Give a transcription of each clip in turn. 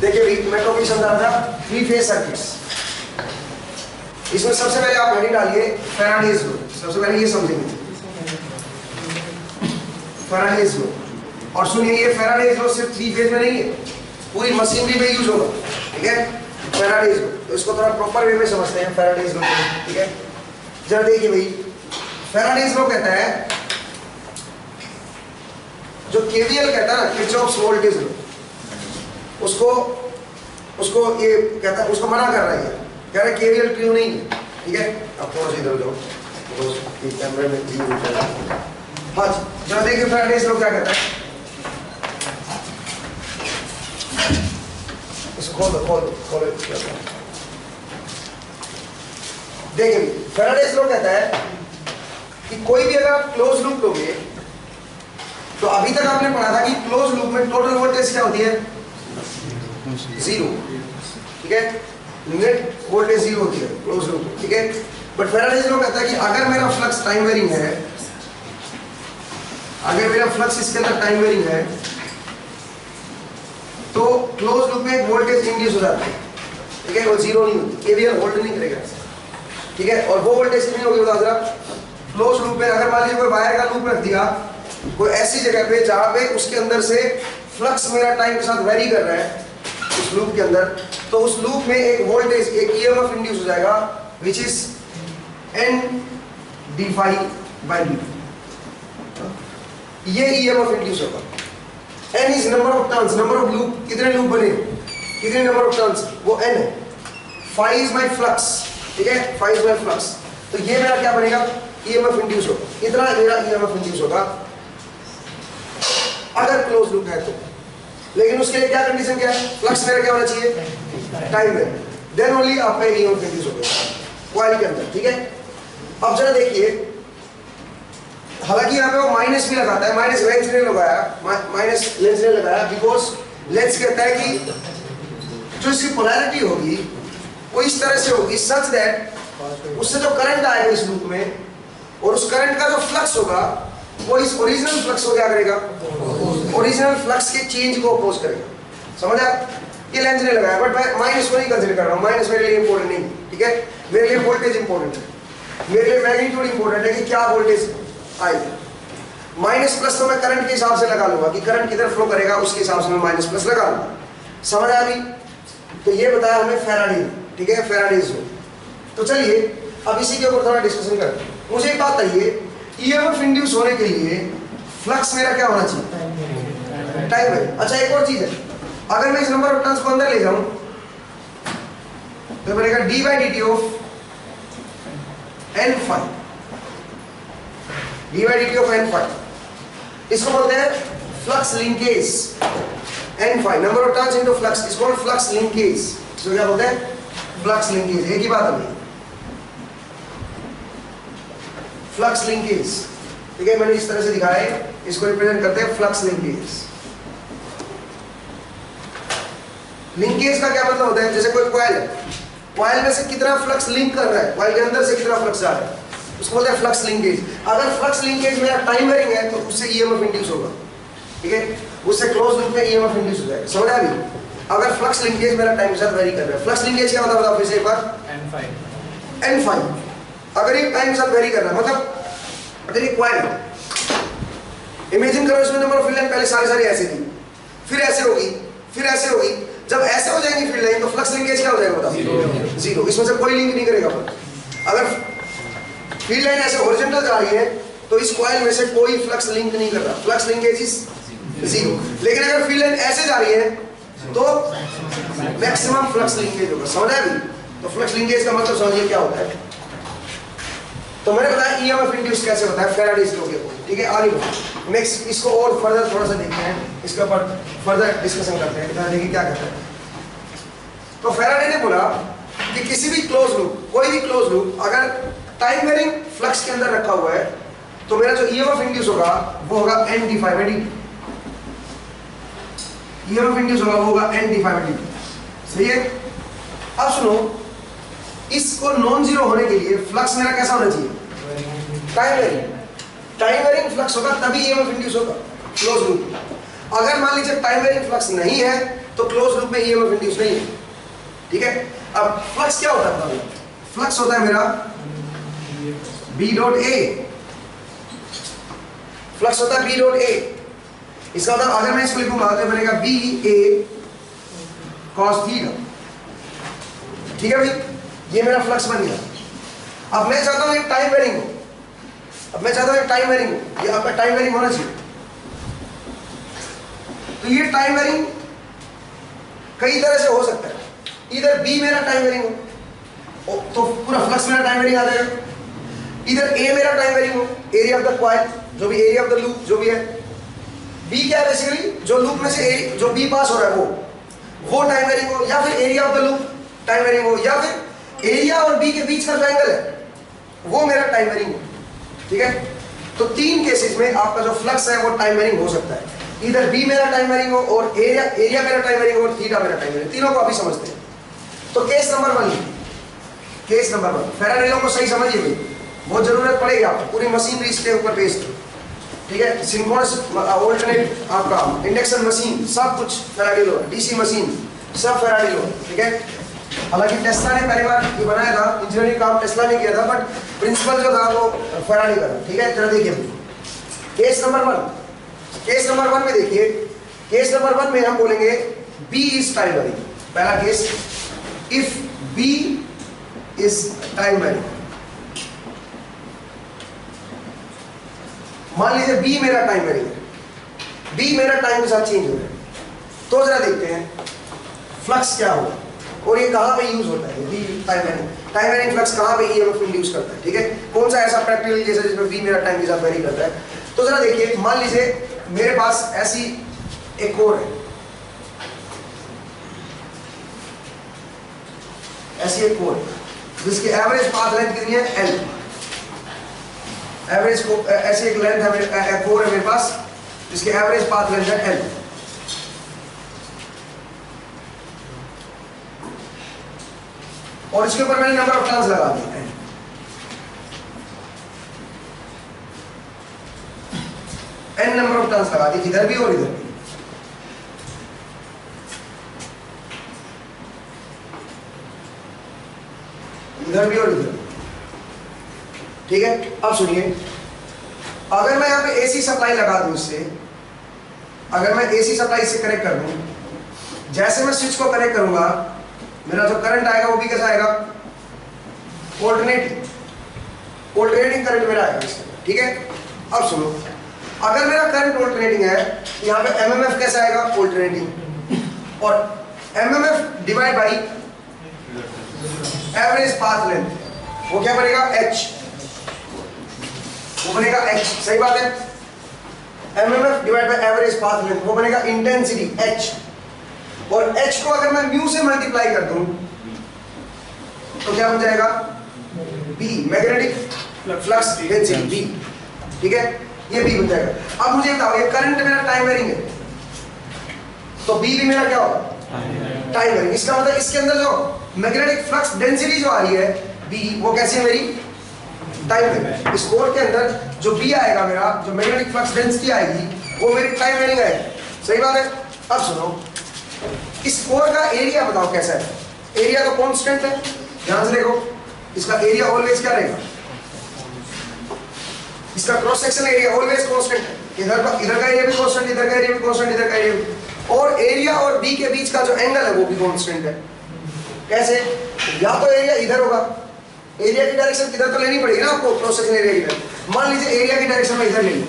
देखिए भाई मैं टॉपिक समझा रहा था 3 फेज सर्किट्स। इसमें सबसे पहले आप हेडिंग डालिए फैराडेज लॉ। सबसे पहले ये समझेंगे फैराडेज लॉ। और सुनिए ये फैराडेज लॉ सिर्फ 3 फेज में नहीं है, पूरी मशीनरी में यूज होगा, ठीक है। फैराडेज लॉ तो इसको थोड़ा प्रॉपर वे में समझते हैं फैराडेज लॉ, ठीक है। जरा देखिए भाई फैराडेज लॉ कहता है, जो केवीएल कहता है ना, किरचॉफ्स वोल्टेज लॉ, उसको ये कहता है, उसको मना कर रहा है, कह रहा है केवीएल ट्रू नहीं है, ठीक है। अब थोड़ा सा इधर जाओ, कैमरे में व्यू होता है। हाँ जरा देखिए फैराडेज लॉ क्या कहता है, इसको खोलो। देखिए फैराडेज लॉ कहता है कि कोई भी अगर आप क्लोज लूप लोगे, तो अभी तक आपने पढ़ा था कि क्लोज लूप में टोटल वोल्टेज क्या होती है, 0, ठीक है। नेट वोल्टेज 0 होती है क्लोज लूप, ठीक है। बट फैराडेज लॉ कहता है कि अगर मेरा फ्लक्स टाइम वेरिंग है, अगर मेरा फ्लक्स इसके अंदर टाइम वेरिंग है, तो क्लोज लूप में एक वोल्टेज इंड्यूस हो जाता है, ठीक है। वो 0 नहीं होती, केवीएल होल्ड नहीं करेगा, ठीक है। और वो वोल्टेज कितनी होगी बता जरा, क्लोज लूप में अगर मान लीजिए कोई वायर का लूप रख दिया कोई ऐसी जगह पे जहां पे उसके अंदर से फ्लक्स मेरा टाइम के साथ वेरी कर रहा है उस लूप के अंदर, तो उस लूप में एक वोल्टेज, एक ईएमएफ इंड्यूस हो जाएगा which is n d phi by dt। ये ईएमएफ इंड्यूस होगा। n is number of turns, number of loop, कितने लूप बने, कितने नंबर ऑफ टर्न्स, वो n है। phi इज माय फ्लक्स, ठीक है, phi इज माय फ्लक्स। तो ये मेरा क्या बनेगा, ईएमएफ इंड्यूस होगा, इतना मेरा ईएमएफ इंड्यूस होगा अगर क्लोज लूप है तो। लेकिन उसके लिए क्या कंडीशन क्या है, फ्लक्स मेरा क्या होना चाहिए, टाइम में, देन ओनली आपका ईएमएफ इंड्यूस होगा कॉइल के अंदर, ठीक है। अब जरा देखिए, हालांकि यहाँ पे वो माइनस भी लगाता है, माइनस लेंस ने लगाया, माइनस लेंस ने लगाया बिकॉज लेंस कहता है कि जो इसकी पोलैरिटी होगी वो इस तरह से होगी सच दैट उससे जो करंट आएगा इस लूप में, और उस करंट का जो फ्लक्स होगा वो इस ओरिजिनल फ्लक्स को क्या करेगा, ओरिजिनल फ्लक्स के चेंज को अपोज करेगा। समझ आप, ये लेंस ने लगाया, बट मैं माइनस को नहीं कंसीडर कर रहा हूँ, माइनस मेरे लिए इंपॉर्टेंट नहीं, ठीक है। मेरे लिए वोल्टेज इंपॉर्टेंट है, मेरे लिए मैग्नीट्यूड इंपॉर्टेंट है कि क्या वोल्टेज आएगी। माइनस प्लस तो मैं करंट के हिसाब से लगा लूंगा कि करंट किधर फ्लो करेगा, उसके हिसाब से मैं माइनस प्लस लगा लूंगा। समझ आ रही, तो ये बताया हमें फैराडे, ठीक है, फैराडेज लॉ। तो चलिए अब इसी के ऊपर थोड़ा डिस्कशन करते हैं। मुझे एक बात बताइए, ईएमएफ इंड्यूस होने के लिए फ्लक्स मेरा क्या होना चाहिए, टाइम है। अच्छा एक और चीज है, अगर मैं इस नंबर ऑफ टर्न्स को अंदर ले जाऊं तो बनेगा D by D T of n phi, D by D T of n phi। इसको बोलते हैं flux linkage, n phi number of turns into flux, इसको फ्लक्स लिंकेज, इसको क्या बोलते हैं, फ्लक्स लिंकेज। एक ही बात है फ्लक्स लिंकेज, ठीक है। मैंने इस तरह से दिखाया है, इसको रिप्रेजेंट करते हैं फ्लक्स लिंकेज। लिंकेज का क्या मतलब होता है, जैसे कोई कॉइल है, कॉइल में से कितना फ्लक्स लिंक कर रहा है, कॉइल के अंदर से कितना फ्लक्स आ रहा है, उसको बोलते हैं फ्लक्स लिंकेज। अगर फ्लक्स लिंकेज मेरा टाइम वेरिंग है तो उससे ईएमएफ इंड्यूस होगा, ठीक है, उससे क्लोज लूप में ईएमएफ इंड्यूस हो जाएगा। समझ आ गई। अगर फ्लक्स लिंकेज मेरा टाइम के साथ वेरी कर रहा है, फ्लक्स लिंकेज क्या होता है बताओ फिर से एक बार, n phi। अगर ये टाइम के साथ वेरी कर रहा है, मतलब अगर ये कॉइल है, इमेजिन करो इसमें नंबर ऑफ फील्ड लाइन पहले सारी ऐसे थी, फिर ऐसे होगी, फिर ऐसे होगी, जब ऐसे हो जाएंगी फील्ड लाइन तो फ्लक्स लिंकेज क्या हो जाएगा बताओ, 0। इसमें से कोई लिंक नहीं करेगा। अगर फील्ड लाइन ऐसे हॉरिजॉन्टल जा रही है तो इस कॉइल में से कोई फ्लक्स लिंक नहीं कर रहा, फ्लक्स लिंकेज इज 0। लेकिन अगर फील्ड लाइन ऐसे जा रही है तो मैक्सिमम फ्लक्स लिंकेज होगा। समझ आ गई। तो फ्लक्स लिंकेज का मतलब समझिए क्या होता है। तो मैंने बताया ईएमएफ इंड्यूस कैसे होता है फैराडेज लॉ के ऊपर, ठीक है। आगे नेक्स्ट इसको और फर्दर थोड़ा सा देखते हैं, इसके ऊपर फर्दर डिस्कशन करते हैं, देखिए क्या कहता है। तो फैराडे ने बोला कि किसी भी क्लोज लूप, कोई भी क्लोज लूप अगर टाइम वेरिंग फ्लक्स के अंदर रखा हुआ है तो मेरा जो ईएमएफ इंड्यूस होगा वो होगा n d phi by dt। EMF induce होगा वो होगा n d phi by dt, सही है। अब सुनो, इसको नॉन जीरो होने के लिए फ्लक्स मेरा कैसा होना चाहिए, time varying. Time varying flux होगा तभी ईएमएफ इंड्यूस होगा क्लोज लूप। अगर मान लीजिए टाइम वेरिंग फ्लक्स नहीं है तो क्लोज लूप में ईएमएफ इंड्यूस नहीं है, ठीक है। अब फ्लक्स क्या होता है, फ्लक्स होता है मेरा बी डॉट ए, फ्लक्स होता है बी डॉट ए। इसका मतलब अगर मैं इसको लिखूंगा तो बनेगा बी ए कॉस थीटा, ठीक है भाई, ये मेरा फ्लक्स बन गया। अब मैं चाहता हूं एक टाइम वेरिंग हो, अब मैं चाहता हूं एक टाइम वेरिंग हो, ये आपका टाइम वेरिंग होना चाहिए। तो ये टाइम वेरिंग कई तरह से हो सकता है, इधर बी मेरा टाइम वेरिंग हो तो पूरा फ्लक्स मेरा टाइम वेरिंग आ जाएगा, इधर ए मेरा टाइम वेरिंग हो, एरिया ऑफ द कॉइल, जो भी एरिया ऑफ द लूप जो भी है। बी क्या है बेसिकली, जो लूप में से जो बी पास हो रहा है वो टाइम वेरिंग हो, या फिर area of the loop time varying हो, या फिर एरिया और बी के बीच का जो एंगल है वो मेरा टाइम वेरिंग हो, ठीक है। तो तीन केसेस में आपका जो फ्लक्स है वो टाइम वेरिंग हो सकता है, इधर बी मेरा टाइम वेरिंग हो और एरिया मेरा टाइम वेरिंग हो और थीटा मेरा टाइम वेरिंग, तीनों को अभी समझते हैं। तो case number 1, case number 1 Faraday को सही समझिए भाई, बहुत जरूरत पड़ेगी आपको पूरी मशीनरी इसके ऊपर बेस्ड, ठीक है। सिंक्रोनस अल्टरनेट आपका इंडक्शन मशीन सब कुछ फैराडे लॉ, डीसी मशीन सब फैराडे लॉ, ठीक है। हालांकि टेस्ला ने पहली बार ये बनाया था, इंजीनियरिंग काम टेस्ला ने किया था, बट प्रिंसिपल जो था वो फैराडे का था, ठीक है। जरा देखिए केस नंबर 1, केस नंबर 1 में देखिए, केस नंबर 1 में हम बोलेंगे B इज टाइम वेरिंग। पहला case, if B is time varying, मान लीजिए B मेरा टाइम वेरिंग है, B मेरा टाइम के साथ चेंज हो रहा है, तो जरा देखते हैं फ्लक्स क्या होगा और ये कहां पे यूज होता है। B time varying, time varying flux कहां पे ईएमएफ इंड्यूस करता है, ठीक है। कौन सा ऐसा प्रैक्टिकल केस है जिसमें B मेरा टाइम के साथ वेरी करता है। तो जरा देखिए, मान लीजिए मेरे पास ऐसी एक कोर है, ऐसी एक कोर जिसकी एवरेज पाथ लेंथ कितनी है L, एवरेज को ऐसी एक लेंथ है, कोर है मेरे पास जिसकी एवरेज पाथ लेंथ है L। और इसके ऊपर मैंने नंबर ऑफ टर्न्स लगा दिए हैं, n नंबर ऑफ टर्न्स लगा दी, इधर भी और इधर भी। इधर भी और इधर भी, ठीक है। अब सुनिए, अगर मैं यहां पे एसी सप्लाई लगा दूं इससे, अगर मैं एसी सप्लाई से कनेक्ट कर दूं, जैसे मैं स्विच को कनेक्ट करूंगा मेरा जो करंट आएगा वो भी कैसा आएगा, ऑल्टरनेटिंग करंट मेरा आएगा इसके, ठीक है। अब सुनो, अगर मेरा करंट ऑल्टरनेटिंग है, यहाँ पे एमएमएफ कैसा आएगा, ऑल्टरनेटिंग, और MMF divide by average path length, वो क्या बनेगा H, वो बनेगा H, सही बात है। MMF divide by average path length वो बनेगा इंटेंसिटी H, और H को अगर मैं म्यू से मल्टीप्लाई कर दूं तो क्या बन जाएगा B, magnetic flux density B, ठीक है, ये B बन जाएगा। अब मुझे बताओ, ये करंट मेरा टाइम वेरिंग है तो B भी मेरा क्या होगा, टाइम वेरिंग। इसका मतलब इसके अंदर जो मैग्नेटिक फ्लक्स डेंसिटी जो आ रही है B, वो कैसी है मेरी, टाइम वेरिंग। इस कोर के अंदर जो B आएगा मेरा, जो मैग्नेटिक फ्लक्स डेंसिटी आएगी वो मेरी टाइम वेरिंग आएगी, सही बात है। अब सुनो, इस कोर का एरिया बताओ कैसा है, एरिया तो कांस्टेंट है, ध्यान से देखो, इसका एरिया ऑलवेज क्या रहेगा, इसका cross section area always constant है, इधर का एरिया भी कांस्टेंट, इधर का एरिया भी कांस्टेंट, इधर का एरिया भी, और एरिया और बी के बीच का जो एंगल है वो भी कांस्टेंट है। कैसे, या तो एरिया इधर होगा, एरिया की डायरेक्शन इधर तो लेनी पड़ेगी ना आपको, क्रॉस सेक्शन एरिया की। मान लीजिए एरिया की डायरेक्शन में इधर ले लो,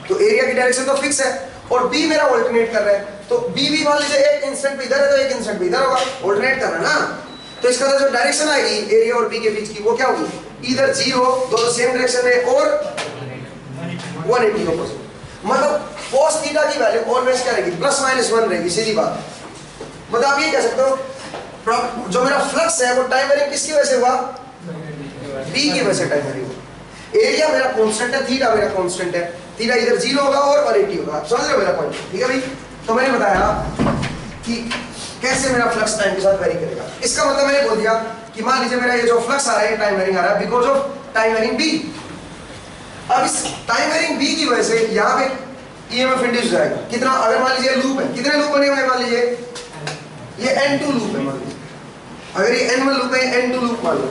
तो एरिया की डायरेक्शन तो फिक्स है, और बी मेरा ऑल्टरनेट कर रहा है, तो बी भी मान लीजिए एक इंस्टेंट पे इधर है तो एक इंस्टेंट पे इधर होगा, ऑल्टरनेट कर रहा है ना। तो इसका जो डायरेक्शन आएगी एरिया और बी के बीच की वो क्या होगी, इधर 0, दोनों सेम डायरेक्शन में, और 180 ऑपोजिट। मतलब cos थीटा की वैल्यू ऑलवेज क्या रहेगी, +-1 रहेगी, सीधी बात। मतलब आप ये कह सकते हो जो मेरा फ्लक्स है वो टाइम वेरिंग किसकी वजह से हुआ, बी की वजह से टाइम वेरिंग हुआ। एरिया मेरा कांस्टेंट है, थीटा मेरा कांस्टेंट है, थीटा इधर 0 होगा और 180 होगा, समझ रहे हो मेरा पॉइंट, ठीक है भाई। तो मैंने बताया कि कैसे मेरा फ्लक्स टाइम के साथ वेरी करेगा। इसका मतलब मैंने बोल दिया कि मान लीजिए मेरा ये जो फ्लक्स आ रहा है टाइम वेरिंग आ रहा है because of time varying B. अब इस टाइम वेरिंग बी की वजह से यहाँ पे ईएमएफ इंड्यूस हो जाएगा। कितना, अगर मान लीजिए लूप है, कितने लूप बने हुए हैं, मान लीजिए ये N2 लूप है, अगर ये N1 लूप है, N2 लूप मान लो,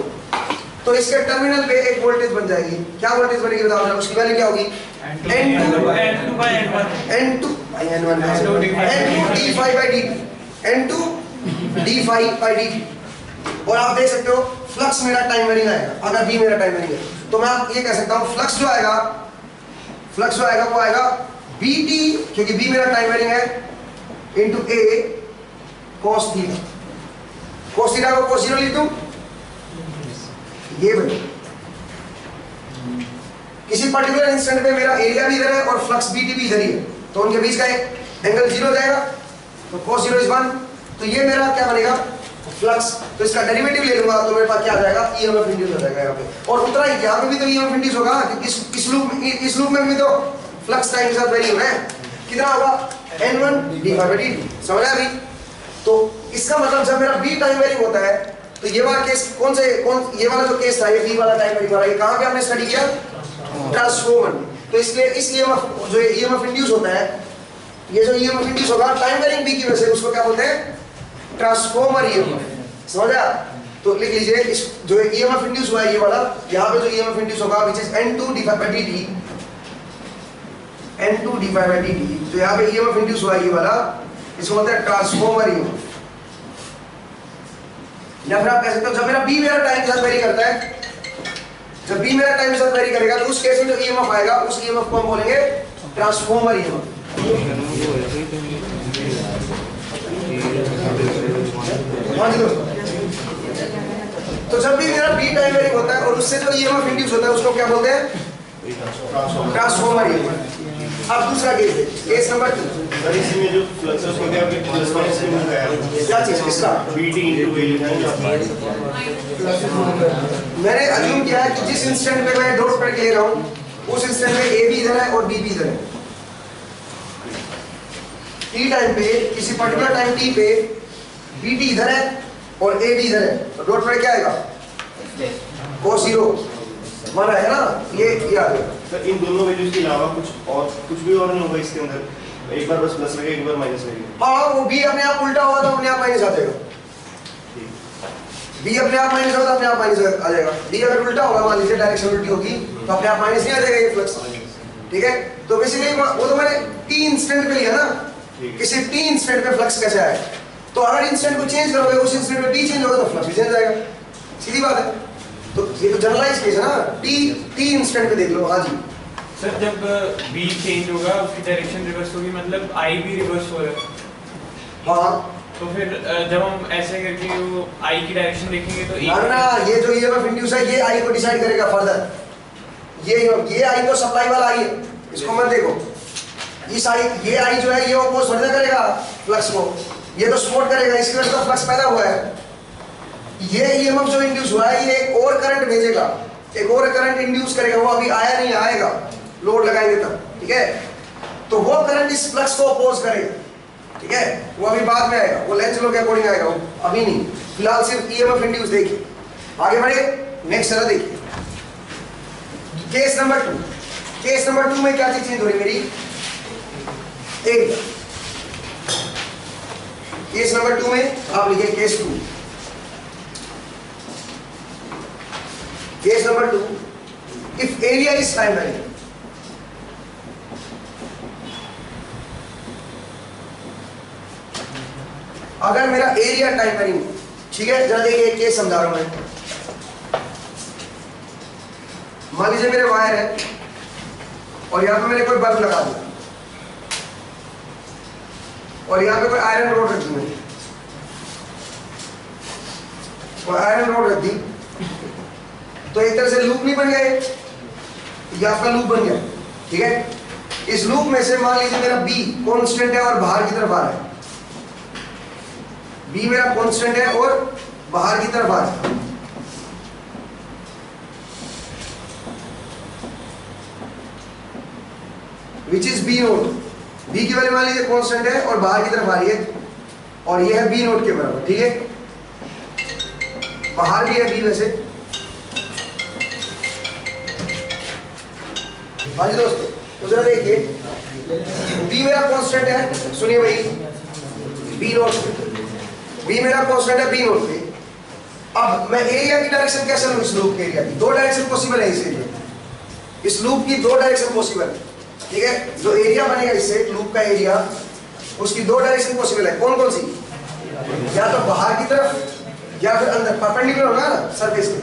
तो इसके टर्मिनल पे एक वोल्टेज बन जाएगी। क्या वोल्टेज बनेगी बताओ जरा, उसकी वैल्यू क्या होगी? N2 by N1 N2 d5/dt, N2 d5/dt। और आप देख सकते हो फ्लक्स मेरा टाइम वेरिंग आएगा, अगर B मेरा टाइम वेरिंग है तो मैं आप ये कह सकता हूँ फ्लक्स जो आएगा वो आएगा BT, क्योंकि B मेरा टाइम वेरिंग है, into A cos theta. cos theta को cos 0 लिख दूं, ये बने। किसी पर्टिकुलर इंस्टेंट पे मेरा एरिया भी इधर है और फ्लक्स BT भी इधर ही है, तो उनके बीच का एक एंगल 0 हो जाएगा, तो cos 0 is 1। तो ये मेरा क्या बनेगा? फ्लक्स। तो इसका डेरिवेटिव ले लूंगा तो मेरे पास क्या आ जाएगा? EMF इंड्यूस हो जाएगा यहाँ पे। और उतना ही यहाँ पे भी तो EMF इंड्यूस होगा, क्योंकि इस लूप में भी तो फ्लक्स टाइम के साथ वेरी हो रहा है। कितना होगा? N1 d5/dt। समझ आया अभी? तो इसका मतलब जब मेरा B टाइम वेरिंग होता है तो ये वाला केस ये वाला जो केस था, ये B वाला टाइम वेरिंग वाला, ये कहाँ पे हमने स्टडी किया? ट्रांसफॉर्मर। तो इसलिए इस EMF जो EMF इंड्यूस होता है, ये जो EMF इंड्यूस होगा टाइम वेरिंग B की वजह से, उसको क्या बोलते हैं? Transformer EMF। समझा? तो लिख लीजिए इस जो EMF इंड्यूस हुआ है, ये वाला यहाँ पे जो EMF इंड्यूस होगा which is N2 d5/dt, N2 d5/dt, जो यहाँ पे EMF इंड्यूस हुआ है ये वाला, इसको बोलते हैं ट्रांसफॉर्मर EMF। या फिर आप कह सकते हो जब मेरा B मेरा टाइम के साथ वेरी करता है, जब B मेरा टाइम के साथ वेरी करेगा तो उस केस में जो EMF आएगा उस EMF को हम बोलेंगे ट्रांसफॉर्मर EMF। हाँ जी दोस्तों, तो जब भी मेरा B टाइम वेरिंग होता है और उससे जो EMF इंड्यूस होता है उसको क्या बोलते हैं? Transformer EMF। अब दूसरा केस है, केस नंबर 2। इसमें जो फ्लक्सेस होते हैं आपके प्लस माइनस में होता है, क्या चीज किसका? BT into A लिखा है। मैंने अज्यूम किया है कि जिस इंस्टेंट पे मैं डॉट पढ़ के ले रहा हूँ उस इंस्टेंट में A भी इधर है और B भी इधर है। T टाइम पे, किसी पर्टिकुलर टाइम T पे BT इधर है और A भी इधर है, तो डॉट पढ़ क्या आएगा? cos 0 माना है ना, ये आ गया। तो इन दोनों वैल्यूज के अलावा कुछ भी और नहीं होगा इसके अंदर? एक बार बस प्लस लगेगा, एक बार माइनस लगेगा। हाँ, वो B अपने आप उल्टा होगा तो अपने आप माइनस आ जाएगा। B अपने आप माइनस होगा तो अपने आप माइनस आ जाएगा। B अगर उल्टा होगा, मान लीजिए डायरेक्शन उल्टी होगी, तो अपने आप माइनस नहीं आ जाएगा ये फ्लक्स। ठीक है, तो बेसिकली वो तो मैंने T इंस्टेंट पे लिया ना, किसी T इंस्टेंट पे फ्लक्स कैसे आए, तो अगर इंस्टेंट को चेंज करोगे उस इंस्टेंट में B चेंज होगा तो फ्लक्स भी चेंज आएगा। सीधी बात है। तो ये तो जनरलाइज केस है ना, T इंस्टेंट पे देख लो। हाँ जी सर, जब B चेंज होगा उसकी डायरेक्शन रिवर्स होगी, मतलब I भी रिवर्स हो रहा है। हाँ, तो फिर जब हम ऐसे करके वो I की डायरेक्शन देखेंगे तो ना ये जो EMF इंड्यूस है ये I को डिसाइड करेगा फर्दर। ये I तो सप्लाई वाला I है, इसको मत देखो। इस I, ये I जो है ये अपोज थोड़ी ना करेगा फ्लक्स को, ये तो सपोर्ट करेगा, इसकी वजह से फ्लक्स पैदा हुआ है। ये EMF जो इंड्यूस हुआ है ये एक और करंट भेजेगा, एक और करंट इंड्यूस करेगा, वो अभी आया नहीं, आएगा लोड लगाएंगे तब। ठीक है, तो वो करंट इस फ्लक्स को अपोज करेगा। ठीक है, वो अभी बाद में आएगा, वो लेंस लॉ के अकॉर्डिंग आएगा, वो अभी नहीं। फिलहाल सिर्फ EMF इंड्यूस देखिए। आगे बढ़िए, नेक्स्ट तरह देखिए, केस नंबर 2। केस नंबर 2 में क्या चीज चेंज हो रही मेरी? एक केस नंबर 2 में आप लिखिए case 2। Case number 2, if area is time varying, अगर मेरा एरिया टाइम वेरिंग, ठीक है, जरा देखिए एक केस समझा रहा हूं मैं। मान लीजिए मेरे वायर है और यहां पे मैंने कोई बल्ब लगा दिया और यहां पे कोई आयरन रोड रख दी मैंने, और आयरन रोड रख दी, तो एक तरह से लूप नहीं बन गए, ये आपका लूप बन गया। ठीक है, इस लूप में से मान लीजिए मेरा B कांस्टेंट है और बाहर की तरफ आ रहा है, B मेरा कांस्टेंट है और बाहर की तरफ आ रहा है। Which is B note, B की वैल्यू मान लीजिए कांस्टेंट है और बाहर की तरफ आ रही है, और ये है B नोट के बराबर। ठीक है, बाहर भी है B वैसे। हाँ जी दोस्तों, तो जरा देखिए, B मेरा कांस्टेंट है, सुनिए भाई, B नोट, बी मेरा कांस्टेंट है बी नोट पे। अब मैं एरिया की डायरेक्शन कैसे लूं इस लूप के एरिया की? दो डायरेक्शन पॉसिबल है इसे, इस लूप की दो डायरेक्शन पॉसिबल है, ठीक है? जो एरिया बनेगा इससे लूप का एरिया, उसकी दो डायरेक्शन पॉसिबल है। कौन कौन सी? या तो बाहर की तरफ या फिर अंदर, परपेंडिकुलर होगा ना सरफेस के।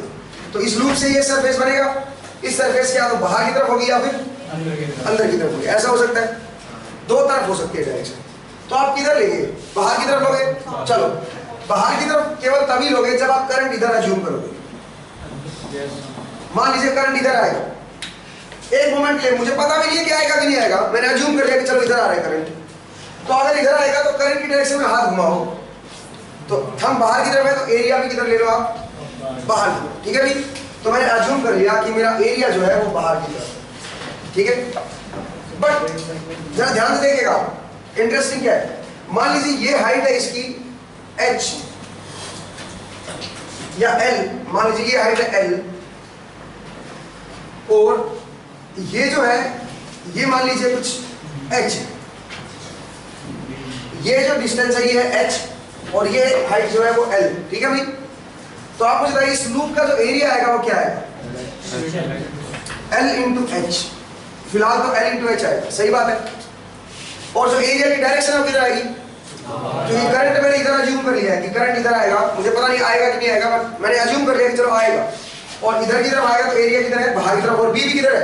तो इस लूप से ये सरफेस बनेगा, इस सरफेस के या तो बाहर की तरफ होगी या फिर अंदर की तरफ होगी, ऐसा हो सकता है। दो तरफ हो सकती है डायरेक्शन। तो आप किधर लेंगे? बाहर की तरफ लोगे? चलो बाहर की तरफ केवल तभी लोगे जब आप करंट इधर अज्यूम करोगे। मान लीजिए करंट इधर आएगा, एक मोमेंट ले, मुझे पता भी नहीं है कि आएगा कि नहीं आएगा, मैंने अज्यूम कर लिया कि चलो इधर आ रहा है करंट। तो अगर इधर आएगा तो करंट की डायरेक्शन में हाथ घुमाओ, तो हम बाहर की तरफ है तो एरिया भी किधर ले लो आप? बाहर की तरफ, ठीक है भाई? तो मैंने अज्यूम कर लिया कि मेरा एरिया जो है वो बाहर की तरफ, ठीक है? बट जरा ध्यान से देखिएगा, इंटरेस्टिंग क्या है, मान लीजिए ये हाइट है इसकी h या l, मान लीजिए ये हाइट है l, और ये जो है ये मान लीजिए कुछ h, ये जो डिस्टेंस है ये है h और ये हाइट जो है वो l, ठीक है भाई? तो आप मुझे बताइए इस लूप का जो एरिया आएगा वो क्या आएगा? l into h। फिलहाल तो l इंटू h आएगा, सही बात है। और जो एरिया की डायरेक्शन है वो किधर आएगी? क्योंकि करंट मैंने इधर अज्यूम कर लिया है कि करंट इधर आएगा, मुझे पता नहीं आएगा कि नहीं आएगा, बट मैंने अज्यूम कर लिया कि चलो आएगा। और इधर की तरफ आएगा तो एरिया किधर है? बाहर की तरफ। और बी भी किधर है?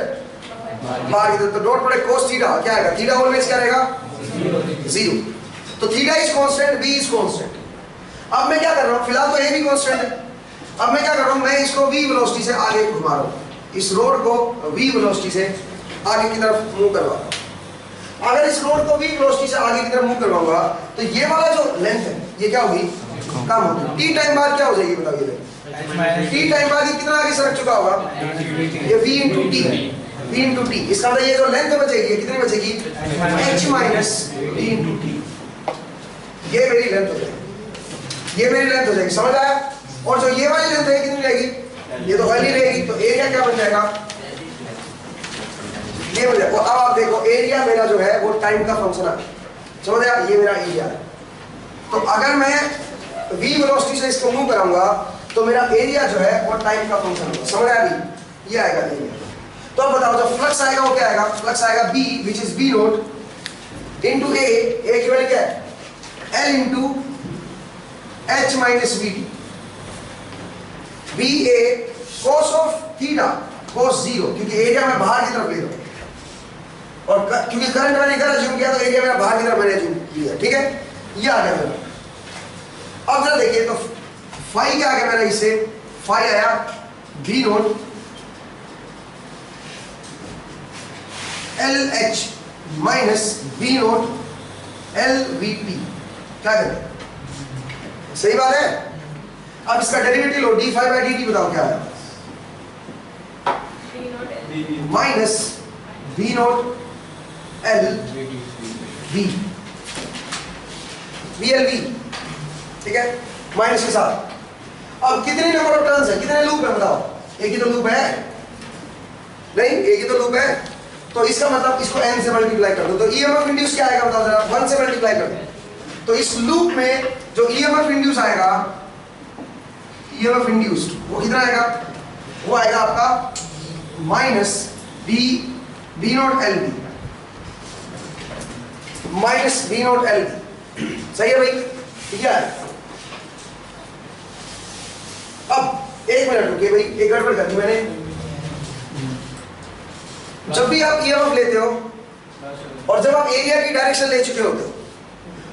बाहर की तरफ। तो डॉट प्रोडक्ट cos थीटा क्या आएगा? थीटा ऑलवेज क्या रहेगा? 0। तो theta is constant, B is constant. अब मैं क्या कर रहा हूँ? फिलहाल तो ए भी कांस्टेंट है। अब मैं क्या कर रहा हूँ? मैं इसको v वेलोसिटी से आगे घुमा रहा हूँ, इस रोड को v वेलोसिटी से आगे की तरफ मूव करवा रहा हूँ। अगर इस रोड को v वेलोसिटी से आगे की तरफ मूव करवाऊंगा तो ये वाला जो लेंथ है ये क्या होगी? कम होगी। टी टाइम बाद क्या हो जाएगी बताइए? टी टाइम बाद ये कितना आगे सरक चुका होगा? ये v इंटू टी है, v इंटू टी। इसका मतलब ये जो लेंथ बचेगी ये कितनी बचेगी? h minus v into T. ये मेरी लेंथ हो जाएगी, ये मेरी लेंथ हो जाएगी, समझ आया? और जो ये वाली लेंथ है कितनी रहेगी? ये तो वाली रहेगी। तो एरिया क्या बन जाएगा? ये बन जाएगा। अब आप देखो एरिया मेरा जो है वो टाइम का फंक्शन है, समझ आया? ये मेरा एरिया है। तो अगर मैं v वेलोसिटी से इसको मूव कराऊंगा तो मेरा एरिया जो है वो टाइम का फंक्शन होगा, समझ आया? भी ये आएगा एरिया। तो अब बताओ जो फ्लक्स आएगा वो क्या आएगा? फ्लक्स आएगा b which is b note into a, a की वैल्यू क्या है? l into h minus v t। b a cos of theta cos 0, क्योंकि एरिया में बाहर की तरफ ले रहा हूं, और क्योंकि करंट मैंने इधर अज्यूम किया तो एरिया मेरा बाहर की तरफ मैंने अज्यूम किया, ठीक है? ये आ गया मेरा। अब जरा देखिए तो फाई क्या आ गया मेरा? इससे फाई आया v naught L H minus v naught L V T. क्या करें? सही बात है। अब इसका डेरिवेटिव लो, D phi by D T, बताओ क्या आया? Minus v naught L V L V, ठीक है? माइनस के साथ। अब कितने नंबर ऑफ टर्न्स है? कितने लूप है बताओ? एक ही तो लूप है, नहीं एक ही तो लूप है। तो इसका मतलब इसको n से मल्टीप्लाई कर दो, तो ईएमएफ इंड्यूस क्या आएगा बताओ जरा? 1 से मल्टीप्लाई कर दो। तो इस लूप में जो ईएमएफ इंड्यूस आएगा, ईएमएफ इंड्यूस्ड वो कितना आएगा? वो आएगा आपका minus B naught L B, minus B naught L B. सही है भाई? ठीक है। अब एक मिनट रुकिए भाई, एक गड़बड़ कर दी मैंने। जब भी आप ईएमएफ लेते हो और जब आप एरिया की डायरेक्शन ले चुके होते हो,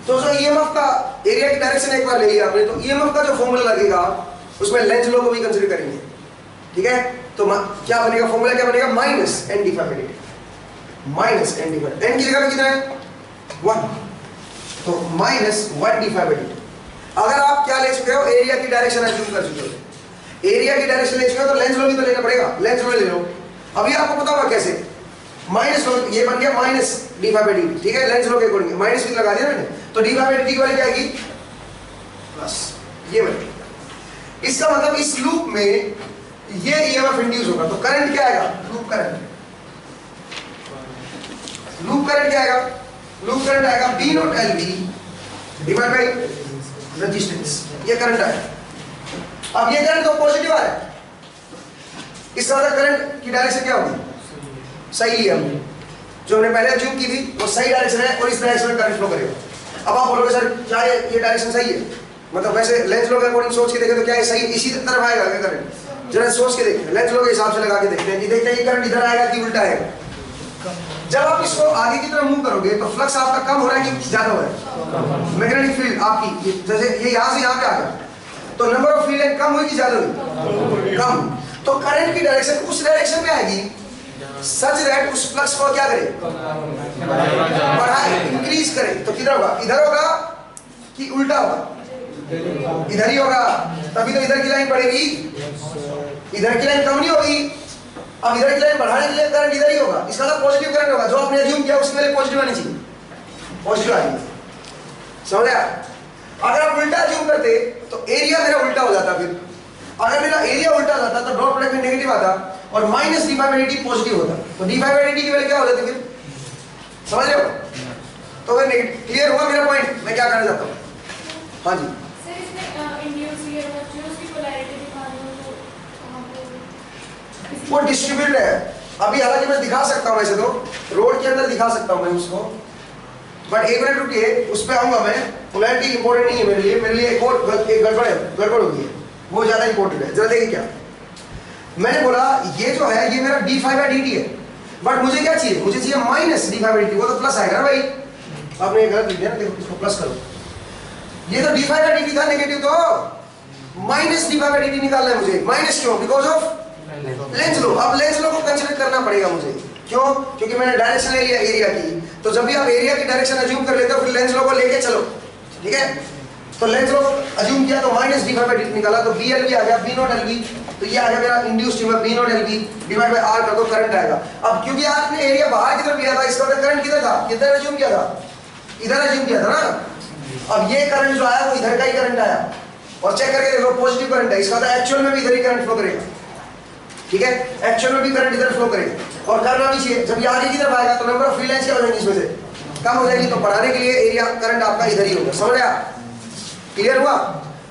तो जो ईएमएफ का एरिया की डायरेक्शन एक बार ले लिया आपने, तो ईएमएफ का जो फॉर्मूला लगेगा उसमें लेंथ लो को भी कंसीडर करेंगे, ठीक है? तो क्या बनेगा? फॉर्मूला क्या बनेगा? Minus N D phi D T, minus N D phi. N की जगह पे कितना है? 1, तो minus 1 D phi D T. अगर आप क्या ले चुके हो? एरिया की डायरेक्शन अज्यूम कर चुके हो, एरिया की डायरेक्शन ले चुके हो, तो लेंथ लो भी तो लेना पड़ेगा, लेंथ लो ले लो। अभी आपको पता होगा कैसे? माइनस लो, ये बन गया minus D phi by D T, ठीक है? लेंथ लो के अकॉर्डिंग माइनस भी लगा दिया मैंने, तो D phi by D T की वैल्यू क्या आएगी? प्लस, ये वैल्यू। इसका मतलब इस लूप में ये ईएमएफ इंड्यूस होगा, तो करंट क्या आएगा? Loop current. लूप करंट क्या आएगा? लूप करंट आएगा B naught L B divide by resistance, ये करंट आया। अब ये करंट तो पॉजिटिव आ रहा है, इसका मतलब करंट की डायरेक्शन क्या होगी? सही लिया हमने, जो हमने पहले अज्यूम की थी वो सही डायरेक्शन है और इस डायरेक्शन में करंट फ्लो करेगा। अब आप बोलोगे सर क्या ये डायरेक्शन सही है? मतलब वैसे लेंस लो के अकॉर्डिंग सोच के देखें तो क्या ये सही इसी तरफ आएगा क्या करंट? जरा सोच के देखते हैं, लेंस लो के हिसाब से लगा के देखते हैं कि देखते हैं ये करंट इधर आएगा कि उल्टा आएगा। जब आप इसको आगे की तरफ मूव करोगे तो फ्लक्स आपका कम हो रहा है कि ज्यादा हो रहा है? मैग्नेटिक फील्ड आपकी जैसे ये यहाँ से यहाँ पे आ गया तो नंबर ऑफ फील्ड लाइन कम हुई कि ज्यादा हुई? कम। तो करंट की डायरेक्शन उस डायरेक्शन में आएगी सच दैट उस फ्लक्स को क्या करे? बढ़ाए, इंक्रीज करे। तो किधर होगा? इधर होगा कि उल्टा होगा? इधर ही होगा, तभी तो इधर की लाइन बढ़ेगी, इधर की लाइन कम नहीं होगी। अब इधर की लाइन बढ़ाने के लिए करंट इधर ही होगा, इसका मतलब पॉजिटिव करंट होगा। जो आपने अज्यूम किया उसके लिए पॉजिटिव आनी चाहिए, पॉजिटिव आएगी, समझ आया? अगर आप उल्टा अज्यूम करते तो एरिया मेरा उल्टा हो जाता। फिर अगर मेरा एरिया उल्टा जाता तो डॉट प्रोडक्ट में नेगेटिव आता और minus D by D positive होता, तो डी बाई डी की वैल्यू क्या हो जाती फिर? समझ रहे हो? तो फिर क्लियर हुआ मेरा पॉइंट, मैं क्या करना चाहता हूँ? हाँ जी सर, इसमें इंड्यूस ईयर जो उसकी पोलैरिटी दिखा दो तो वो डिस्ट्रीब्यूटेड है। अभी हालांकि मैं दिखा सकता हूँ, वैसे तो रोड के अंदर दिखा सकता हूँ मैं उसको, बट एक मिनट रुकिए, उस पर आऊंगा मैं। पोलैरिटी इंपॉर्टेंट नहीं है मेरे लिए एक और गड़बड़ होगी, वो ज्यादा इंपॉर्टेंट है। जरा देखिए क्या मैंने बोला, ये जो है ये मेरा D five by D T है, बट मुझे क्या चाहिए? मुझे चाहिए minus D five by D T. वो तो प्लस आएगा ना भाई, आपने गलत लिख दिया ना, देखो इसको प्लस करो। ये तो D five by D T था नेगेटिव, तो minus D five by D T निकालना है मुझे। माइनस क्यों? बिकॉज ऑफ लेंस लो। अब लेंस लो को कंसीडर करना पड़ेगा मुझे, क्यों? क्योंकि मैंने डायरेक्शन ले लिया एरिया की, तो जब भी आप एरिया की डायरेक्शन अज्यूम कर लेते हो फिर लेंस लो को लेके चलो, ठीक है? तो लेंस लो अज्यूम किया तो minus D five by D T निकाला, तो बी एल बी आ गया, बी नॉट एल बी, तो ये आ गया मेरा induced EMF B naught L B divide by R कर दो, करंट आएगा। अब क्योंकि आपने एरिया बाहर की तरफ लिया था, इसका मतलब करंट किधर था? किधर अज्यूम किया था? इधर अज्यूम किया था ना। अब ये करंट जो आया वो इधर का ही करंट आया, और चेक करके देखो पॉजिटिव करंट है, इसका मतलब एक्चुअल में भी इधर ही करंट फ्लो करेगा, ठीक है? एक्चुअल में भी करंट इधर फ्लो करेगा और करना भी चाहिए। जब ये आगे की तरफ आएगा तो नंबर ऑफ फील्ड लाइंस क्या हो जाएंगी? इसमें से कम हो जाएगी, तो बढ़ाने के लिए एरिया करंट आपका इधर ही होगा। समझ आया? क्लियर हुआ?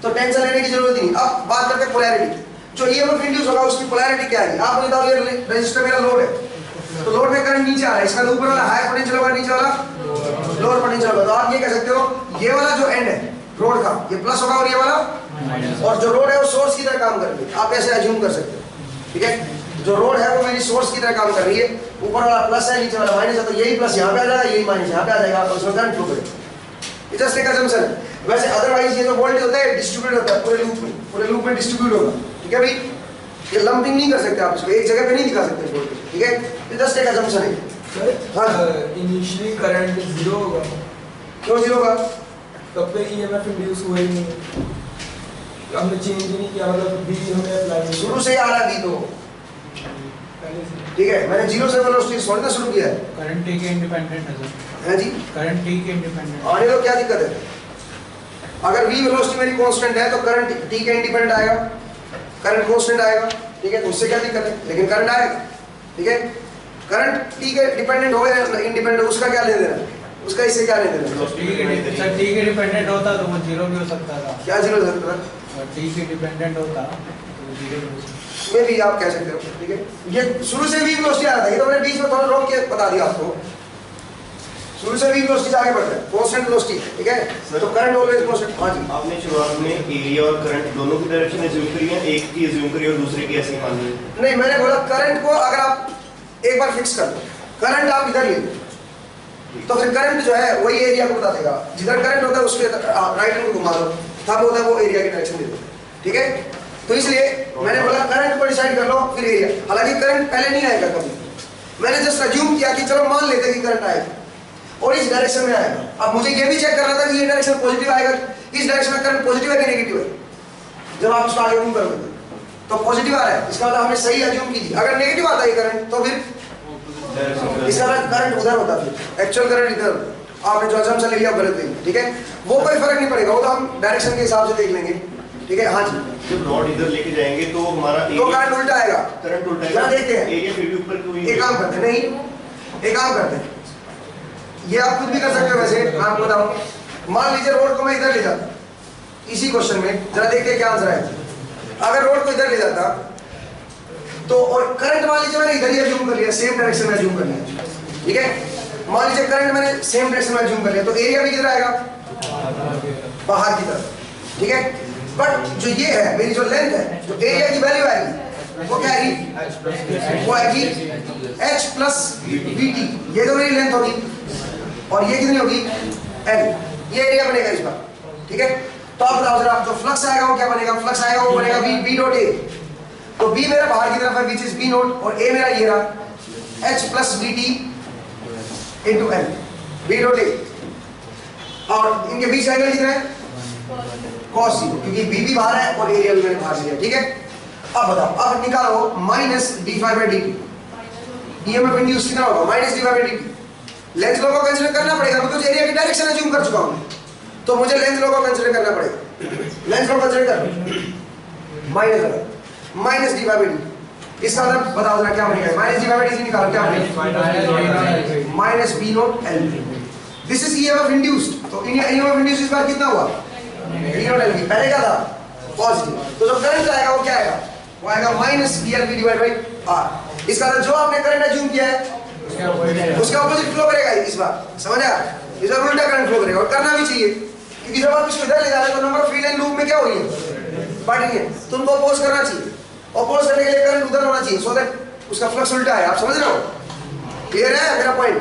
तो टेंशन लेने की जरूरत नहीं। अब बात करते हैं पोलैरिटी। जो ईएमएफ इंड्यूस होगा उसकी पोलैरिटी क्या है? आप बताओ, ये रजिस्टर मेरा लोड है, तो लोड में करंट नीचे आ रहा है, इसका ऊपर वाला हाई पोटेंशियल होगा, नीचे वाला लोअर पोटेंशियल होगा। तो आप ये कह सकते हो ये वाला जो एंड है रोड का, ये प्लस होगा और ये वाला, और जो रोड है वो सोर्स की तरह काम कर रही है, आप ऐसे अज्यूम कर सकते हो, ठीक है? जो रोड है वो मेरी सोर्स की तरह काम कर रही है, ऊपर वाला प्लस है, नीचे वाला माइनस है, तो यही प्लस यहाँ पे आ जाएगा, यही माइनस यहाँ पे आ जाएगा, और उसमें करंट फ्लो करेगा। जस्ट एक assumption है। वैसे अदरवाइज ये जो वोल्टेज होता है डिस्ट्रीब्यूट होता है पूरे लूप में डिस्ट्रीब्यूट होगा, ठीक है भाई? ये लंपिंग नहीं कर सकते आप इसको, एक जगह पे नहीं दिखा सकते वोल्टेज, ठीक है? ये जस्ट एक assumption है। हाँ, इनिशियली करंट जीरो होगा, क्यों जीरो होगा? तब पे ईएमएफ इंड्यूस हुआ ही नहीं, हमने चेंज ही नहीं किया, मतलब बी हमने अप्लाई शुरू से ही आ रहा है, तो पहले से। ठीक है, मैंने जीरो से वेलोसिटी छोड़ना शुरू किया है। करंट टी के इंडिपेंडेंट है सर, है जी, करंट टी के इंडिपेंडेंट। आने दो, क्या दिक्कत है? अगर v वेलोसिटी मेरी कांस्टेंट है तो करंट t के इंडिपेंडेंट आएगा, करंट कांस्टेंट आएगा, ठीक है? तो उससे क्या दिक्कत है? लेकिन करंट आएगा, ठीक है? करंट t के डिपेंडेंट हो या इंडिपेंडेंट, उसका क्या लेना देना? उसका इससे क्या लेना देना? सर टी के डिपेंडेंट होता तो वो जीरो भी हो सकता था। क्या जीरो हो सकता था? टी के डिपेंडेंट होता तो वो जीरो भी हो सकता। में भी आप कह सकते हो, ठीक है? ये शुरू से v वेलोसिटी आ रहा था, ये तो मैंने बीच में थोड़ा रोक के बता दिया आपको। शुरू से v वेलोसिटी आगे बढ़ता है, कांस्टेंट वेलोसिटी, ठीक है? तो करंट ऑलवेज कांस्टेंट। हां जी, आपने शुरुआत में एरिया और करंट दोनों की डायरेक्शन अज्यूम करी है, एक की अज्यूम करी और दूसरे की ऐसे ही मान ली? नहीं, मैंने बोला करंट को अगर आप एक बार फिक्स कर लो, करंट आप इधर ले लो, तो फिर करंट जो है वही एरिया को बता देगा। जिधर करंट होता है उसके राइट हैंड को घुमा दो, तब होता है वो एरिया की डायरेक्शन दे दो, ठीक है? तो इसलिए मैंने बोला करंट को डिसाइड कर लो फिर एरिया। हालांकि करंट पहले नहीं आएगा कभी, मैंने जस्ट अज्यूम किया कि चलो मान लेते हैं कि करंट आएगा और इस डायरेक्शन में आएगा। अब मुझे ये भी चेक करना था कि ये डायरेक्शन पॉजिटिव आएगा, इस डायरेक्शन में करंट पॉजिटिव है कि नेगेटिव है। जब आप इसको आगे मूव करोगे तो पॉजिटिव आ रहा है, इसका मतलब हमने सही अज्यूम की थी। अगर नेगेटिव आता है करंट तो फिर इसका मतलब करंट उधर होता, फिर एक्चुअल करंट इधर, आपने जो अजम्पशन ले लिया गलत नहीं, ठीक है? वो कोई फर्क नहीं पड़ेगा, वो तो हम डायरेक्शन के हिसाब से देख लेंगे, ठीक है? हाँ जी, जब रॉड इधर लेके जाएंगे तो हमारा तो करंट उल्टा आएगा, करंट उल्टा जरा देखते हैं। एरिया फिर भी ऊपर क्यों? एक काम करते हैं, नहीं एक काम करते हैं, ये आप खुद भी कर सकते हो। वैसे मैं आपको बताऊं, मान लीजिए रोड को मैं इधर ले जाता, इसी क्वेश्चन में जरा देखते हैं क्या आंसर है। अगर रोड को इधर ले जाता तो, और करंट मान लीजिए मैंने इधर ही अज्यूम कर लिया, सेम डायरेक्शन में अज्यूम कर लिया, ठीक है। मान लीजिए करंट मैंने सेम डायरेक्शन में अज्यूम कर लिया, तो एरिया भी किधर आएगा, बाहर की तरफ, ठीक है। बट जो ये है मेरी जो लेंथ है, जो एरिया की वैल्यू आएगी वो क्या आएगी, वो आएगी h प्लस bt, ये तो मेरी लेंथ होगी, और ये कितनी होगी l, ये एरिया बनेगा इस बार, ठीक है। तो आप बताओ जरा, जो फ्लक्स आएगा वो क्या बनेगा, फ्लक्स आएगा वो बनेगा b डॉट a, तो b मेरा बाहर की तरफ है विच इज b नोट, और a मेरा ये रहा h plus bt into l, b dot a, और इनके बीच एंगल कितना है cos 0, क्योंकि b भी बाहर है और एरिया भी मैंने बाहर लिया, ठीक है। अब बताओ, अब निकालो minus D phi by D T, EMF induce कितना होगा, minus D phi by D T. Length law को कंसीडर करना पड़ेगा क्योंकि एरिया की डायरेक्शन अज्यूम कर चुका हूं, तो मुझे लेंथ लॉ को कंसीडर करना पड़ेगा। लेंथ लॉ कंसीडर कर, minus D phi by D, इसका मतलब बताओ जरा क्या बनेगा, minus D phi by D से निकालो क्या बनेगा, minus B naught L, this is EMF induced. तो ईएमएफ इंड्यूस्ड इस बार कितना हुआ, बी नॉट एल, पहले क्या था पॉजिटिव, तो जो करंट आएगा वो क्या आएगा, वो आएगा minus BLV divide by R। इसका मतलब जो आपने करंट अज्यूम किया है उसका ऑपोजिट फ्लो करेगा इस बार, समझ आया, इस बार उल्टा करंट फ्लो करेगा, और करना भी चाहिए क्योंकि जब आप इसको इधर ले जा रहे हैं तो number of field and loop में क्या हो रही है, बढ़ रही है, तो उनको अपोज करना चाहिए, अपोज करने के लिए करंट उधर होना चाहिए सो दैट उसका फ्लक्स उल्टा है। आप समझ रहे हो, क्लियर है मेरा पॉइंट,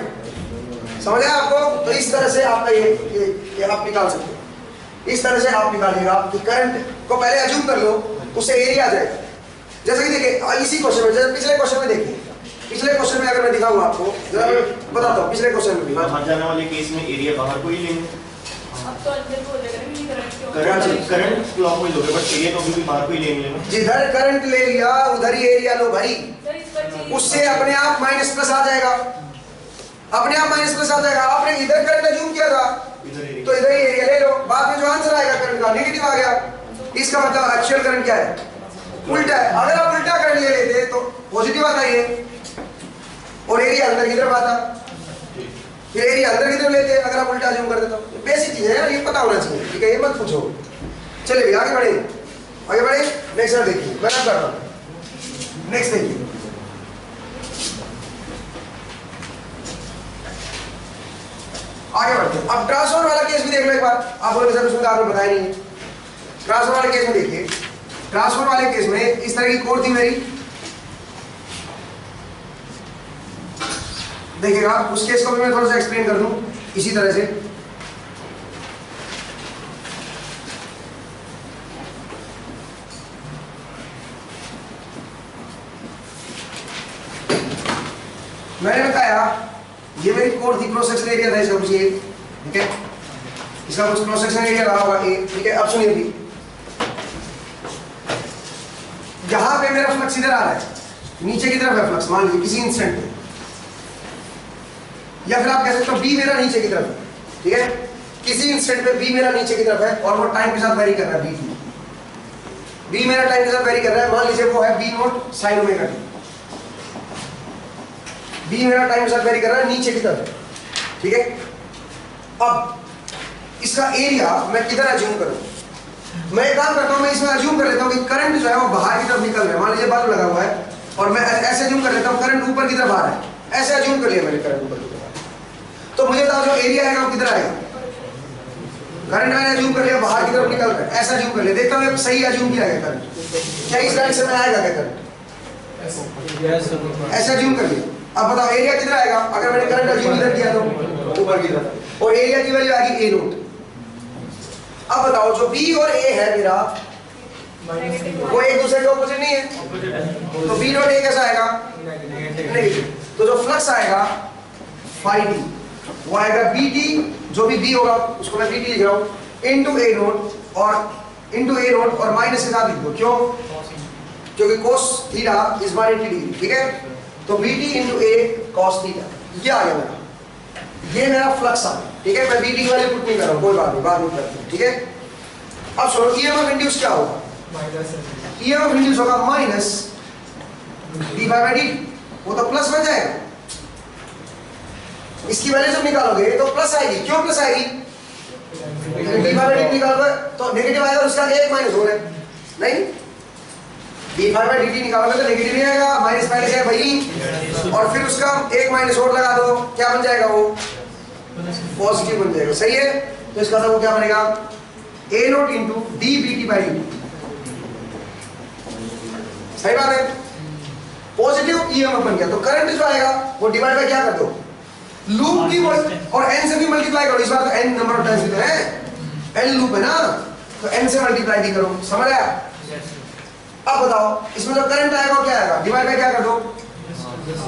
समझ आया आपको। तो इस तरह से आपका ये आप निकाल सकते हो, इस तरह से आप निकालिएगा कि करंट को पहले अज्यूम कर लो, उससे एरिया आ जाएगा। जैसे कि देखिए इसी क्वेश्चन में, जैसे पिछले क्वेश्चन में देखिए, पिछले क्वेश्चन में अगर मैं दिखाऊंगा आपको, जरा मैं बताता हूँ पिछले क्वेश्चन में भी बाहर जाने वाले केस में एरिया बाहर को ही लेंगे, अब तो अंदर को हो जाएगा ना, करंट करंट क्लॉकवाइज लोगे, बट एरिया तो भी बाहर को ही लेंगे ना। जिधर करंट ले लिया उधर ही एरिया लो भाई, सर इस पर चाहिए, उससे अपने आप माइनस प्लस आ जाएगा, अपने आप माइनस प्लस आ जाएगा। आपने इधर करंट अज्यूम किया था तो इधर ही एरिया ले लो, बाद में जो आंसर आएगा करंट का नेगेटिव आ गया, इसका मतलब एक्चुअल करंट क्या है, उल्टा है। अगर आप उल्टा करंट ले लेते तो पॉजिटिव आता ये, और एरिया अंदर की तरफ आता, फिर एरिया अंदर की तरफ लेते अगर आप उल्टा अज्यूम कर देते तो। बेसिक चीज है यार, ये पता होना चाहिए, ठीक है, ये मत पूछो। चलिए भैया आगे बढ़े, आगे बढ़े, नेक्स्ट देखिए, मैं कर रहा हूँ, नेक्स्ट देखिए। आगे बढ़ते हैं, अब ट्रांसफर वाला केस भी देख लो एक बार। आप बोलोगे सर उसमें तो आपने बताया नहीं है। ट्रांसफर वाले केस में देखिए, ट्रांसफर वाले केस में इस तरह की कोड थी मेरी, देखिएगा उस केस को भी मैं थोड़ा सा एक्सप्लेन कर दूं इसी तरह से। मैंने बताया ये मेरी कोड थी, क्रॉस सेक्शन एरिया था इसका कुछ ये, ठीक है, इसका कुछ क्रॉस सेक्शन एरिया रहा होगा ए, ठीक है। अब सुनिए भी, यहां पे मेरा फ्लक्स इधर आ रहा है, नीचे की तरफ है फ्लक्स, मान लीजिए किसी इंस्टेंट पे, या फिर आप कह सकते हो बी मेरा नीचे की तरफ है, ठीक है, किसी इंस्टेंट पे बी मेरा नीचे की तरफ है और वो टाइम के साथ वेरी कर रहा है, बी मेरा टाइम के साथ वेरी कर रहा है, मान लीजिए वो है B naught sine omega T, B मेरा टाइम के साथ वेरी कर रहा है नीचे की तरफ, ठीक है। अब इसका एरिया मैं किधर अज्यूम करूं, मैं एक काम करता हूं, मैं इसमें अज्यूम कर लेता हूं कि करंट जो है वो बाहर की तरफ निकल रहा है, मान लीजिए बल्ब लगा हुआ है और मैं ऐसे अज्यूम कर लेता हूं करंट ऊपर की तरफ आ रहा है, ऐसे अज्यूम कर लिया मैंने करंट ऊपर की तरफ, तो मुझे बताओ जो एरिया आएगा वो किधर आएगा, करंट मैंने अज्यूम कर लिया बाहर की तरफ निकल रहा है, ऐसा अज्यूम कर लिया, देखता हूं सही अज्यूम किया गया करंट, क्या इस डायरेक्शन में आएगा क्या करंट, ऐसा अज्यूम कर लिया। अब बताओ एरिया किधर आएगा, अगर मैंने करंट अज्यूम इधर किया तो ऊपर की तरफ, और एरिया की वैल्यू आएगी ए नोट। अब बताओ जो बी और ए है मेरा वो एक दूसरे के ऑपोजिट नहीं है, तो बी नोट ए कैसा आएगा, नेगेटिव, तो जो फ्लक्स आएगा फाई डी वो आएगा बी टी, जो भी बी होगा उसको मैं बी टी लिख रहा हूं, इनटू ए नोट, और इनटू ए नोट और माइनस के साथ लिख दो, क्यों, क्योंकि cos थीटा इज 180 डिग्री, ठीक है, तो बी टी इंटू ए cos थीटा, ये आ गया मेरा, ये मेरा फ्लक्स आ गया, ठीक है। मैं बी टी की वैल्यू पुट नहीं कर रहा हूं, कोई बात नहीं, बाद में करते हैं, ठीक है। अब सुनो ईएमएफ इंड्यूस क्या होगा, ईएमएफ इंड्यूस होगा माइनस डी बाई डी, वो तो प्लस बन जाएगा, इसकी वैल्यू जब निकालोगे तो प्लस आएगी, क्यों प्लस आएगी, डी फाइव बाई डी निकाल तो नेगेटिव आएगा, उसका एक माइनस हो रहा है नहीं, D five by D T निकालोगे तो नेगेटिव नहीं आएगा, माइनस माइनस है भाई, और फिर उसका एक माइनस और लगा दो, क्या बन जाएगा वो पॉजिटिव बन जाएगा, सही है। तो इसका वो क्या बनेगा A naught into D B T by D, सही बात है, पॉजिटिव ईएमएफ बन गया। तो करंट जो आएगा वो डिवाइड बाय क्या कर दो लूप की और एन से भी मल्टीप्लाई करो, इस बार तो एन नंबर ऑफ टाइम्स है, एन लूप है ना, तो एन से मल्टीप्लाई भी करो, समझ आया। अब बताओ इसमें जो करंट आएगा वो क्या आएगा, डिवाइड बाय क्या कर दो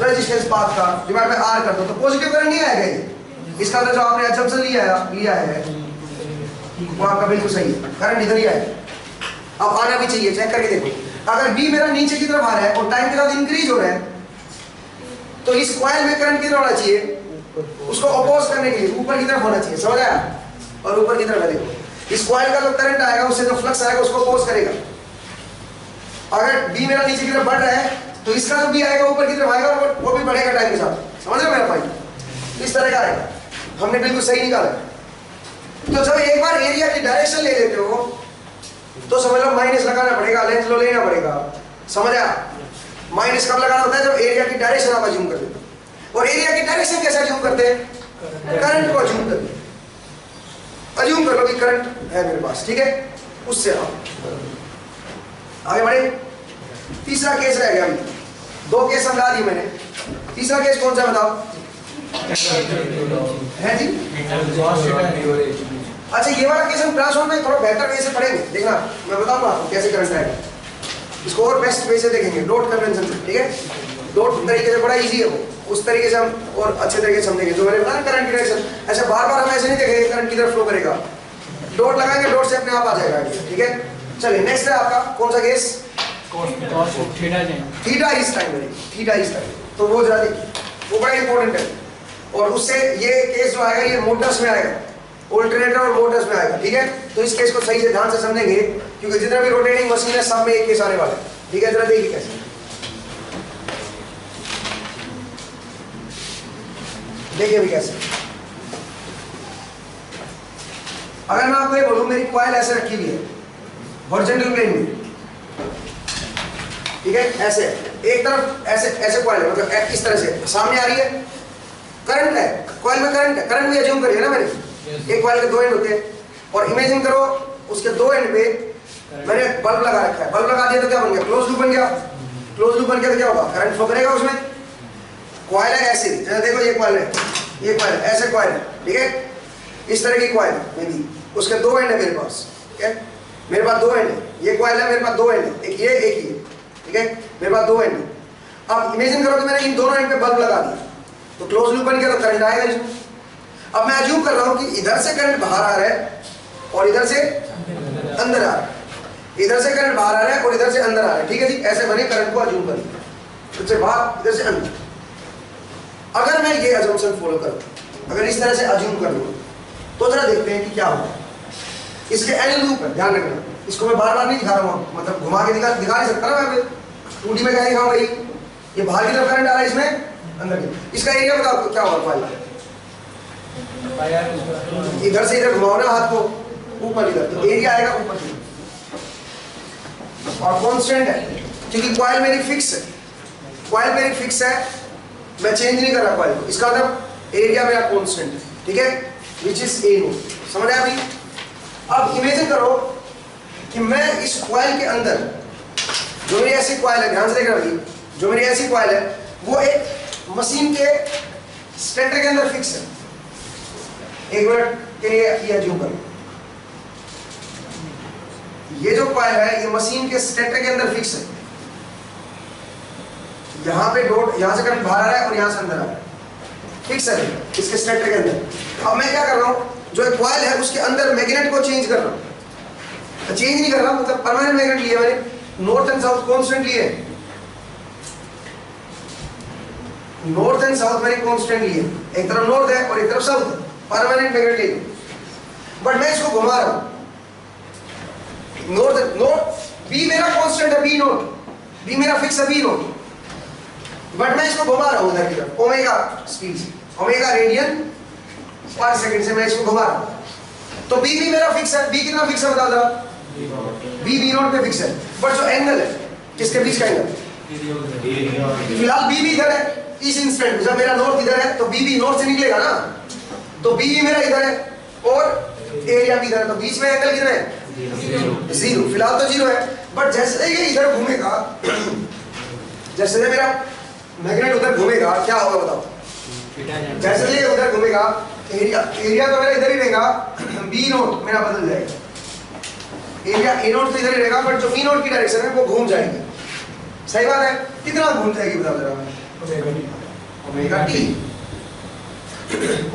रेजिस्टेंस पाथ का, डिवाइड बाय आर कर दो, तो पॉजिटिव करंट नहीं आएगा ये। इसका मतलब जो आपने असम्पशन लिया है वो आपका बिल्कुल सही है, करंट इधर ही आएगा। अब आना भी चाहिए, चेक करके देखो, अगर बी मेरा नीचे की तरफ आ रहा है और टाइम के साथ इंक्रीज हो रहा है, तो इस कॉइल में करंट किधर होना चाहिए, उसको अपोज करने के लिए ऊपर की तरफ होना चाहिए, समझ आया। और ऊपर की तरफ देखो, इस कॉइल का जो करंट आएगा उससे जो फ्लक्स आएगा उसको अपोज करेगा। अगर बी मेरा नीचे की तरफ बढ़ रहा है तो इसका जो बी आएगा ऊपर की तरफ आएगा और वो भी बढ़ेगा टाइम के साथ, समझ रहे हो मेरा पॉइंट, इस तरह का आएगा। हमने बिल्कुल सही निकाला। तो जब एक बार एरिया की डायरेक्शन ले लेते हो तो समझ लो माइनस लगाना पड़ेगा, लेंथ लो लेना पड़ेगा, समझ आया। माइनस कब लगाना होता है, जब एरिया की डायरेक्शन आप अज्यूम करते हो। और एरिया की डायरेक्शन कैसे अज्यूम करते हैं, करंट को अज्यूम करते हैं। अज्यूम कर लो कि करंट है मेरे पास, ठीक है, उससे आप आगे बढ़े। तीसरा केस रह गया, अभी दो केस समझा दिए मैंने, तीसरा केस कौन सा बताओ है जी। अच्छा ये वाला केस हम क्लास 1 में थोड़ा बेहतर वे से पढ़ेंगे, देखना मैं बताऊंगा आपको कैसे करंट आएगा, इसको और बेस्ट वे से देखेंगे, डॉट कन्वेंशन से, ठीक है। डॉट तरीके से बड़ा इजी है वो, उस तरीके से हम और अच्छे तरीके से समझेंगे। जो मैंने बताया करंट की डायरेक्शन ऐसे बार बार हम ऐसे नहीं देखेंगे करंट किधर फ्लो करेगा, डॉट लगाएंगे, डॉट से अपने आप आ जाएगा, ठीक है। चलिए नेक्स्ट है आपका कौन सा case, theta is time, theta is time. तो वो जरा देखिए, वो बड़ा इंपॉर्टेंट है। और उससे ये केस जो आएगा ये मोटर्स में आएगा, ऑल्टरनेटर और मोटर्स में आएगा, ठीक है। तो इस केस को सही से ध्यान से समझेंगे क्योंकि जितना भी रोटेटिंग मशीन है सब में एक केस आने वाला है, ठीक है। जरा देखिए कैसे, देखिए अभी कैसे। अगर मैं आपको ये बोलूं मेरी कॉइल ऐसे रखी हुई है हॉरिजॉन्टल प्लेन में, ठीक है, ऐसे एक तरफ ऐसे ऐसे कॉइल है, मतलब इस तरह से सामने आ रही है, करंट है कॉइल में, करंट है, करंट भी अज्यूम करिए ना मैंने, एक कॉइल के दो एंड होते हैं, और इमेजिन करो उसके दो एंड पे मैंने बल्ब लगा रखा है, बल्ब लगा दिया तो क्या बन गया, क्लोज लूप बन गया। क्लोज लूप बन गया तो क्या होगा, करंट फ्लो करेगा उसमें। कॉइल है ऐसे, जैसे देखो ये कॉइल है, ये कॉइल है, ऐसे कॉइल है, ठीक है, इस तरह की कॉइल में भी उसके दो एंड है मेरे पास, ठीक है, मेरे पास दो एंड है, ये कॉइल है मेरे पास दो एंड है, एक ये एक ये, ठीक है, मेरे पास दो एंड है। अब इमेजिन करो कि मैंने इन दोनों एंड पे बल्ब लगा दिया तो क्लोज लूप बन गया, तो करंट आएगा इसमें। अब मैं अज्यूम कर रहा हूं कि इधर से करंट बाहर आ रहा है और इधर से अंदर आ रहा है, इधर से करंट बाहर आ रहा है और इधर से अंदर आ रहा है, ठीक है जी। ऐसे मैंने करंट को अज्यूम कर लिया, इधर से बाहर इधर से अंदर। अगर मैं ये अजम्पशन फॉलो करूं, अगर इस तरह से अज्यूम कर लूं तो जरा देखते हैं कि क्या होगा। इसके एन लूप है, ध्यान रखना, इसको मैं बार बार नहीं दिखा रहा हूं, मतलब घुमा के दिखा नहीं सकता ना मैं, 2D में क्या दिखाऊं भाई, ये बाहर की तरफ करंट आ रहा है, इसमें अंदर की। इसका एरिया बताओ क्या होगा, इधर से इधर घुमाओ ना हाथ को ऊपर इधर, तो एरिया आएगा ऊपर की, और कांस्टेंट है क्योंकि कॉइल मेरी फिक्स है, कॉइल मेरी फिक्स है, मैं चेंज नहीं कर रहा कॉइल को, इसका मतलब एरिया मेरा कांस्टेंट है, ठीक है, विच इज ए नो, समझ आया अभी। अब इमेजिन करो कि मैं इस कॉइल के अंदर, जो मेरी ऐसी कॉइल है, ध्यान से देखना भाई, जो मेरी ऐसी कॉइल है वो एक मशीन के स्टेटर के अंदर फिक्स है। एक मिनट के लिए ये अज्यूम करो, ये जो कॉइल है ये मशीन के स्टेटर के अंदर फिक्स है, यहां पे डॉट, यहां से करंट बाहर आ रहा है और यहां से अंदर आ रहा है, फिक्स है इसके स्टेटर के अंदर। अब मैं क्या कर रहा हूं, जो एक कॉइल है उसके अंदर मैग्नेट को चेंज कर रहा हूं, चेंज नहीं कर रहा, मतलब परमानेंट मैग्नेट लिए मैंने, नॉर्थ एंड साउथ कांस्टेंट लिए, नॉर्थ एंड साउथ मेरी कांस्टेंट लिए, एक तरफ नॉर्थ है और एक तरफ साउथ है, परमानेंट मैग्नेट लिए, बट मैं इसको घुमा रहा हूं, नॉर्थ नॉर्थ बी मेरा कांस्टेंट है, बी नॉट, बी मेरा फिक्स है, बी नॉट, बट मैं इसको घुमा रहा हूं उधर की तरफ, ओमेगा स्पीड से, ओमेगा रेडियन पर सेकंड से मैं इसको घुमा रहा हूं। तो बी भी मेरा फिक्स है, बी कितना फिक्स है बता जरा, बी बी नोट पे फिक्स है, बट जो एंगल है किसके बीच का एंगल, फिलहाल बी भी इधर है, इस इंस्टेंट जब मेरा नॉर्थ इधर है तो बी भी नॉर्थ से निकलेगा ना, तो बी भी मेरा इधर है और एरिया भी इधर है, तो बीच में एंगल कितना है, जीरो, फिलहाल तो जीरो है, बट जैसे ये इधर घूमेगा, जैसे मेरा मैग्नेट उधर घूमेगा क्या होगा बताओ, जैसे ये उधर घूमेगा एरिया तो मेरा इधर ही रहेगा, बी नोट मेरा बदल जाएगा, एरिया ए नोट तो इधर ही रहेगा, बट जो बी नोट की डायरेक्शन है वो घूम जाएगी, सही बात है, कितना घूम जाएगी बता जरा, ओमेगा टी,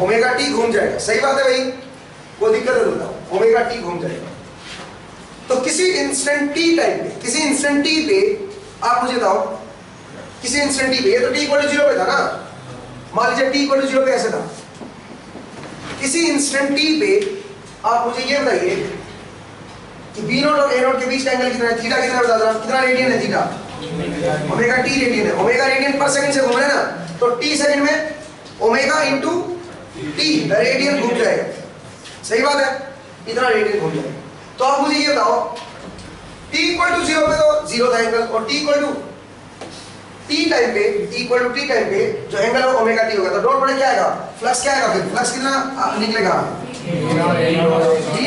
ओमेगा टी घूम जाएगा, सही बात है भाई, कोई दिक्कत है बताओ, ओमेगा टी घूम जाएगा। तो किसी इंस्टेंट टी टाइम पे, किसी इंस्टेंट टी पे आप मुझे बताओ, किसी इंस्टेंट टी पे, ये तो टी इक्वल टू 0 पे था ना, मान लीजिए टी इक्वल टू 0 पे ऐसे था, किसी इंस्टेंट टी पे आप मुझे ये बताइए कि बी नोट और ए नोट के बीच का एंगल कितना है, थीटा कितना बता दो, कितना रेडियन है थीटा, ओमेगा टी रेडियन है, ओमेगा रेडियन पर सेकंड से घूम रहा है ना, तो टी सेकंड में ओमेगा इनटू टी रेडियन घूम जाएगा, सही बात है, इतना रेडियन घूम जाएगा। तो आप मुझे ये बताओ t इक्वल टू 0 पे तो 0 था एंगल, और t equal to t time पे, t equal to t time पे जो एंगल है ओमेगा t होगा, तो डॉट पड़े क्या आएगा, फ्लक्स क्या आएगा, फिर फ्लक्स कितना निकलेगा, d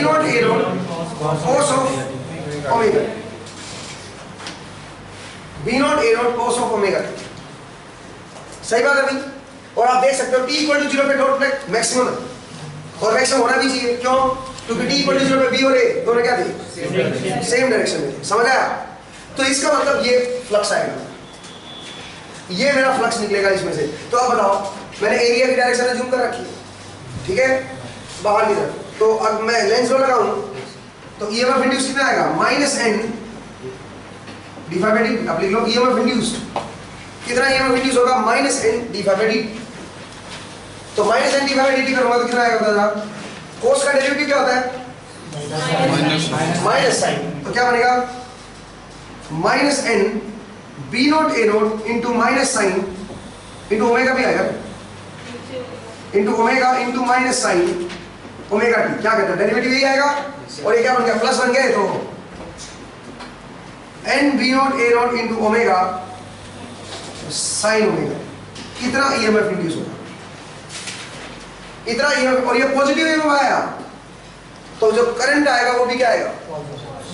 not a not cos of omega, b not a not cos of omega, सही बात है भाई। और आप देख सकते हो t इक्वल टू 0 पे डॉट प्रोडक्ट मैक्सिमम है, और मैक्सिमम होना भी चाहिए, क्यों, क्योंकि t इक्वल टू 0 पे b और a दोनों क्या थे, सेम डायरेक्शन में थे, समझ आया। तो इसका मतलब ये फ्लक्स आएगा, ये मेरा फ्लक्स निकलेगा इसमें से। तो अब बताओ, मैंने एरिया की डायरेक्शन अज्यूम कर रखी है, ठीक है, बाहर की तरफ, तो अब मैं लेंस लो लगाऊं तो ईएमएफ इंड्यूस कितना आएगा, माइनस एन डी/dt, आप लिख लो ईएमएफ इंड्यूस्ड, कितना ईएमएफ इंड्यूस होगा, माइनस एन डी/dt, तो माइनस एन डी/dt करूंगा तो कितना आएगा बता जरा, कोस का डेरिवेटिव क्या होता है, माइनस साइन, तो क्या बनेगा, minus N B naught A naught into minus sine into omega भी आएगा, into omega into minus sine omega T, क्या कहते हैं डेरिवेटिव यही आएगा, और ये क्या बन गया, प्लस बन गया, तो N B naught A naught into omega sine omega, कितना ईएमएफ इंड्यूस होगा, इतना ईएमएफ, और ये पॉजिटिव ईएमएफ आया, तो जो करंट आएगा वो भी क्या आएगा,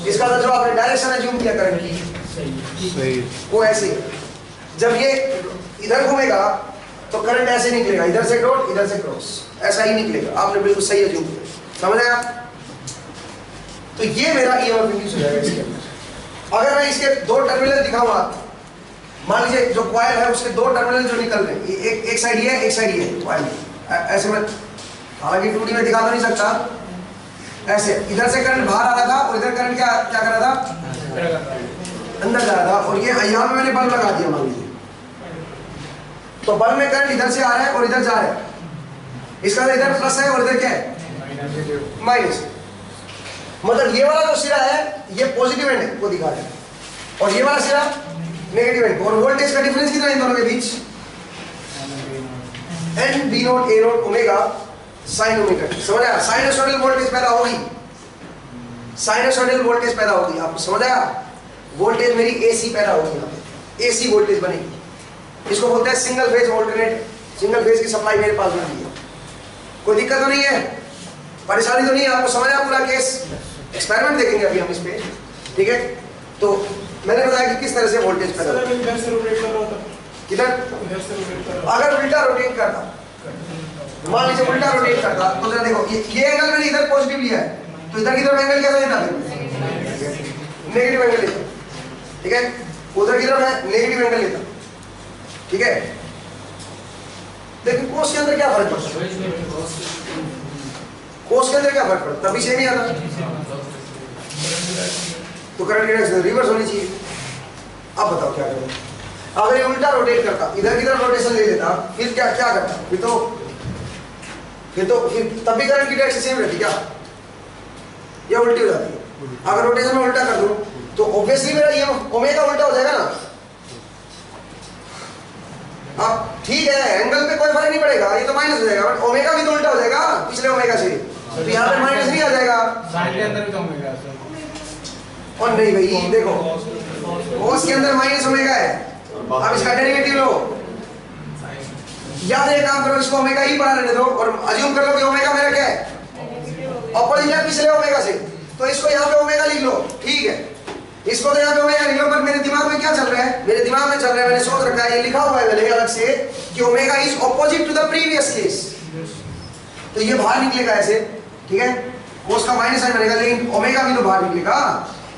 इसका मतलब जो आपने डायरेक्शन अज्यूम किया करंट की वो ऐसे, जब ये इधर घूमेगा तो करंट ऐसे निकलेगा, इधर से डॉट इधर से क्रॉस, ऐसा ही निकलेगा, आपने बिल्कुल सही अज्यूम किया, समझ आया। तो ये मेरा ईएमएफ इंड्यूस हो जाएगा इसके अंदर। अगर मैं इसके दो टर्मिनल दिखाऊं आपको, मान लीजिए जो कॉइल है उसके दो टर्मिनल जो निकल रहे हैं, एक साइड ये है, एक साइड ये है कॉइल, ऐसे में हालांकि 2D में दिखा तो नहीं सकता, ऐसे इधर से करंट बाहर आ रहा था और इधर करंट क्या क्या कर रहा था, अंदर जा रहा था, और ये यहाँ पे मैंने बल्ब लगा दिया मान लीजिए, तो बल्ब में करंट इधर से आ रहा है और इधर जा रहा है, इसका इधर प्लस है और इधर क्या है, माइनस, मतलब ये वाला जो सिरा है ये पॉजिटिव एंड को दिखा रहा है, और ये वाला सिरा नेगेटिव एंड, और वोल्टेज का डिफरेंस कितना है इन दोनों के बीच, N B naught A naught omega sine omega, समझ आया, साइनसॉइडल वोल्टेज पैदा होगी, साइनसॉइडल वोल्टेज पैदा होगी, आपको समझ आया, वोल्टेज मेरी एसी पैदा होगी, यहाँ पे एसी वोल्टेज बनेगी, इसको बोलते हैं single phase alternate, single phase की सप्लाई मेरे पास बनी है, कोई दिक्कत तो नहीं है, परेशानी तो नहीं है, आपको समझ आया पूरा केस, एक्सपेरिमेंट देखेंगे अभी हम इस पे, ठीक है। तो मैंने बताया कि किस तरह से वोल्टेज पैदा होता है, किधर, अगर उल्टा रोटेट करता, मान लीजिए उल्टा रोटेट करता, तो जरा देखो ये एंगल मैंने इधर पॉजिटिव लिया है, तो इधर की तरफ एंगल क्या लेता है, नेगेटिव एंगल लेता, ठीक है, उधर की तरफ है नेगेटिव एंगल लेता, ठीक है। लेकिन कोस के अंदर क्या फर्क पड़ता है, कोस के अंदर क्या फर्क पड़ता है, तभी सेम ही आता, तो करंट डायरेक्शन रिवर्स होनी चाहिए। अब बताओ क्या करें, अगर ये उल्टा रोटेट करता, इधर की तरफ रोटेशन ले लेता, फिर क्या क्या करता, फिर तब भी करंट की डायरेक्शन सेम रहती क्या, या उल्टी हो जाती है। अगर रोटेशन में उल्टा कर दूं तो ऑब्वियसली मेरा ये ओमेगा उल्टा हो जाएगा ना। अब ठीक है, एंगल पे कोई फर्क नहीं पड़ेगा, ये तो माइनस हो जाएगा, बट ओमेगा भी तो उल्टा हो जाएगा पिछले ओमेगा से, तो यहाँ पे माइनस नहीं आ जाएगा, के अंदर भी तो ओमेगा है और नहीं भाई देखो cos के अंदर माइनस ओमेगा है, अब इसका डेरिवेटिव लो, या एक काम करो इसको ओमेगा ही पढ़ा रहने दो और अज्यूम कर लो कि ओमेगा मेरा क्या है, ऑपोजिट है पिछले ओमेगा से, तो इसको यहाँ पे ओमेगा लिख लो, ठीक है, इसको तो यहाँ पे ओमेगा लिख लो, पर मेरे दिमाग में क्या चल रहा है, मेरे दिमाग में चल रहा है, मैंने सोच रखा है, ये लिखा हुआ है मैंने अलग से कि omega is opposite to the previous case, तो ये बाहर निकलेगा ऐसे, ठीक है, कोस का माइनस साइन बनेगा, लेकिन ओमेगा भी तो बाहर निकलेगा,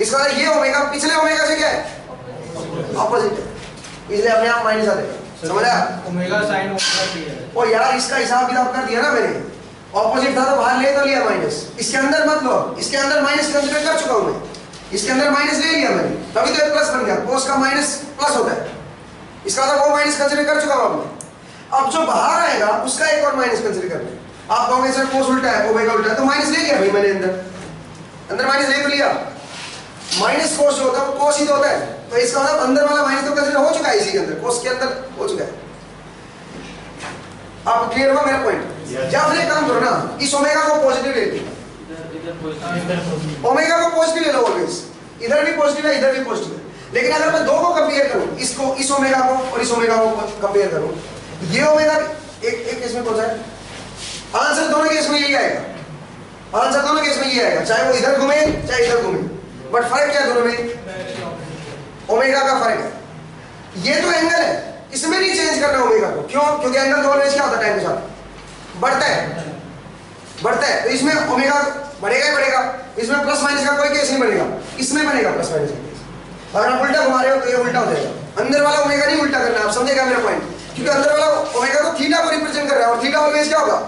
इसका मतलब ये ओमेगा पिछले ओमेगा से क्या है, ऑपोजिट है, इसलिए अपने आप माइनस आ जाएगा, समझा? ओमेगा साइन ओमेगा टी है। ओ यार इसका हिसाब किताब कर दिया ना मैंने, ऑपोजिट था तो बाहर ले तो लिया माइनस, इसके अंदर मत लो, इसके अंदर माइनस कंसीडर कर चुका हूं मैं, इसके अंदर माइनस ले लिया मैंने, तभी तो एक प्लस बन गया, कोस का माइनस प्लस होता है, इसका मतलब वो माइनस कंसीडर कर चुका हूं आपने, अब जो बाहर आएगा उसका एक और माइनस कंसीडर करना है, आप कहोगे सर कोस उल्टा है, ओमेगा उल्टा है, तो माइनस ले लिया भाई मैंने अंदर माइनस ले तो लिया, माइनस कोस जो होता है वो कोस ही तो होता है, तो इसका मतलब अंदर वाला माइनस तो कंसीडर हो चुका है इसी के अंदर, कोस के अंदर हो चुका है, आप क्लियर हुआ मेरा पॉइंट? या फिर एक काम करो ना, इस ओमेगा को पॉजिटिव ले लो, ओमेगा को पॉजिटिव ले लो ऑलवेज, इधर भी पॉजिटिव है इधर भी पॉजिटिव है, लेकिन अगर मैं दो को कंपेयर करूं, इसको इस ओमेगा को और इस ओमेगा को कंपेयर करूं, ये ओमेगा एक केस में कौन सा है, आंसर दोनों केस में यही आएगा, आंसर दोनों केस में यही आएगा, चाहे वो इधर घूमे चाहे इधर घूमे, बट फर्क क्या है दोनों में, ओमेगा का फर्क है, ये तो एंगल है, इसमें नहीं चेंज करना ओमेगा को, क्यों? क्योंकि एंगल तो ऑलवेज क्या होता है टाइम के साथ बढ़ता है, तो इसमें ओमेगा बढ़ेगा ही बढ़ेगा, इसमें प्लस माइनस का कोई केस नहीं बनेगा, इसमें बनेगा प्लस माइनस का केस, अगर आप उल्टा घुमा रहे हो तो ये उल्टा हो जाएगा, अंदर वाला ओमेगा नहीं उल्टा करना, आप समझेगा मेरा पॉइंट, क्योंकि अंदर वाला ओमेगा तो थीटा को रिप्रेजेंट कर रहा है और थीटा ऑलवेज क्या होगा,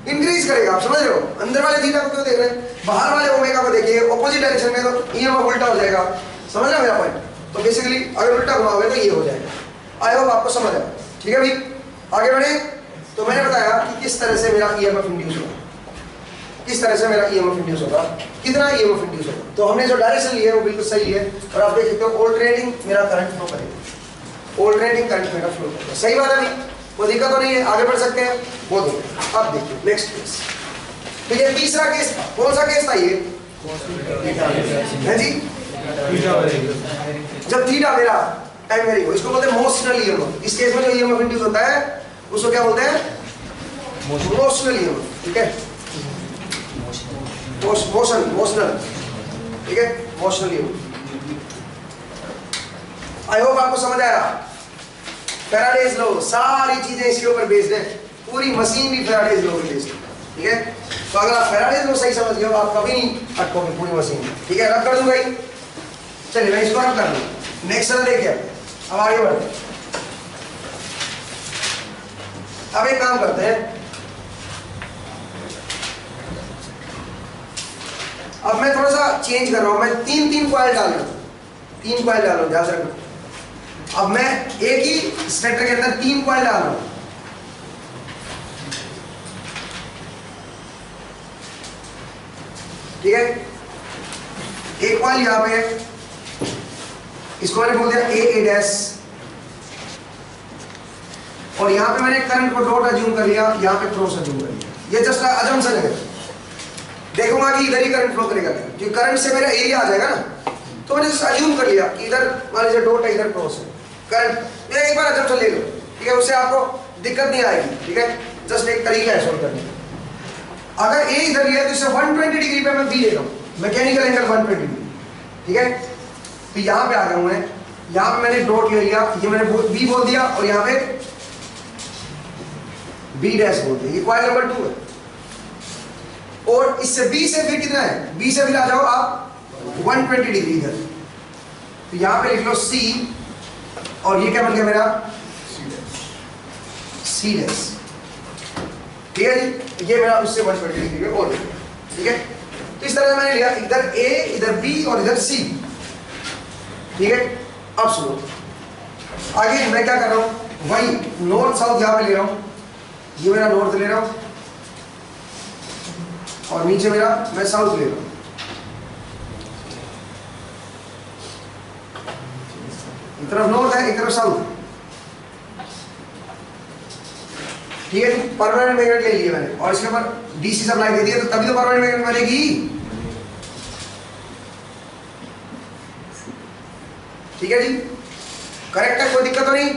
इंक्रीज करेगा, आप समझ रहे हो, अंदर वाले थीटा को क्यों देख रहे हैं, बाहर वाले ओमेगा को देखिए ऑपोजिट डायरेक्शन में, तो ये उल्टा हो जाएगा, समझ रहे हो मेरा पॉइंट? तो बेसिकली अगर उल्टा घुमाओगे तो ये हो जाएगा, आई होप आपको समझ आया, ठीक है भाई, आगे बढ़े, तो मैंने बताया कि किस तरह से मेरा ईएमएफ इंड्यूस होगा, किस तरह से मेरा ईएमएफ इंड्यूस होगा, कितना ईएमएफ इंड्यूस होगा, तो हमने जो डायरेक्शन ली है वो बिल्कुल सही है, और आप देख सकते हो ऑल्टरनेटिंग मेरा करंट फ्लो करेगा, ऑल्टरनेटिंग करंट मेरा फ्लो करेगा, सही बात है भाई, कोई दिक्कत तो नहीं है, आगे बढ़ सकते हैं, वो देखो, अब देखिए नेक्स्ट केस, तो ये तीसरा केस था, कौन सा केस था ये, है जी, जब थीटा मेरा टाइम वेरिंग हो, इसको बोलते हैं मोशनल ईएमएफ, इस केस में जो ईएमएफ इंड्यूस होता है उसको क्या बोलते हैं, मोशनल ईएमएफ, ठीक है, मोशनल, ठीक है, मोशनल ईएमएफ, आई होप आपको समझ आया, फैराडेज लॉ, सारी चीजें इसके ऊपर बेस्ड है, पूरी मशीन भी फैराडेज लॉ पे बेस्ड है, ठीक है, तो अगर आप फैराडेज लॉ सही समझ गए हो आप कभी नहीं अटकोगे पूरी मशीन, ठीक है, रब कर दूं भाई, चलिए मैं इसको रब कर दूं, नेक्स्ट तरह देखिए, अब आगे बढ़ते हैं, अब एक काम करते हैं, अब मैं थोड़ा सा चेंज कर रहा हूं, मैं तीन कॉइल डाल रहा हूं, ध्यान से रखना, अब मैं एक ही स्टेटर के अंदर 3 कॉइल डाल रहा हूं, ठीक है, एक कॉइल यहां पे, इसको मैंने बोल दिया ए डैश, और यहां पे मैंने करंट को डॉट अज्यूम कर लिया, यहां पे क्रॉस अज्यूम कर लिया, ये जस्ट अजम्पशन है, देखूंगा कि इधर ही करंट फ्लो करेगा, क्योंकि करंट से मेरा एरिया आ जाएगा ना, तो मैंने जस्ट अज्यूम कर लिया कि इधर मान लीजिए डॉट है, इधर क्रॉस है, करंट, ये एक बार अजम्पशन ले लो, ठीक है, उससे आपको दिक्कत नहीं आएगी, ठीक है, जस्ट एक तरीका है सॉल्व करने का, अगर ए इधर लिया तो इससे 120 डिग्री पे मैं बी ले रहा हूं, मैकेनिकल एंगल 120 डिग्री, ठीक है, तो यहां पे आ गया हूं मैं, यहां पे मैंने डॉट ले लिया, ये मैंने बी बोल दिया, और यहां पे बी डैश बोल दिया, ये कॉइल नंबर 2 है, और इससे बी से फिर कितना है, बी से फिर आ जाओ आप 120 डिग्री इधर, तो यहां पे लिख लो सी, और ये क्या बन गया मेरा सी डैश, ठीक है जी, ये मेरा उससे 120 डिग्री और, ठीक है, तो इस तरह से मैंने लिया, इधर ए, इधर बी और इधर सी, ठीक है, अब सुनो, आगे मैं क्या कर रहा हूं, वही नॉर्थ साउथ यहां पे ले रहा हूं, ये मेरा नॉर्थ ले रहा हूं, और नीचे मेरा मैं साउथ ले रहा हूं, एक तरफ नॉर्थ है एक तरफ साउथ, ठीक है, परमानेंट मैग्नेट ले लिया मैंने, और इसके ऊपर डीसी सप्लाई दे दिया, तो तभी तो परमानेंट मैग्नेट बनेगी, ठीक है जी, करेक्ट है, कोई दिक्कत तो नहीं।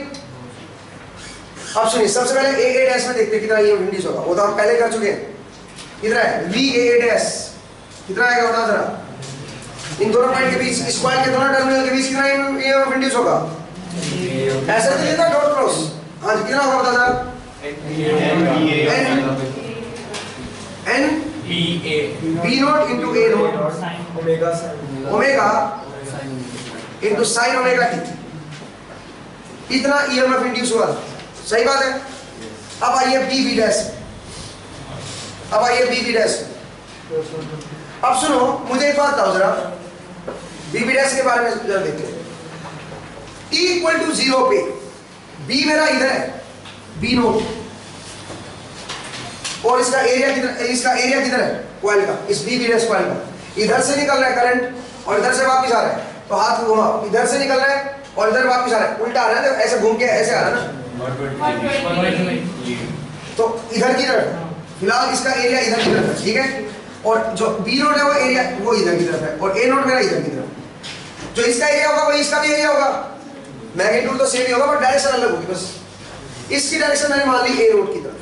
अब सुनिए, सबसे पहले ए ए डैश में देखते हैं कितना ईएमएफ इंड्यूस होगा, वो तो हम पहले कर चुके हैं। कितना है वी ए ए डैश, कितना आएगा बताओ जरा, इन दोनों पॉइंट के बीच, इस कॉइल के दोनों टर्मिनल के बीच कितना ईएमएफ इंड्यूस होगा, ऐसा तो लेता डॉट क्रॉस, हाँ जी कितना होगा बताओ जरा, N B naught into A naught omega into sine omega T, इतना ईएमएफ इंड्यूस हुआ, सही बात है। अब आइए बी बी डैश, अब आइए बी बी डैश। अब सुनो मुझे एक बात बताओ जरा, बी बी डैश के बारे में जरा देखते हैं। टी इक्वल टू 0 पे बी मेरा इधर है, बी नोट, और इसका एरिया किधर है कॉइल का, इस बी बी डैश कॉइल का, इधर से निकल रहा है करंट और इधर से वापस आ रहा है, तो हाथ घुमा, इधर से निकल रहा है और इधर वापस आ रहा है, उल्टा आ रहा है, तो ऐसे घूम के ऐसे आ रहा है ना, तो इधर की तरफ, फिलहाल इसका एरिया इधर की तरफ है, ठीक है, और जो बी नोट है वो एरिया वो इधर की तरफ है, और ए नोट मेरा इधर की तरफ, जो इसका एरिया होगा वही इसका भी एरिया होगा, मैग्नीट्यूड तो सेम ही होगा बट डायरेक्शन अलग होगी बस। इसकी डायरेक्शन मैंने मान ली ए नोट की तरफ,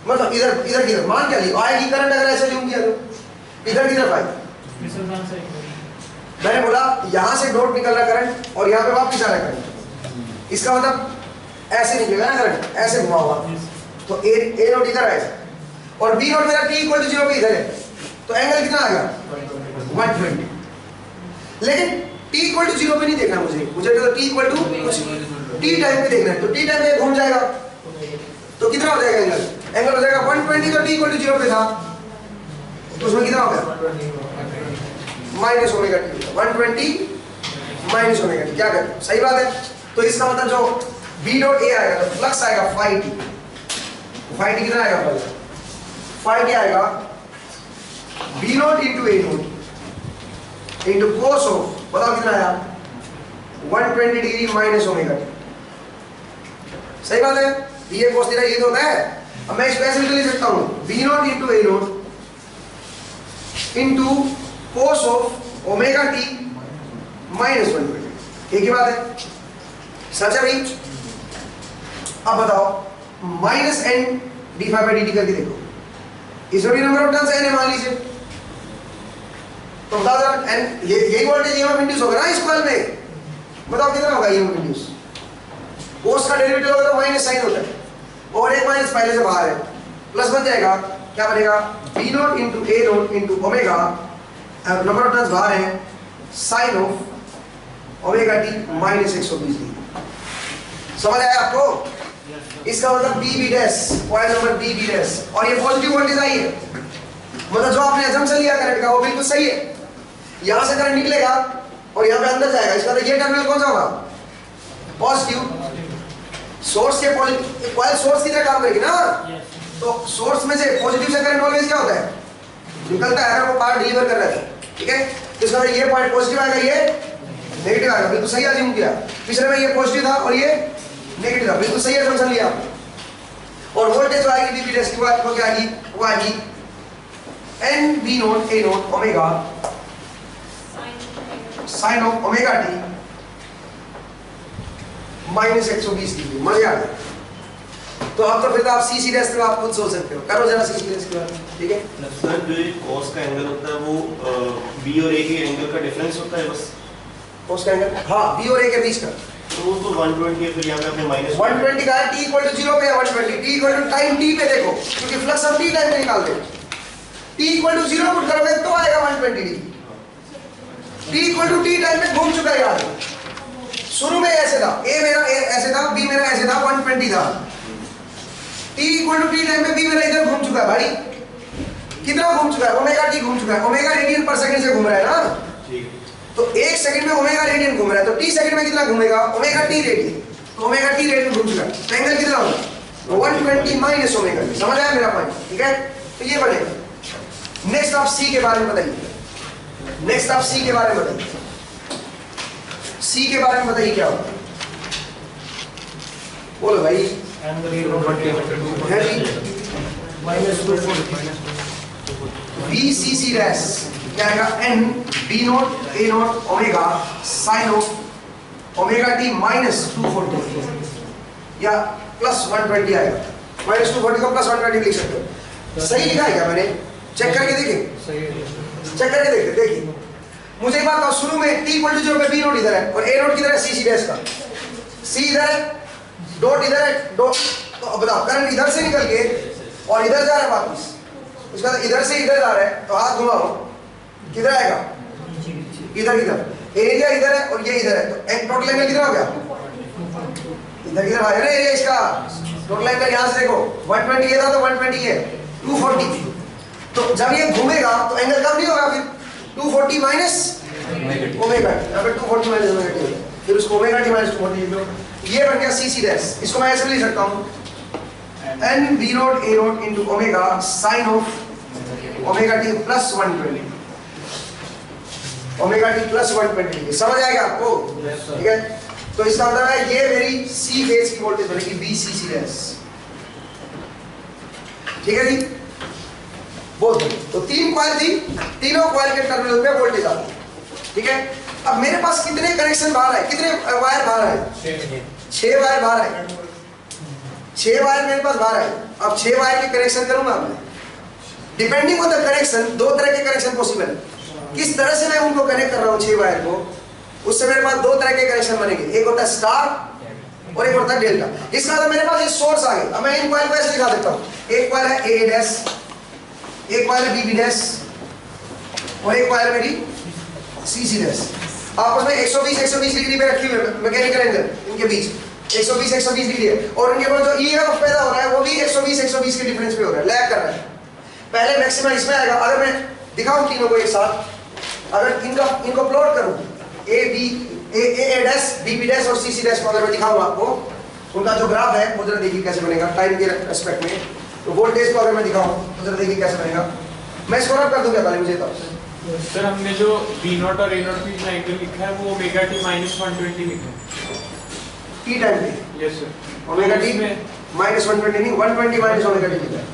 मतलब इधर की तरफ मान क्या ली आएगी करंट, अगर ऐसे जूम किया तो इधर की तरफ आएगी। मैंने बोला यहां से डॉट निकल रहा करंट और यहां पे वापस आ रहा करंट, इसका मतलब ऐसे निकलेगा ना करंट, ऐसे घुमा हुआ, तो ए नोट इधर आएगा और बी नोट मेरा टी इक्वल टू 0 पे इधर है, तो एंगल कितना आएगा 120। लेकिन टी इक्वल टू 0 पे नहीं देखना मुझे तो T equal to T time पे देखना है, तो टी टाइम पे घूम जाएगा तो कितना हो जाएगा एंगल हो जाएगा 120, तो टी इक्वल टू 0 पे था तो उसमें कितना हो गया minus omega T, 120 minus omega T, क्या करें, सही बात है। तो इसका मतलब जो बी डॉट ए आएगा तो फ्लक्स आएगा फाई टी, फाई टी कितना आएगा, फाई टी आएगा B naught into A naught into cos of, बताओ कितना आया 120 डिग्री माइनस ओमेगा टी, सही बात है, ये कोस थीटा ये तो होता है। अब मैं इसको ऐसे भी लिख सकता हूं B naught into A naught into cos of omega T minus 120, एक ही बात है, सच है भाई। अब बताओ minus N D phi by D T करके देखो, इसमें भी नंबर ऑफ टर्न्स एन है मान लीजिए, तो बताओ जरा एन यही वोल्टेज ईएमएफ इंड्यूस होगा ना इस कॉइल में, बताओ कितना होगा ईएमएफ इंड्यूस, कोस का डेरिवेटिव होगा तो माइनस साइन होता है और एक माइनस पहले से बाहर है, प्लस बन जाएगा, क्या बनेगा B naught into A naught into omega, number of turns बाहर है, sine of omega T minus 120 degree, समझ आया आपको। इसका मतलब B B dash point number B B dash, और ये पॉजिटिव वोल्टेज आई है, मतलब जो आपने असम्पशन लिया करंट का वो बिल्कुल सही है, यहां से करंट निकलेगा और यहां पे अंदर जाएगा, इसका मतलब ये टर्मिनल कौन सा होगा पॉजिटिव, सोर्स के पॉजिटिव कॉइल सोर्स की तरह काम करेगी ना, तो सोर्स में से पॉजिटिव से करंट ऑलवेज क्या होता है निकलता है, अगर वो पावर डिलीवर कर रहा है, ठीक है, तो इसका ये पॉइंट पॉजिटिव आएगा, ये नेगेटिव आएगा, बिल्कुल सही अज्यूम किया, पिछले में ये पॉजिटिव था और ये नेगेटिव था, बिल्कुल सही असम्पशन लिया। और वोल्टेज जो आएगी बी बी डैश की बात वो क्या आएगी, वो आएगी N B naught A naught omega sine of omega T minus 120 degree, मजे आ गया। तो अब तो फिर तो आप सी सी डैश आप खुद सोच सकते हो, करो जरा सी सी डैश के बारे, ठीक है सर। जो ये कॉस का एंगल होता है वो बी और ए के एंगल का डिफरेंस होता है बस, कॉस का एंगल, हाँ बी और ए के बीच का, तो वो तो 120 है, फिर यहाँ पे आपने माइनस 120 का है, टी इक्वल टू 0 पे है 120, T equal to time T पे देखो, क्योंकि फ्लक्स हम टी टाइम पे निकालते हैं, टी इक्वल टू 0 पुट करोगे तो आएगा 120 degree, T equal to T time पे घूम चुका है यार, शुरू में ऐसे था, ए मेरा ऐसे था, बी मेरा ऐसे था, 120 था, T equal to T time पे बी मेरा इधर घूम चुका है भाई, कितना घूम चुका है ओमेगा टी घूम चुका है, ओमेगा रेडियन पर सेकंड से घूम रहा है ना, ठीक है, तो एक सेकंड में ओमेगा रेडियन घूम रहा है, तो टी सेकंड में कितना घूमेगा ओमेगा टी रेडियन, तो ओमेगा टी रेडियन घूम चुका है, तो एंगल कितना होगा 120 माइनस ओमेगा, समझ आया मेरा पॉइंट, ठीक है, तो ये बनेगा। नेक्स्ट आप सी के बारे में बताइए, नेक्स्ट आप सी के बारे में बताइए, सी के बारे में बताइए क्या होगा, बोलो भाई है जी minus 240 B C C dash क्या आएगा N B naught A naught omega sine of omega T minus 240 या प्लस 120 आएगा। माइनस 240 को प्लस 120 लिख सकते हो। सही लिखा है क्या मैंने? चेक करके देखें, चेक करके देखते। देखिए मुझे एक बात बताओ, शुरू में t इक्वल टू 0 पे b नोट इधर है और a नोट किधर है? c डैश का। c इधर है, डॉट इधर है, डॉट। तो अब बताओ करंट इधर से निकल के और इधर जा रहा है वापस, उसके बाद इधर से इधर जा रहा है, तो हाथ घुमाओ किधर आएगा? इधर। इधर एरिया इधर है और ये इधर है, तो टोटल एंगल कितना हो गया? इधर इधर आया ना एरिया इसका। टोटल एंगल यहाँ से देखो 120 ये था तो 120 है 240। तो जब ये घूमेगा तो एंगल कम नहीं होगा, फिर 240 माइनस ओमेगा, यहाँ पे 240 माइनस ओमेगा टी, फिर उसको ओमेगा टी माइनस 240 लिख लो। ये बन गया सी सी डैश। इसको मैं ऐसे भी लिख सकता हूँ N B naught A naught into omega sine of omega T plus 120, omega T plus 120। समझ आएगा आपको? ठीक है, तो इसका मतलब है ये मेरी सी फेज की वोल्टेज बनेगी बी सी सी डैश। ठीक है जी, बहुत बढ़िया। तो 3 कॉइल थी, तीनों कॉइल के टर्मिनल पे वोल्टेज आती है। ठीक है, अब मेरे पास कितने कनेक्शन बाहर है, कितने वायर बाहर है? 6 वायर बाहर है, 6 वायर मेरे पास बाहर है। अब 6 वायर के कनेक्शन करूंगा मैं, डिपेंडिंग ऑन द कनेक्शन। 2 तरह के कनेक्शन पॉसिबल है। किस तरह से मैं उनको कनेक्ट कर रहा हूँ 6 वायर को, उससे मेरे पास 2 तरह के कनेक्शन बनेंगे। एक होता है स्टार और एक होता है डेल्टा। इसका मतलब मेरे पास ये सोर्स आ गया। अब मैं इन कॉइल को ऐसे दिखा देता हूँ, एक कॉइल है ए डैश, एक कॉइल है बी बी डैश और एक कॉइल मेरी सी सी डैश। आपस में 120 डिग्री पे रखी हुई है मैकेनिकल एंगल इनके बीच 120 डिग्री है, और इनके पास जो ईएमएफ पैदा हो रहा है वो भी 120 के डिफरेंस पे हो रहा है, लैग कर रहा है। पहले मैक्सिमम इसमें आएगा। अगर मैं दिखाऊं तीनों को एक साथ, अगर इनको प्लॉट करूं ए डैश बी बी डैश और सी सी डैश को अगर मैं दिखाऊं आपको, उनका जो ग्राफ है वो जरा देखिए कैसे बनेगा टाइम के रेस्पेक्ट में। तो वोल्टेज को अगर मैं दिखाऊं तो जरा देखिए कैसे बनेगा। मैं इसको रब कर दूं क्या पहले मुझे तब? सर हमने जो बी नॉट और ए नॉट बीच में एंगल लिखा है वो ओमेगा टी माइनस 120 लिखा है टी टाइम पे। Yes sir. Omega T minus 120 नहीं, 120 माइनस ओमेगा टी लिखा है,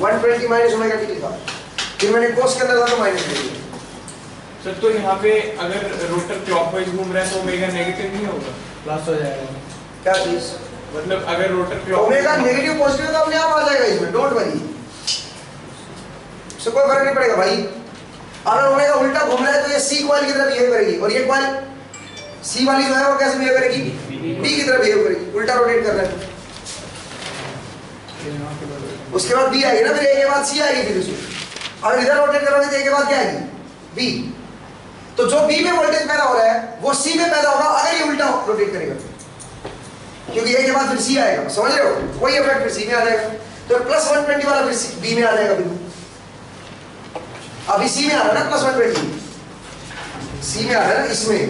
120 माइनस ओमेगा टी लिखा। फिर मैंने कोस के अंदर था तो माइनस ले लिया। सर तो यहाँ पे अगर रोटर क्लॉकवाइज घूम रहा है तो ओमेगा नेगेटिव नहीं होगा, प्लस हो जाएगा। क्या चीज? मतलब अगर रोटर ओमेगा नेगेटिव पॉजिटिव तो अपने आप आ जाएगा इसमें, डोंट वरी, इससे कोई फर्क नहीं पड़ेगा भाई। अगर ओमेगा उल्टा घूम रहा है तो ये सी कॉइल की तरह बिहेव करेगी और ये कॉइल सी वाली जो है वो कैसे बिहेव करेगी? बी की तरह बिहेव करेगी, उल्टा रोटेट कर रहा है। उसके बाद बी आएगी ना, फिर ए के बाद सी आएगी, फिर उसमें अगर इधर रोटेट करोगे तो ए के बाद क्या आएगी? बी। तो जो बी में वोल्टेज पैदा हो रहा है वो सी में पैदा होगा अगर ये उल्टा रोटेट करेगा, क्योंकि ए के बाद फिर सी आएगा। समझ रहे हो? वही इफेक्ट फिर सी में आ जाएगा। तो प्लस 120 वाला फिर बी में आ जाएगा। बिल्कुल अभी सी में आ रहा है ना, प्लस 120 सी में आ रहा है ना इसमें।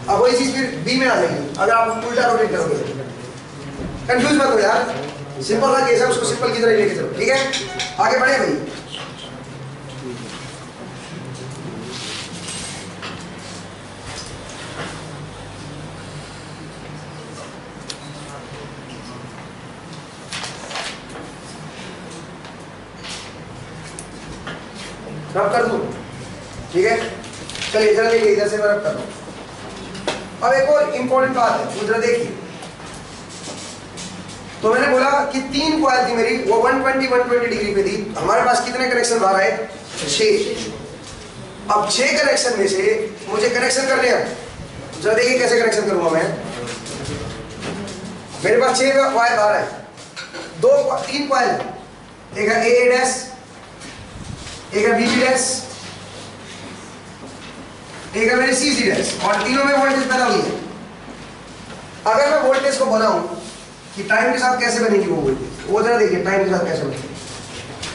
अब वही चीज फिर बी में आ जाएगी अगर आप उल्टा रोटेट करोगे। कंफ्यूज मत हो यार, सिंपल सा केस है, उसको सिंपल की तरह लेके चलो। ठीक है, आगे बढ़े भाई। रब कर दूं? ठीक है, चलिए जरा देखिए, इधर से मैं रब कर दूं। अब एक और इंपॉर्टेंट बात है, जरा देखिए। तो मैंने बोला कि 3 कॉइल थी मेरी, वो 120 डिग्री पे थी। हमारे पास कितने कनेक्शन बाहर आए? 6। अब 6 कनेक्शन में से मुझे कनेक्शन करने हैं। जरा देखिए कैसे कनेक्शन करूंगा मैं। मेरे पास 6 कॉइल बाहर है, 3 कॉइल, एक है ए डैश, एक है बी बी डैश, एक है मेरी सी सी डैश, और तीनों में वोल्टेज पैदा हुई है। अगर मैं वोल्टेज को बनाऊं कि टाइम के साथ कैसे बनेगी वो वोल्टेज, वो जरा देखिए टाइम के साथ कैसे बनेगी।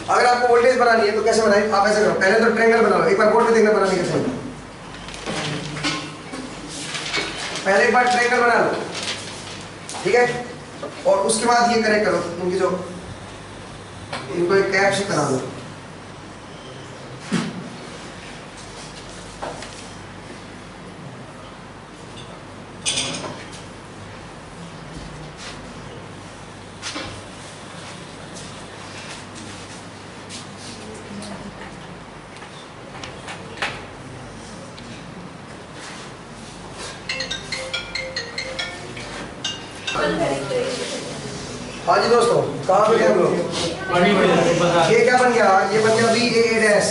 अगर आपको वोल्टेज बनानी है तो कैसे बनाए? आप ऐसे करो, पहले तो ट्रायंगल बना लो। एक बार बोर्ड पे देखना बनाने कैसे बनता है। पहले एक बार ट्रायंगल बना लो, ठीक है, और उसके बाद ये कनेक्ट करो इनकी जो, इनको एक कैप से करा दो। हाँ जी दोस्तों, कहाँ पे थे हम लोग? ये क्या बन गया? ये बन गया बी ए ए डैश।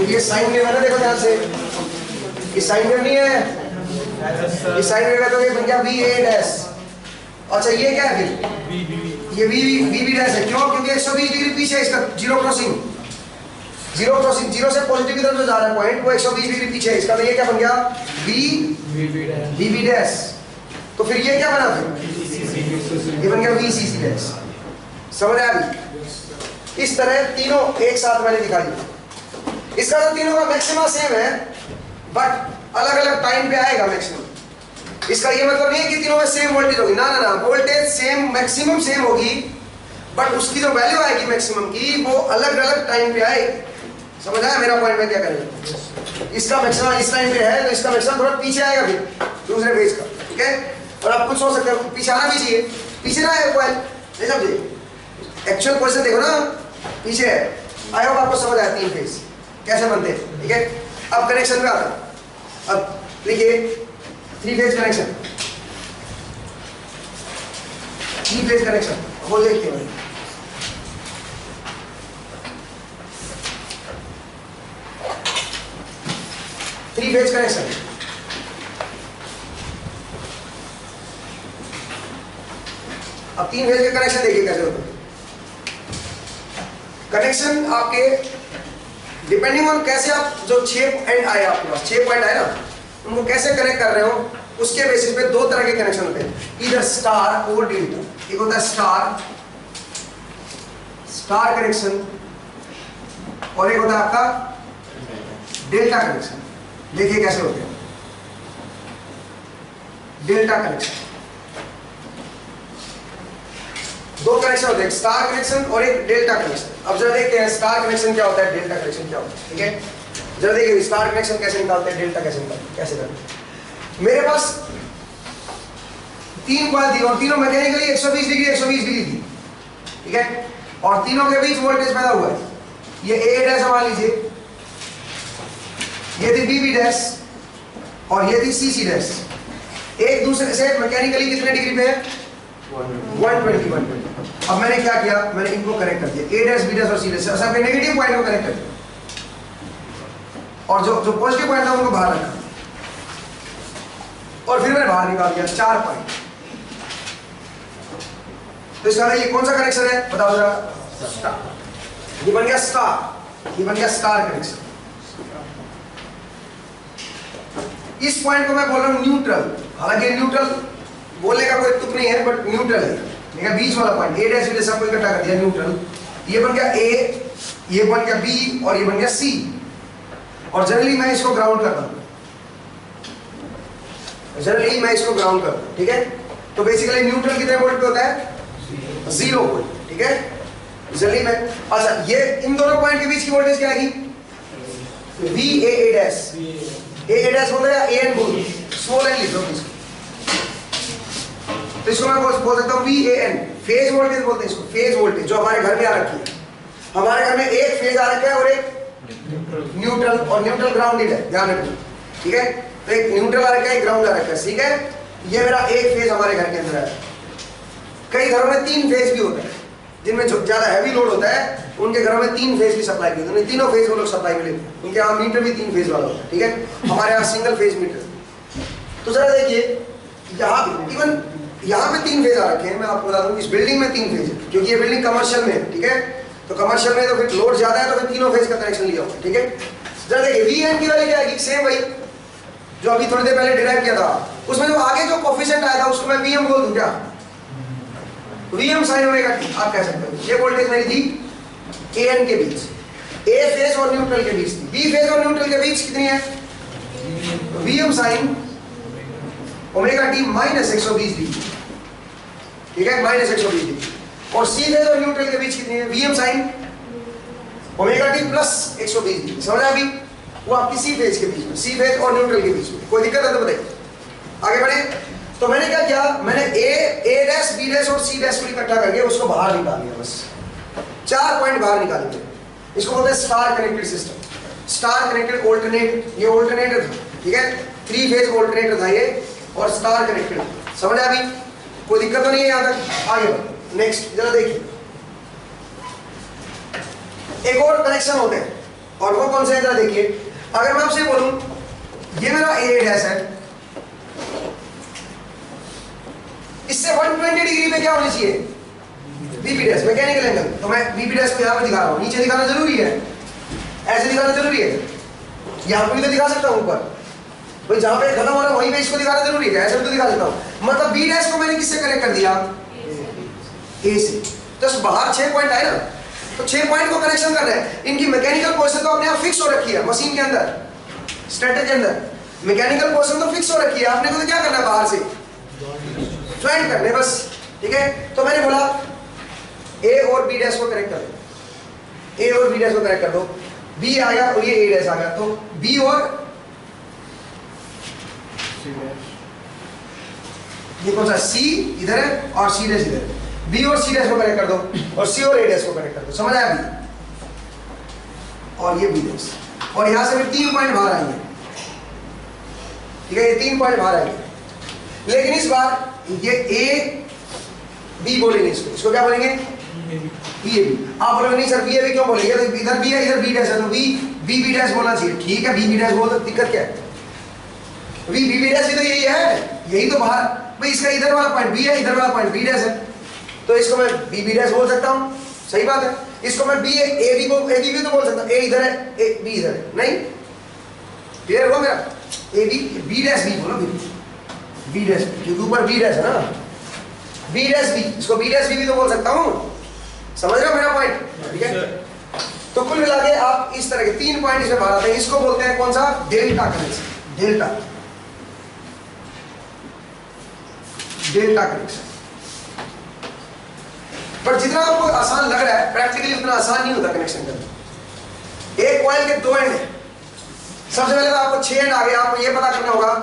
ये साइन वेव है ना, देखो ध्यान से, ये साइन वेव नहीं है, ये साइन वेव है तो ये बन गया बी ए ए डैश। अच्छा ये क्या है फिर? ये बी बी डैश है। क्यों? क्योंकि 120 डिग्री पीछे है इसका, जीरो क्रॉसिंग, जीरो से पॉजिटिव की तरफ जो जा रहा है पॉइंट वो 120 डिग्री पीछे है इसका, तो ये क्या बन गया? B B dash. तो फिर ये क्या बना फिर? ये बन गया बी सी सी डैश। समझ आया अभी? इस तरह तीनों एक साथ मैंने दिखा दिया। इसका तो तीनों का मैक्सिमा सेम है, बट अलग अलग टाइम पे आएगा मैक्सिमम। इसका ये मतलब नहीं है कि तीनों में सेम वोल्टेज होगी, ना ना ना, वोल्टेज सेम, मैक्सिमम सेम होगी, बट उसकी जो वैल्यू आएगी मैक्सिमम की वो अलग अलग टाइम पे आएगी। समझ आया मेरा पॉइंट? में क्या करेंगे? इसका मैक्सिमम इस टाइम पे है तो इसका मैक्सिमम थोड़ा पीछे आएगा फिर दूसरे फेज का, ठीक है? और आप कुछ सोच सकते हो पीछे आना भी चाहिए, पीछे ना है कॉइल, नहीं समझे? एक्चुअल पोजीशन देखो ना, पीछे है। आई होप आपको समझ आया तीन फेज कैसे बनते हैं, ठीक है? अब कनेक्शन पे आता है। अब देखिए 3 फेज कनेक्शन, 3 फेज कनेक्शन वो देखते हैं। थ्री फेज कनेक्शन, अब 3 फेज के कनेक्शन देखिए कैसे होते हैं। कनेक्शन आपके डिपेंडिंग ऑन कैसे आप जो 6 पॉइंट आए, आपके पास 6 पॉइंट आए ना, उनको कैसे कनेक्ट कर रहे हो उसके बेसिस पे 2 तरह के कनेक्शन होते हैं, इधर स्टार और डेल्टा। एक होता है स्टार कनेक्शन और एक होता है आपका डेल्टा कनेक्शन। देखिए कैसे होते हैं डेल्टा कनेक्शन। 2 कनेक्शन होते हैं, स्टार कनेक्शन और एक डेल्टा कनेक्शन। अब जरा देखते हैं स्टार कनेक्शन क्या होता है, डेल्टा कनेक्शन क्या होता है, ठीक है? जरा देखिए स्टार कनेक्शन कैसे निकालते हैं, डेल्टा कैसे निकालते हैं, कैसे करते हैं। मेरे पास 3 कॉइल थी और तीनों मैकेनिकली 120 डिग्री थी, ठीक है? और तीनों के बीच वोल्टेज पैदा हुआ है। ये ए डैश मान लीजिए, ये थी बी बी डैश और ये थी सी सी डैश। एक दूसरे से मैकेनिकली कितने डिग्री पे है? 120। अब मैंने क्या किया, मैंने इनको कनेक्ट कर दिया, ए डैश बी डैश और सी डैश सबके नेगेटिव पॉइंट को कनेक्ट कर दिया और जो पॉजिटिव पॉइंट था उनको बाहर रखा और फिर मैंने बाहर निकाल दिया 4 पॉइंट। तो इसका ये कौन सा कनेक्शन है बताओ जरा? स्टार। ये बन गया स्टार, ये बन गया स्टार कनेक्शन। इस पॉइंट को मैं बोल रहा हूं न्यूट्रल। हालांकि न्यूट्रल बोलने का कोई तुक नहीं है, बट न्यूट्रल है, देखा बीच वाला पॉइंट, ए डैश बी डैश सबको इकट्ठा कर दिया न्यूट्रल। ये बन गया ए, ये बन गया बी और ये बन गया सी। और जनरली मैं इसको ग्राउंड करता हूं, जनरली मैं इसको ग्राउंड करता हूं, ठीक है? तो बेसिकली न्यूट्रल कितने वोल्ट पे होता है? 0 वोल्ट, ठीक है? जनरली मैं, अच्छा ये इन दोनों पॉइंट के बीच की वोल्टेज क्या आएगी? V A A dash, A dash बोल रहे हैं, ए एन बोल, स्मॉल एन लिख लो इसको। तो इसको मैं बोल सकता हूँ V A N, phase voltage बोलते हैं इसको, फेज वोल्टेज जो हमारे घर में आ रखी है। हमारे घर में एक फेज आ रखा है और एक न्यूट्रल, और न्यूट्रल ग्राउंडेड है, ध्यान रखना, ठीक है? तो एक न्यूट्रल आ रखा है, एक ग्राउंड आ रखा है, ठीक है? ये मेरा एक फेज हमारे घर के अंदर है। कई घरों में 3 फेज भी होता है, जिनमें ज्यादा हैवी लोड होता है उनके घरों में 3 फेज की सप्लाई की होती है, तीनों फेज को लोग सप्लाई में लेते हैं। उनके यहाँ मीटर भी 3 फेज वाला होता है, ठीक है? हमारे यहाँ सिंगल फेज मीटर। तो जरा देखिए यहाँ इवन यहाँ पे 3 फेज आ रखे हैं। मैं आपको बता दूं इस बिल्डिंग में 3 फेज है, क्योंकि ये बिल्डिंग कमर्शियल में है, ठीक है? तो कमर्शियल में तो फिर लोड ज्यादा है तो फिर तीनों फेज का कनेक्शन लिया होगा, ठीक है? जरा देखिए वी एन की वैल्यू क्या आएगी? सेम वही जो अभी थोड़ी देर पहले डिराइव किया था, उसमें जो आगे जो कोफिशिएंट आया था उसको मैं वीएम बोल दूं क्या? वीएम साइन ओमेगा टी आप कह सकते हो। ये वोल्टेज मेरी थी ए एन के बीच, ए फेज और न्यूट्रल के बीच थी। बी फेज और न्यूट्रल के बीच कितनी है? VM sign omega T minus 120 degree, ठीक है? Minus 120 degree. और सी फेज और न्यूट्रल के बीच कितनी है? VM sign omega T plus 120 degree. समझ आया अभी? वो आपकी सी फेज के बीच में, सी फेज और न्यूट्रल के बीच में। कोई दिक्कत है तो बताइए, आगे बढ़े। तो मैंने क्या किया, मैंने ए डैश बी डैश और सी डैश को इकट्ठा करके उसको बाहर निकाल दिया, बस 4 पॉइंट बाहर निकाल दिए। इसको बोलते हैं star connected system, star connected alternate. ये ऑल्टरनेटर था, ठीक है? 3 फेज ऑल्टरनेटर था ये और स्टार कनेक्टेड। समझ आया अभी? कोई दिक्कत तो नहीं है यहाँ तक? आगे बढ़ो। नेक्स्ट जरा देखिए, एक और कनेक्शन होते हैं और वो कौन से हैं जरा देखिए। अगर मैं आपसे बोलूं ये मेरा ए डैश है, इससे 120 डिग्री पे क्या होनी चाहिए, बीबी डैश, मैकेनिकल एंगल। तो मैं बीबी डैश को यहां पे दिखा रहा हूं, नीचे दिखाना जरूरी है, ऐसे दिखाना जरूरी है, यहां पे भी तो दिखा सकता हूं ऊपर, भाई जहां पे खत्म हो रहा है वहीं पे इसको दिखाना जरूरी है, ऐसे भी तो दिखा सकता हूं। मतलब बी डैश को मैंने किससे कनेक्ट कर दिया, ए से। तो बाहर 6 पॉइंट आए ना, तो 6 पॉइंट को कनेक्शन कर रहे हैं। इनकी मैकेनिकल पोजीशन तो अपने आप फिक्स हो रखी है मशीन के अंदर, स्टेटर के अंदर मैकेनिकल पोजीशन तो फिक्स हो रखी है, आपने को तो क्या करना है, बाहर से ज्वाइन करने बस, ठीक है। तो मैंने बोला ए और बी डैश को कनेक्ट कर दो, ए और बी डैश को कनेक्ट कर दो, बी आ गया और ये ए डैश आ गया, तो बी और ये कौन सा, सी इधर है और सी डैश इधर है, बी और सी डैश को कनेक्ट कर दो और सी और ए डैश को कनेक्ट कर दो, समझ आया बी और ये बी डैश, और यहां से फिर 3 पॉइंट बाहर आएंगे, ठीक है, ये 3 पॉइंट बाहर आएंगे। लेकिन इस बार ये ए बी बोलेंगे, इसको क्या बोलेंगे, बी ए बी। आप बोलोगे नहीं सर बी ए बी क्यों बोलेंगे, तो इधर बी है इधर बी डैश है, तो बी बी बी डैश बोलना चाहिए, ठीक है, बी बी डैश बोल, तो दिक्कत क्या है, बी बी बी डैश भी तो यही है, यही तो बाहर, भाई इसका इधर वाला पॉइंट बी है, इधर वाला पॉइंट बी डैश है, तो इसको मैं बी बी डैश बोल सकता हूँ, सही बात है। इसको मैं बी ए बी को ए बी भी तो बोल सकता हूँ, ए इधर है ए बी इधर है, नहीं क्लियर हुआ मेरा, A B B dash B बोलो, बी डैश, क्योंकि ऊपर बी डैश है ना, बी डैश बी, इसको बी डैश बी भी तो बोल सकता हूँ, समझ रहे हो मेरा पॉइंट, ठीक है। तो कुल मिला के आप इस तरह के 3 पॉइंट इसमें बाहर आते हैं, इसको बोलते हैं कौन सा, delta connection, delta delta connection. पर जितना आपको आसान लग रहा है प्रैक्टिकली उतना आसान नहीं होता कनेक्शन करना। एक कॉइल के 2 एंड है, सबसे पहले तो आपको 6 एंड आ गया, आपको ये पता करना होगा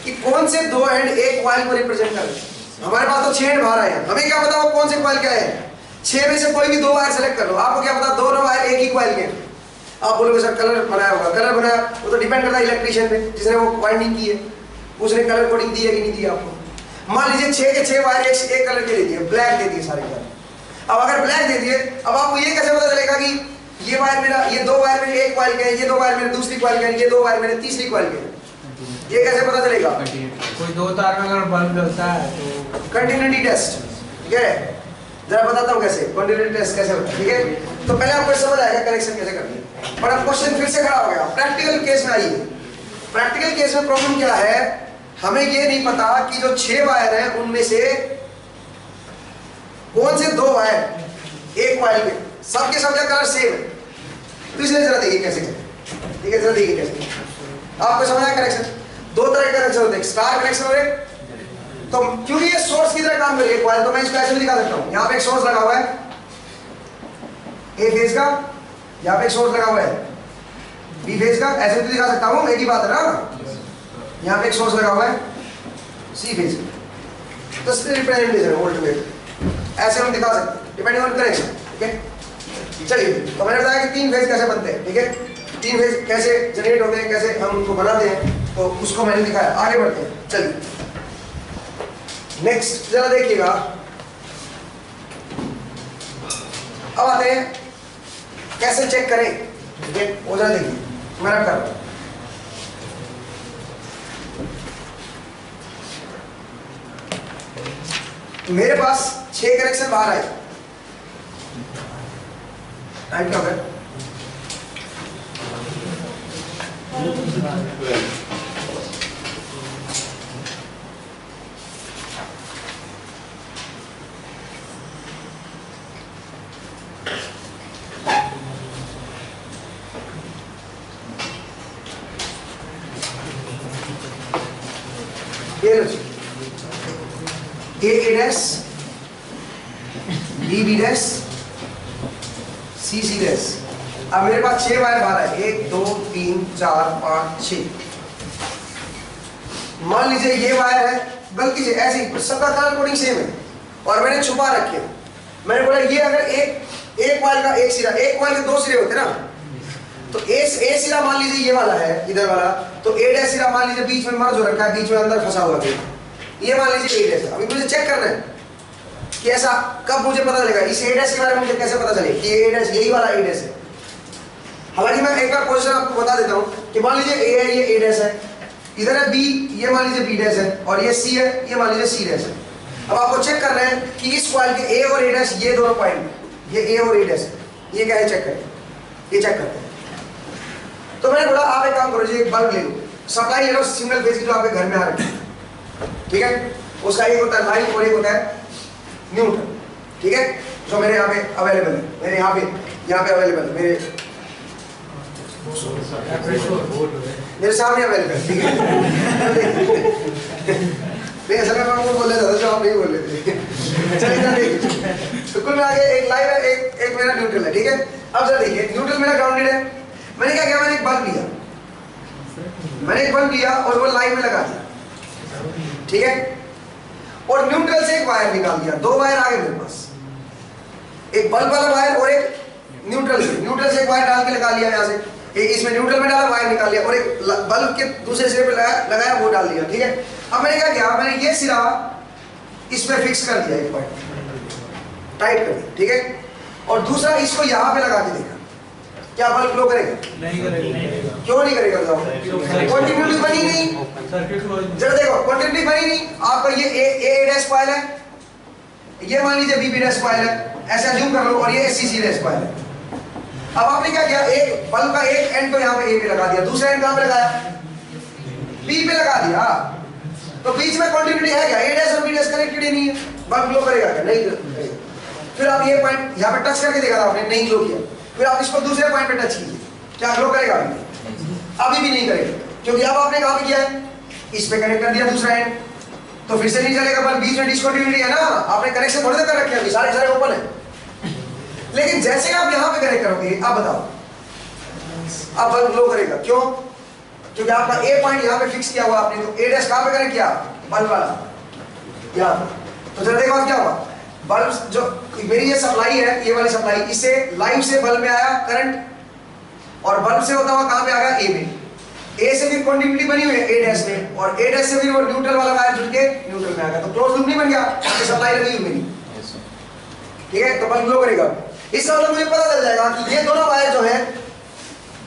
कि कौन से 2 एंड एक कॉइल को रिप्रेजेंट कर रहे हैं। हमारे पास तो 6 एंड बाहर आए हैं, हमें क्या पता वो कौन से कॉइल क्या है, 6 में से कोई भी 2 वायर सेलेक्ट कर लो, आपको क्या पता दोनों वायर एक ही कॉइल के। आप बोलोगे सर कलर बनाया होगा, कलर बनाया वो तो डिपेंड करता है इलेक्ट्रिशियन पे जिसने वो वाइंडिंग की है, उसने कलर कोडिंग दी है कि नहीं दी आपको। मान लीजिए 6 के 6 वायर एक कलर के दे दिए, ब्लैक दे दिए सारे कलर। अब अगर ब्लैक दे दिए, अब आपको ये कैसे पता चलेगा कि ये वायर मेरा, ये 2 वायर मेरे एक कॉइल के हैं, ये 2 वायर मेरे दूसरी कॉइल के हैं, ये 2 वायर मेरे तीसरी कॉइल के हैं, ये कैसे पता चलेगा, कोई 2 तार में अगर बल्ब जलता है तो कंटिन्यूटी टेस्ट, ठीक है, जरा बताता हूँ कैसे कंटिन्यूटी टेस्ट कैसे होता है, ठीक है। तो पहले आपको समझ आएगा कनेक्शन कैसे करनी है, पर अब क्वेश्चन फिर से खड़ा हो गया, प्रैक्टिकल केस में आइए। प्रैक्टिकल केस में प्रॉब्लम क्या है, हमें ये नहीं पता कि जो 6 वायर हैं उनमें से कौन से 2 वायर एक वायर में सबके सब कलर सेम है, तो इसलिए जरा देखिए कैसे करें, ठीक है, जरा देखिए कैसे। आपको समझ आया कनेक्शन, 2 तरह के कनेक्शन होते हैं, स्टार कनेक्शन और एक, तो क्योंकि ये सोर्स की तरह काम कर रही है कॉइल, तो मैं इसको ऐसे भी दिखा सकता हूँ, यहाँ पे एक सोर्स लगा हुआ है ए फेज का, यहाँ पे एक सोर्स लगा हुआ है बी फेज का, ऐसे भी दिखा सकता हूँ, एक ही बात है ना। यहाँ पे एक सोर्स लगा हुआ है सी फेज का, तो रिप्रेजेंटेशन है वोल्टमीटर, ऐसे हम दिखा सकते हैं डिपेंडिंग ऑन कनेक्शन, ठीक है। चलिए, तो मैंने बताया कि 3 फेज कैसे बनते हैं, ठीक है, 3 फेज कैसे जनरेट होते हैं, कैसे हम उनको बनाते हैं, तो उसको मैंने दिखाया। आगे बढ़ते हैं, चलिए नेक्स्ट जरा देखिएगा। अब आते हैं कैसे चेक करें, ठीक है, वो जरा देखिए, मैं रख कर रहा हूं। मेरे पास 6 कनेक्शन बाहर आए, टाइम क्या हो गया, A dash B dash C dash. अब मेरे पास 6 वायर बाहर है, 1 2 3 4 5 6। मान लीजिए ये वायर है, गलती से ऐसे ही सबका कलर कोडिंग सेम है और मैंने छुपा रखे, मैंने बोला ये अगर एक वायर का एक सिरा, एक वायर के 2 सिरे होते ना, तो ए सिरा मान लीजिए ये वाला है इधर वाला, तो ए डैश सिरा मान लीजिए बीच में मर्ज हो रखा है, बीच में अंदर फंसा हुआ है, ये मान लीजिए ए डैश। अभी मुझे चेक करना है कि ऐसा कब मुझे पता चलेगा, इस ए डैश के बारे में मुझे कैसे पता चले कि ए डैश यही वाला ए डैश है। हालांकि मैं एक बार पोजीशन आपको बता देता हूं कि मान लीजिए ए है, ये ए डैश है, इधर है बी, ये मान लीजिए बी डैश है, और ये सी है, ये मान लीजिए सी डैश है। अब आपको चेक करना है कि इस कॉइल के ए और ए डैश, ये दोनों पॉइंट, ये ए और ए डैश है, ये क्या है चेक करें, ये चेक करते हैं। तो मैंने बोला आप एक काम करो जी, एक बल्ब ले लो, सप्लाई ले लो सिंगल फेज की जो आपके घर में आ रखी है, ठीक है, उसका एक होता है लाइन और एक होता है न्यूट्रल, ठीक है, जो मेरे यहाँ पे अवेलेबल है, मेरे यहाँ पे अवेलेबल है, मेरे सामने अवेलेबल है, ठीक है। नहीं असल में मैं वो बोल रहा था जो आप नहीं बोल रहे थे। चलिए इधर देखिए, तो कुल मिला के एक लाइव है, एक मेरा न्यूट्रल है, ठीक है। अब सर देखिए न्यूट्रल मेरा ग्राउंडेड है, मैंने क्या किया, मैंने एक बल्ब लिया और वो लाइन में लगा दिया, ठीक है, और न्यूट्रल से एक वायर निकाल दिया, दो वायर आ गए मेरे पास, एक बल्ब वाला वायर और एक न्यूट्रल से एक वायर डाल के लगा लिया यहाँ से, इसमें न्यूट्रल में डाला, वायर निकाल लिया, और एक बल्ब के दूसरे सिरे पे लगाया वो डाल दिया, ठीक है। अब मैंने क्या किया, मैंने ये सिरा इसमें फिक्स कर दिया, एक पॉइंट टाइट कर दिया, ठीक है, और दूसरा इसको यहाँ पे लगा के देखा, क्या बल्ब फ्लो करेगा? नहीं करेगा। क्यों नहीं करेगा बताओ? कंटिन्यूटी बनी नहीं, जरा देखो कंटिन्यूटी बनी नहीं। आपका ये ए डैश कॉइल है, ये मान लीजिए बी डैश कॉइल है, ऐसे अज्यूम कर लो, और ये सी डैश कॉइल है। अब आपने क्या किया, एक बल्ब का एक एंड तो यहाँ पे ए पे लगा दिया, दूसरा एंड कहाँ पे लगाया, बी पे लगा दिया, तो बीच में कंटिन्यूटी है क्या? ए डैश और बी डैश कनेक्टेड ही नहीं है, बल्ब ग्लो करेगा क्या? नहीं करेगा। फिर आप ये पॉइंट यहाँ पे टच करके देखा था आपने, नहीं ग्लो किया, फिर आप इसको दूसरे पॉइंट पे टच कीजिए, क्या ग्लो करेगा? अभी भी नहीं करेगा, क्योंकि अब आपने काम किया है, इस पे कनेक्ट कर दिया दूसरा एंड, तो फिर से नहीं चलेगा, बल्ब बीच में डिस्कंटिन्यूटी है ना, आपने कनेक्शन थोड़े कर रखे हैं, सारे ओपन है। लेकिन जैसे आप यहाँ पे कनेक्ट करोगे, आप बताओ, अब बल्ब ग्लो करेगा, क्यों? क्योंकि आपका ए पॉइंट यहाँ पे फिक्स किया हुआ आपने, तो ए डैश कहाँ पे कनेक्ट किया, बल्ब वाला यहाँ। तो जरा देखो क्या हुआ, बल्ब जो मेरी ये सप्लाई है, ये वाली सप्लाई, इससे लाइव से बल्ब में आया करंट, और बल्ब से होता हुआ कहाँ पे आ गया, ए में, ए से भी कंटिन्यूटी बनी हुई है ए डैश में, और ए डैश से भी वो न्यूट्रल वाला वायर जुड़ के न्यूट्रल में आ गया, तो क्लोज लूप नहीं बन गया, सप्लाई लगी हुई मेरी, ठीक है, तो बल्ब ग्लो करेगा। इसका मतलब मुझे पता चल जाएगा कि ये दोनों वायर जो है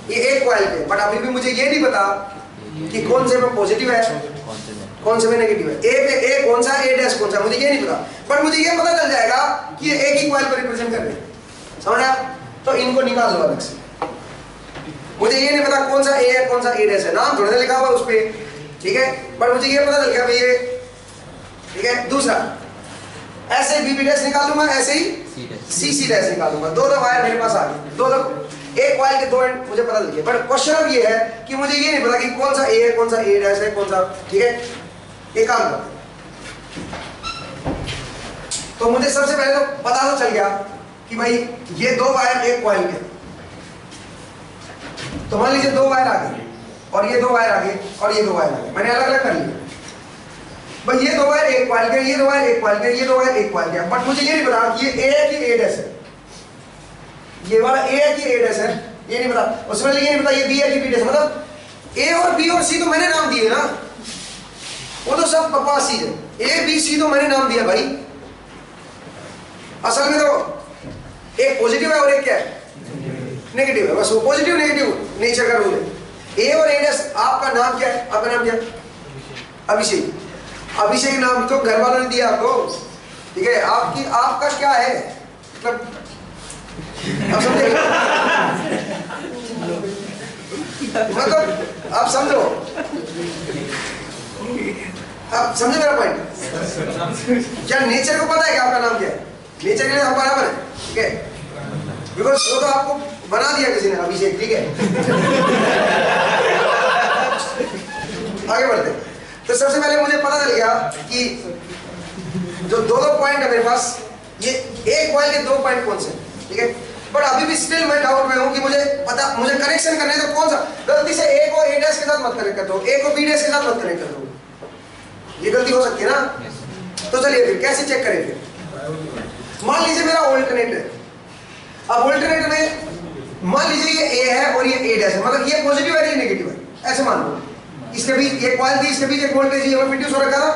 ये एक कॉइल पे, बट अभी भी मुझे ये नहीं पता कि कौन से में पॉजिटिव है कौन से में नेगेटिव है, ए पे ए कौन सा, ए डैश कौन सा, मुझे ये नहीं पता, बट मुझे ये पता चल जाएगा कि ये एक ही कॉइल को रिप्रेजेंट कर रहे हैं, समझ आया? तो इनको निकाल दो अलग से, मुझे ये नहीं पता कौन सा ए है कौन सा ए डैश है, नाम थोड़ा लिखा हुआ उस पे, ठीक है, बट मुझे ये पता चल गया भाई ये, ठीक है। दूसरा ऐसे ही बी डैश निकाल लूंगा, ऐसे ही सी डैश निकाल लूंगा, दो वायर मेरे पास आ गए, दो एक कॉइल के दो एंड मुझे पता चल गया, बट क्वेश्चन अब ये है कि मुझे ये नहीं पता कि कौन सा ए है कौन सा ए डैश है कौन सा, ठीक है। एक काम करते, तो मुझे सबसे पहले तो पता तो चल गया कि भाई ये दो वायर एक कॉइल के, तो मान लीजिए दो वायर आ गए और ये दो वायर आ गए और ये दो वायर आ गए, मैंने अलग अलग कर लिया भाई, ये दो वायर एक कॉइल के, ये दो वायर एक कॉइल के, ये दो वायर एक कॉइल के, बट मुझे ये नहीं पता कि ये ए है कि ए डैश है, ये वाला ए है कि ए डैश है, ये नहीं पता, उसमें ये नहीं पता ये बी है कि बी डैश, मतलब ए और बी और सी तो मैंने नाम दिए ना, वो तो सब बकवास चीज है, ए बी सी तो मैंने नाम दिया भाई, असल में तो एक पॉजिटिव है और एक क्या है, नेगेटिव है, बस वो पॉजिटिव नेगेटिव नेचर का रूल है। ए और ए डैश, आपका नाम क्या है, आपका नाम क्या है? अभिषेक, अभिषेक नाम तो घर वालों ने दिया आपको, ठीक है, आपकी आपका क्या है, मतलब आप समझे, मतलब आप समझो, आप समझे मेरा पॉइंट? क्या नेचर को पता है कि आपका नाम क्या है? नेचर के लिए हम बराबर है, ठीक है, बिकॉज वो तो आपको बना दिया किसी ने अभिषेक, ठीक है। आगे बढ़ते, तो सबसे पहले मुझे पता चल गया कि जो दो पॉइंट है मेरे पास, ये एक कॉइल के दो पॉइंट कौन से, ठीक है, बट अभी भी स्टिल मैं डाउट में हूं कि मुझे कनेक्शन करने तो कौन सा, गलती से ए को ए डैश के साथ मत कनेक्ट कर दो, ए को बी डैश के साथ मत कनेक्ट कर दो, ये गलती हो सकती है ना। तो चलिए फिर कैसे चेक करें, फिर मान लीजिए मेरा ऑल्टरनेट है, अब ऑल्टरनेट में मान लीजिए ये ए है और ये ए डैश है, मतलब ये पॉजिटिव है ये नेगेटिव है, ऐसे मान लो, इसके बीच एक कॉइल थी, इसके बीच एक वोल्टेज ईएमएफ इंड्यूस हो रखा था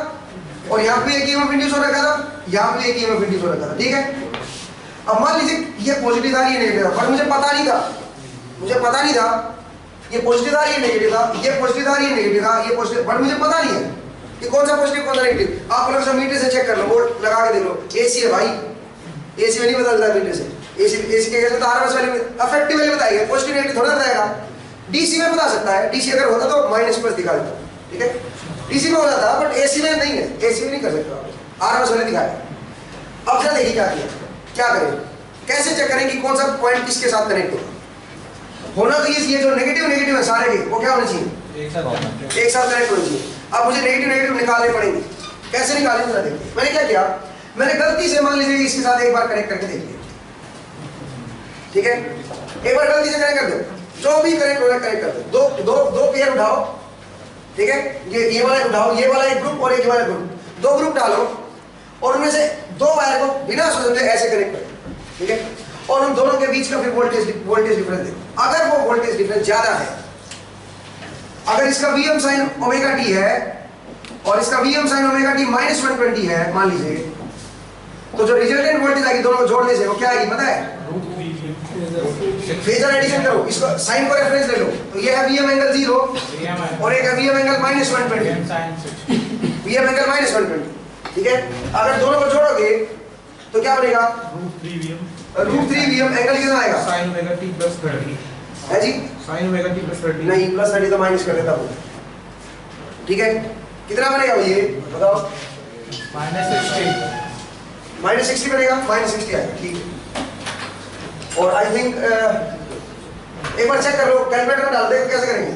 और यहाँ पे एक ईएमएफ इंड्यूस हो रखा था, यहाँ पे एक ईएमएफ इंड्यूस हो रखा था, ठीक है। अब मान लीजिए ये पॉजिटिव था, ये नेगेटिव था, बट मुझे पता नहीं था ये पॉजिटिव था, ये नेगेटिव था, ये पॉजिटिव था, ये नेगेटिव था, ये पॉजिटिव, बट मुझे पता नहीं है कि कौन सा पॉजिटिव कौन सा नेगेटिव। आप लोग सब मीटर से चेक कर लो, वोल्ट लगा के देख लो, एसी है भाई, एसी में नहीं बदलता मीटर से, एसी के केस में तो आरएमएस वैल्यू अफेक्टिव वैल्यू बताएगा, पॉजिटिव नेगेटिव थोड़ा बताएगा। डीसी में बता सकता है, डीसी अगर होता तो माइनस प्लस दिखा देता, ठीक है, डीसी में हो जाता, बट एसी में नहीं है, एसी में नहीं कर सकता, आरएमएस वैल्यू दिखाएगा। अब जरा देखिए क्या किया, क्या करें, कैसे चेक करें कि कौन सा पॉइंट किसके साथ कनेक्ट होगा। होना तो ये जो नेगेटिव है सारे के, वो क्या होने चाहिए, एक साथ कनेक्ट होने चाहिए। अब मुझे नेगेटिव निकालने पड़ेंगे, कैसे निकालें जरा देखिए। मैंने क्या किया, मैंने गलती से मान लीजिए इसके साथ एक बार कनेक्ट करके देख लिया, ठीक है, एक बार गलती से कनेक्ट कर दो, जो भी कनेक्ट हो रहा है कनेक्ट कर दो, दो पेयर उठाओ, ठीक है, ये वाला उठाओ, ये वाला एक ग्रुप और ये वाला ग्रुप, दो ग्रुप डालो और उनमें से दो वायर को बिना सोचे ऐसे कनेक्ट करो, ठीक है, और उन दोनों के बीच का फिर वोल्टेज डिफरेंस देखो। अगर वो वोल्टेज डिफरेंस ज्यादा है, अगर इसका Vm sin ओमेगा t है और इसका Vm sin omega t minus 120 है मान लीजिए, तो जो रिजल्टेंट वोल्टेज आएगी दोनों को जोड़ने से वो क्या आएगी पता है, फेजर एडिशन करो, इसको साइन को रेफरेंस ले लो, तो ये है Vm एंगल 0 और एक है Vm angle minus 120, Vm angle minus 120, ठीक है। अगर दोनों को जोड़ोगे तो क्या बनेगा, √3 Vm एंगल कितना आएगा, sin ओमेगा t प्लस 30 है जी, sin ओमेगा t प्लस 30 नहीं प्लस 30 तो माइनस कर देता हूँ, ठीक है, कितना बनेगा ये बताओ, माइनस 60 बनेगा, माइनस 60 आएगा, ठीक है। और आई थिंक एक बार चेक कर लो, कैलकुलेटर में डाल दे, कैसे करेंगे,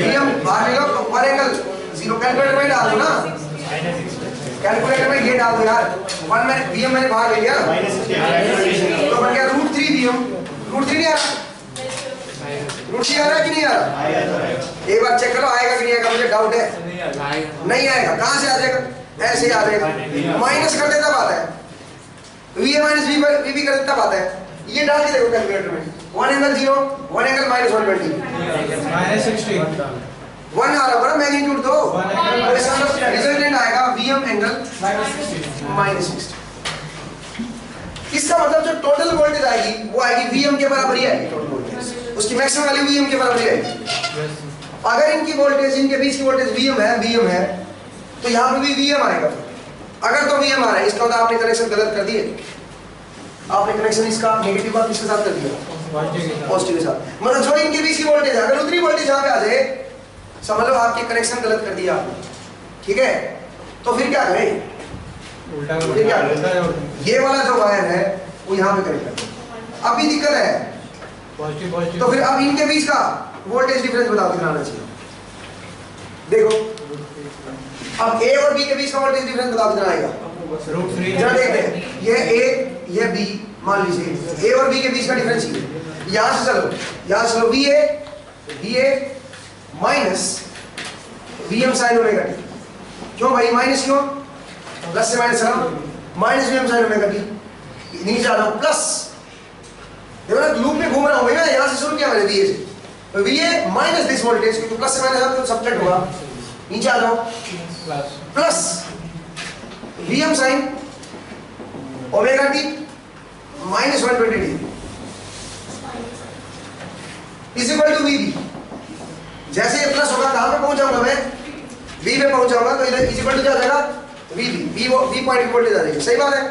Vm बाहर ले लो, वन एंगल 0 कैलकुलेटर में डाल दो ना, कैलकुलेटर में ये डाल दो यार, वन मैंने Vm मैंने बाहर ले लिया ना, तो बन गया √3 Vm, √3 नहीं आ रहा, √3 आ रहा है कि नहीं आ रहा, एक बार चेक करो आएगा कि नहीं आएगा, मुझे डाउट है, नहीं आएगा, कहाँ से आ जाएगा, ऐसे ही आ जाएगा, माइनस कर देता बात है, VA माइनस VB कर देता बात है, ये डाल के देखो कैलकुलेटर में, one angle 0 one angle minus 120 one आ रहा है मैग्नीट्यूड दो, रिजल्टेंट आएगा Vm एंगल माइनस 60। इसका मतलब जो टोटल वोल्टेज आएगी वो आएगी Vm के बराबर ही आएगी, टोटल वोल्टेज उसकी मैक्सिमम वैल्यू Vm के बराबर ही आएगी। अगर इनकी वोल्टेज, इनके बीच की वोल्टेज Vm है तो यहाँ पे भी Vm आएगा। अगर तो Vm आ रहा है, इसका मतलब आपने कनेक्शन गलत कर दिए, आपने कनेक्शन इसका नेगेटिव का किसके साथ कर दिया, पॉजिटिव के साथ, मतलब जो इनके बीच की वोल्टेज है, अगर उतनी वोल्टेज यहाँ पे आ जाए समझ लो आपके कनेक्शन गलत कर दिया आपने, ठीक है, तो फिर क्या करें, उल्टा क्या ये वाला जो वायर है वो यहाँ पे कनेक्ट कर दो, अभी दिक्कत है, पॉजिटिव तो फिर अब इनके बीच का वोल्टेज डिफरेंस बताओ कितना आना चाहिए, देखो अब A और B के बीच का वोल्टेज डिफरेंस बताओ कितना आएगा, जरा देखते हैं, ये A ये B, मान लीजिए A और B के बीच का डिफरेंस ये, यहाँ से चलो VA minus Vm sin omega t, क्यों भाई माइनस क्यों, प्लस से माइनस चलो, minus Vm sin omega t, नीचे आ जाओ प्लस, देखो ना लूप में घूम रहा हूँ मैं, यहाँ से शुरू किया मैंने VA से, तो VA माइनस दिस वोल्टेज, क्योंकि प्लस से माइनस तो सब्ट्रैक्ट होगा, नीचे आ जाओ plus Vm sin omega t minus 120 is equal to VB। जैसे ये प्लस होगा कहां पे पहुंच जाऊंगा मैं, V पे पहुंच जाऊंगा, तो इधर इज इक्वल टू क्या आ जाएगा, V पॉइंट वोल्टेज आ जाएगी, सही बात है।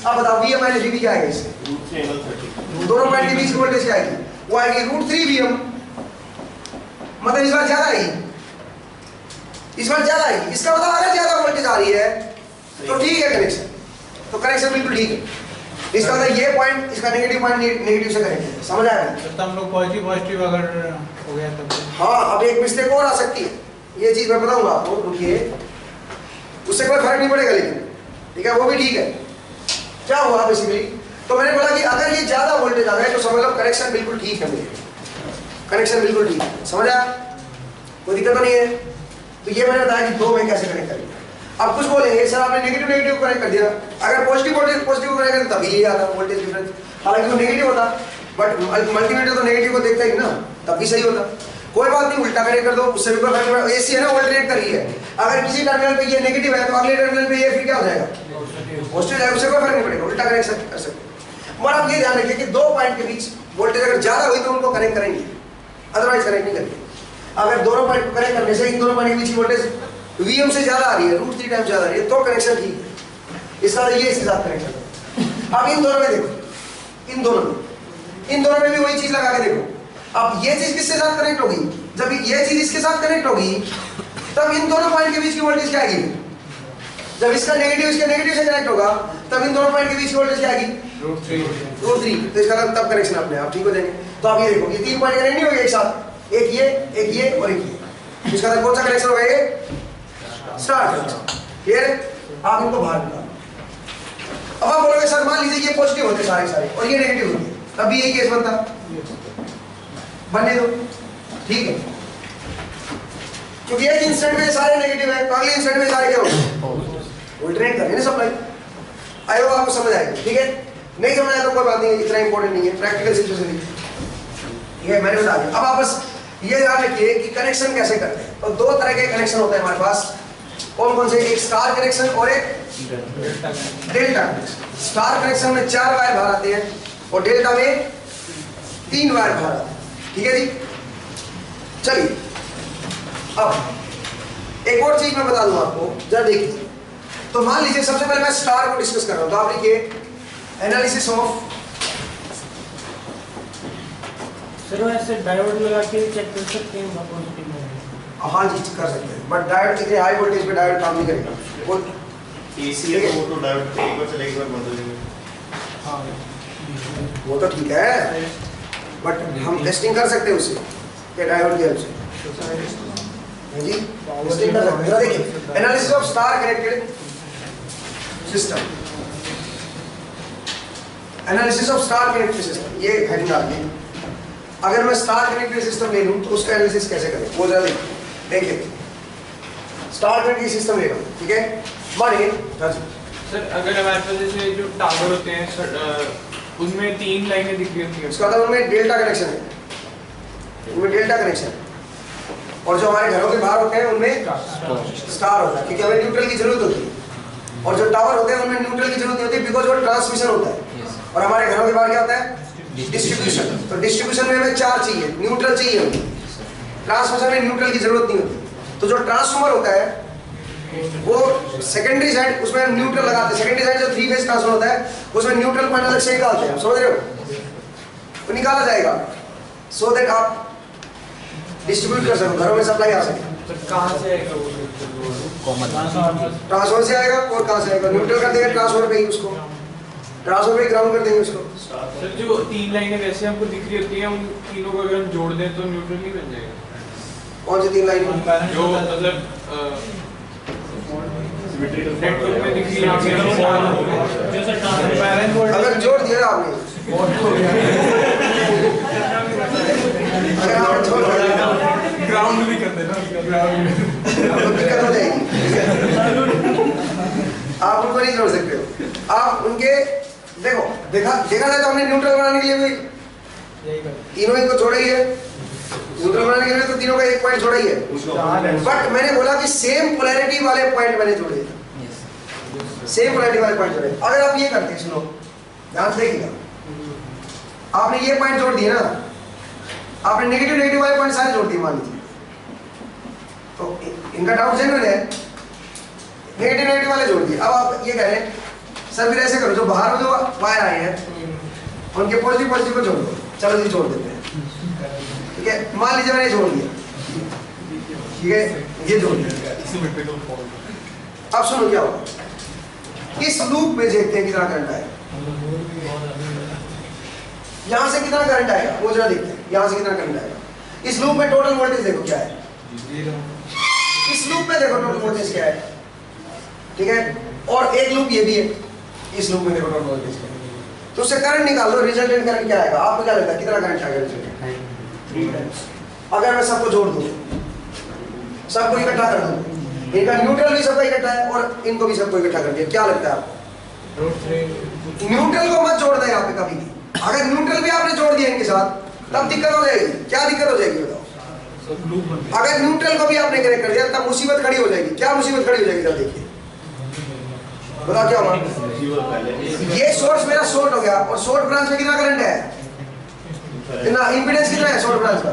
अब बताओ Vm माइनस VB क्या आएगा, इससे दोनों पॉइंट के बीच की वोल्टेज क्या आएगी, वो आएगी √3 Vm, मतलब इस बार ज्यादा आएगी, इसका मतलब अगर ज्यादा वोल्टेज आ रही है तो ठीक है कनेक्शन, तो कनेक्शन बिल्कुल ठीक है, इसका मतलब ये पॉइंट इसका नेगेटिव पॉइंट नेगेटिव से कनेक्ट है, समझ आया, तो हम लोग पॉजिटिव अगर हो गया तब, हाँ अब एक मिस्टेक और आ सकती है, ये चीज मैं बताऊंगा आपको, रुकिए, उससे कोई फर्क नहीं पड़ेगा लेकिन, ठीक है, वो भी ठीक है। क्या हुआ बेसिकली, तो मैंने बोला कि अगर ये ज्यादा वोल्टेज आ गए तो समझ लो कनेक्शन बिल्कुल ठीक है मेरे, कनेक्शन बिल्कुल ठीक है, समझ आया, कोई दिक्कत तो नहीं है। तो ये मैंने बताया कि दो में कैसे कनेक्ट करेंगे। अब कुछ बोलेंगे सर आपने नेगेटिव कनेक्ट कर दिया, अगर पॉजिटिव वोल्टेज पॉजिटिव कनेक्ट करें तभी ये आता वोल्टेज डिफरेंस, हालांकि वो नेगेटिव होता, बट मल्टीमीटर तो नेगेटिव को देखता ही ना, तब भी सही होता। कोई बात नहीं, उल्टा कनेक्ट कर दो, उससे भी कोई फर्क नहीं पड़ेगा। एसी है ना, ऑल्टरनेट कर रही है। अगर किसी टर्मिनल पे ये नेगेटिव है तो अगले टर्मिनल पे ये फिर क्या हो जाएगा, पॉजिटिव जाएगा, उससे कोई फर्क नहीं पड़ेगा, उल्टा कनेक्शन कर सकते हैं। मगर आप ये ध्यान रखिए कि दो पॉइंट के बीच वोल्टेज अगर ज्यादा हुई तो उनको कनेक्ट करेंगे, अदरवाइज कनेक्ट नहीं करेंगे। अगर दोनों पॉइंट को कनेक्ट करने से इन दोनों पॉइंट के बीच की वोल्टेज Vm से ज्यादा आ रही है, √3 टाइम ज्यादा आ रही है, तो कनेक्शन ठीक है। इसका ये इसके साथ कनेक्शन है। अब इन दोनों में देखो, इन दोनों में भी वही चीज लगा के देखो। अब ये चीज किसके साथ कनेक्ट होगी, जब ये चीज इसके साथ कनेक्ट होगी तब इन दोनों पॉइंट के बीच की वोल्टेज क्या आएगी, जब इसका नेगेटिव इसके नेगेटिव से कनेक्ट होगा तब इन दोनों पॉइंट के बीच की वोल्टेज क्या आएगी, √3। तो इसका तब कनेक्शन अपने आप ठीक हो जाएंगे। तो आप ये देखो, ये 3 पॉइंट कनेक्ट नहीं होंगे एक साथ, एक ये और एक ये, इसका कौन सा कनेक्शन होगा, ये स्टार कनेक्शन। क्लियर है? आप इनको बाहर निकालो। अब आप बोलोगे सर मान लीजिए ये पॉजिटिव होते सारे और ये नेगेटिव होते, तब भी यही केस बनता, बनने दो, ठीक है। क्योंकि एक इंस्टेंट में सारे नेगेटिव है तो अगले इंस्टेंट में सारे क्या होंगे, ऑल्टरनेट करेंगे ना सप्लाई। आई होप आपको समझ आएगा, ठीक है। नहीं समझ आया तो कोई बात नहीं, इतना इंपॉर्टेंट नहीं है, प्रैक्टिकल सिचुएशन ये मैंने बता दिया। अब आप बस ये ध्यान रखिए कि कनेक्शन कैसे करते हैं। तो दो तरह के कनेक्शन होते हैं हमारे पास, कौन कौन से, एक स्टार कनेक्शन और एक डेल्टा कनेक्शन। स्टार कनेक्शन में 4 वायर बाहर आते हैं और डेल्टा में 3 वायर बाहर आते हैं, ठीक है जी। चलिए अब एक और चीज मैं बता दूं आपको, जरा देखिए। तो मान लीजिए सबसे पहले मैं स्टार को डिस्कस कर रहा हूं, तो आप लिखिए एनालिसिस ऑफ। सर ऐसे डायोड लगा के चेक कर सकते हैं पॉजिटिव में? हाँ जी कर सकते हैं, बट डायोड इतने हाई वोल्टेज पे डायोड काम नहीं करेगा। वो एसी है तो वो तो डायोड एक बार चले एक बार बंद हो जाएगा। हाँ वो तो ठीक है, बट हम टेस्टिंग कर सकते हैं उससे कि डायोड की हेल्प से जी टेस्टिंग कर सकते हैं। देखिए analysis of star connected system, analysis of star connected system, ये हेडिंग डालिए। अगर मैं स्टार कनेक्टेड सिस्टम ले लूं तो उसका एनालिसिस कैसे करें, वो जरा देखिए। स्टार कनेक्टेड सिस्टम ले लो, ठीक है। मानिए सर अगर हमारे पास जैसे जो टावर होते हैं उनमें 3 लाइनें दिख रही होती हैं, उसका मतलब उनमें डेल्टा कनेक्शन है, उनमें डेल्टा कनेक्शन है। और जो हमारे घरों के बाहर होते हैं उनमें स्टार होता है, क्योंकि हमें न्यूट्रल की जरूरत होती है। और जो टावर होते हैं उनमें न्यूट्रल की जरूरत नहीं होती, बिकॉज वो ट्रांसमिशन होता है। और हमारे घरों के बाहर क्या होता है, डिस्ट्रीब्यूशन। तो डिस्ट्रीब्यूशन में हमें 4 चाहिए, न्यूट्रल चाहिए हमें, ट्रांसमिशन में न्यूट्रल की जरूरत नहीं होती। तो जो ट्रांसफॉर्मर होता है वो सेकेंडरी साइड, उसमें हम न्यूट्रल लगाते हैं। सेकेंडरी साइड जो 3 फेज ट्रांसफॉर्मर होता है उसमें न्यूट्रल पॉइंट अलग से निकालते हैं, समझ रहे हो, तो निकाला जाएगा सो दैट आप डिस्ट्रीब्यूट कर सको, घरों में सप्लाई आ सके। तो कहाँ से आएगा वो ट्रांसफॉर्मर से आएगा, और कहाँ से आएगा, न्यूट्रल कर देंगे ट्रांसफॉर्मर पे ही, उसको ट्रांसफॉर्मर पे ग्राउंड कर देंगे उसको। सर जो 3 लाइनें वैसे हमको दिख रही होती हैं, उन तीनों को अगर हम जोड़ दें तो न्यूट्रल नहीं बन जाएगा? कौन सी 3 लाइन, जो मतलब नेटवर्क में दिख रही है, अगर जोड़ दिया आपने, अगर आपने जोड़ दिया ग्राउंड भी कर देना, तो दिक्कत हो जाएगी। आप उनको नहीं जोड़ सकते हो। आप उनके देखा जाए तो हमने न्यूट्रल बनाने के लिए भी तीनों ही को छोड़ा ही है, न्यूट्रल बनाने के लिए तो तीनों का एक पॉइंट छोड़ा ही है। बट मैंने बोला कि सेम पोलैरिटी वाले पॉइंट मैंने जोड़े, सेम पोलैरिटी वाले पॉइंट जोड़े। अगर आप ये करते, सुनो ध्यान से देखिएगा, आपने ये पॉइंट जोड़ दिए ना, आपने नेगेटिव वाले पॉइंट सारे जोड़ दिए मान लीजिए, तो इनका डाउट जेन्युइन है, नेगेटिव वाले जोड़ दिए। अब आप ये कह रहे हैं सर फिर ऐसे करो, जो बाहर जो वायर आए हैं उनके पॉजिटिव को जोड़ दो। चलो जी जोड़ देते हैं, ठीक है। मान लीजिए मैंने जोड़ दिया, ठीक है, ये जोड़ दिया। अब सुनो क्या होगा, इस लूप में देखते हैं कितना करंट आएगा, यहां से कितना करंट आएगा वो जरा देखते हैं, यहां से कितना करंट आएगा। इस लूप में टोटल वोल्टेज देखो क्या है, इस लूप में देखो टोटल वोल्टेज क्या है, ठीक है। और एक लूप ये भी है, इस लूप में देखो टोटल वोल्टेज क्या है। तो उससे करंट निकाल दो, रिजल्टेंट करंट क्या आएगा, आपको क्या लगता है कितना करंट आएगा रिजल्टेंट? 3 टाइम्स। अगर मैं सबको जोड़ दूं, सबको इकट्ठा कर दूं, इनका न्यूट्रल भी सबका इकट्ठा है और इनको भी सबको इकट्ठा कर दिया, क्या लगता है आपको? न्यूट्रल को मत जोड़ दें यहाँ पे कभी भी। अगर न्यूट्रल भी आपने जोड़ दिया इनके साथ तब दिक्कत हो जाएगी। क्या दिक्कत हो जाएगी बताओ? अगर न्यूट्रल को भी आपने कनेक्ट कर दिया तब मुसीबत खड़ी हो जाएगी। क्या मुसीबत खड़ी हो जाएगी जरा देखिए, बताओ क्या होगा। ये सोर्स मेरा शॉर्ट हो गया और शॉर्ट ब्रांच में कितना करंट है, कितना इंपीडेंस कितना है शॉर्ट ब्रांच का,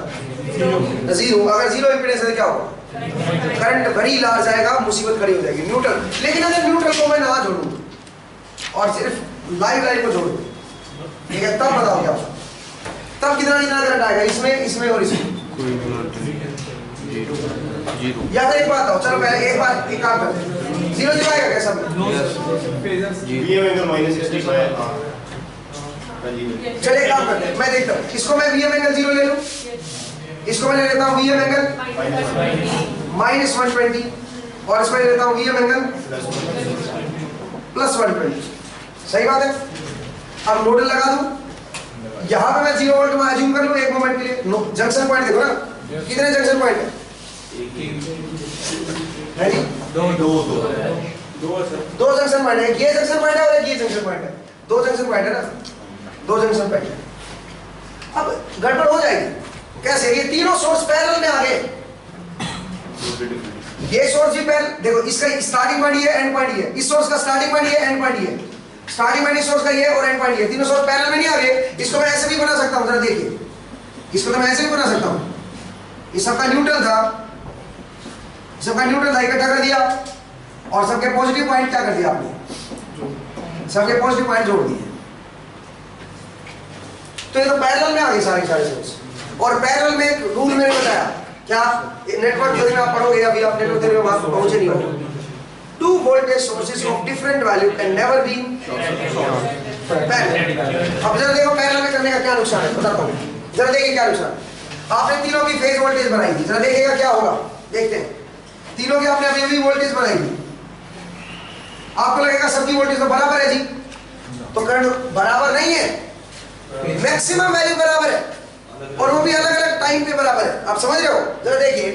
0। अगर 0 इंपीडेंस है तो क्या होगा, करंट वेरी लार्ज आएगा, मुसीबत खड़ी हो जाएगी। न्यूट्रल, लेकिन अगर न्यूट्रल को मैं ना जोड़ूं और सिर्फ लाइव को जोड़ूं, ठीक है, तब बताओ क्या होगा, तब कितना कितना करंट आएगा, इसमें इसमें और इसमें। या तो एक बात हो, चलो पहले एक बार एक काम करते हैं, 0 0 आएगा क्या सब में? VM angle -65। चलिए काम करते हैं, मैं देखता हूँ, इसको मैं VM एंगल 0 ले लूँ, इसको मैं ले लेता हूँ VM एंगल -120 और इसमें ले लेता हूँ VM एंगल +120। सही बात है। अब नोडल लगा दूं, यहाँ पे मैं 0 वोल्ट में अज्यूम कर लूँ एक मोमेंट के लिए। जंक्शन पॉइंट देखो ना, कितने जंक्शन पॉइंट है जी? दो जंक्शन पॉइंट है, ये जंक्शन पॉइंट है और एक ये जंक्शन पॉइंट है, 2 जंक्शन पॉइंट है ना, 2 जंक्शन पॉइंट है। अब गड़बड़ हो जाएगी कैसे, ये तीनों सोर्स पैरेलल में आ गए, ये सोर्स भी पैरेलल, देखो इसका स्टार्टिंग पॉइंट ये, एंड पॉइंट ये, इस सोर्स का स्टार्टिंग पॉइंट ये, एंड पॉइंट ये, स्टार्टिंग पॉइंट इस सोर्स का ये और एंड पॉइंट ये, तीनों सोर्स पैरेलल में नहीं आ गए। इसको मैं ऐसे भी बना सकता हूं, जरा देखिए, इसको तो मैं ऐसे भी बना सकता हूं, ये सबका न्यूट्रल था, सबका न्यूट्रल था, इकट्ठा कर दिया और सबके पॉजिटिव पॉइंट क्या कर दिया आपने, सबके पॉजिटिव पॉइंट जोड़ दिए, तो ये तो पैरेलल में आ गए सारे सोर्स। और पैरेलल में एक रूल मैंने बताया, क्या नेटवर्क थ्योरी में आप पढ़ोगे, अभी आप नेटवर्क थ्योरी में पहुंचे नहीं हो, 2 voltage sources of different value can never be parallel। अब जरा देखो पैरेलल में करने का क्या नुकसान है, बताता हूँ, जरा देखिए क्या नुकसान है। आपने तीनों की फेज वोल्टेज बनाई थी, जरा देखिएगा क्या होगा, देखते हैं। तीनों की आपने अभी अभी वोल्टेज बनाई थी, आपको लगेगा सबकी वोल्टेज तो बराबर है जी, तो करंट बराबर नहीं है, मैक्सिमम वैल्यू बराबर है और वो भी अलग अलग टाइम पे बराबर है। आप समझ रहे हो, जरा देखिए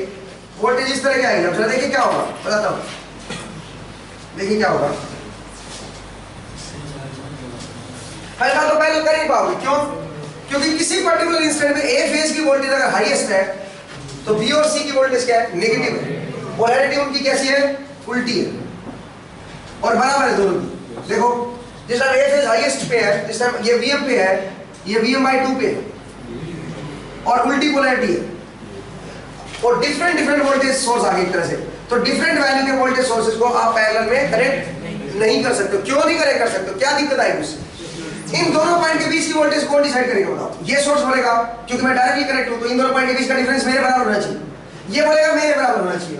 वोल्टेज इस तरह के आएगी, अब जरा देखिए क्या होगा, बताता हूँ, देखिए क्या होगा। पहला तो पहले कर नहीं पाओगे, क्यों? क्योंकि किसी पर्टिकुलर इंस्टेंट में ए फेज की वोल्टेज अगर हाईएस्ट है तो बी और सी की वोल्टेज क्या है, नेगेटिव है, पोलैरिटी उनकी कैसी है, उल्टी है और बराबर है दोनों की। देखो जिस टाइम ए फेज हाईएस्ट पे है, जिस टाइम ये Vm पे है, ये Vm/2 पे है और उल्टी पोलैरिटी है और डिफरेंट डिफरेंट वोल्टेज सोर्स आ गए एक तरह से, तो डिफरेंट वैल्यू के वोल्टेज सोर्सेज को आप पैरेलल में कनेक्ट नहीं कर सकते। क्यों नहीं कनेक्ट कर सकते, क्या दिक्कत आएगी उससे? इन दोनों पॉइंट के बीच की वोल्टेज कौन डिसाइड करेगा, बताओ? ये सोर्स बोलेगा क्योंकि मैं डायरेक्टली कनेक्ट हूं तो इन दोनों पॉइंट के बीच का डिफरेंस मेरे बराबर होना चाहिए, ये बोलेगा मेरे बराबर होना चाहिए,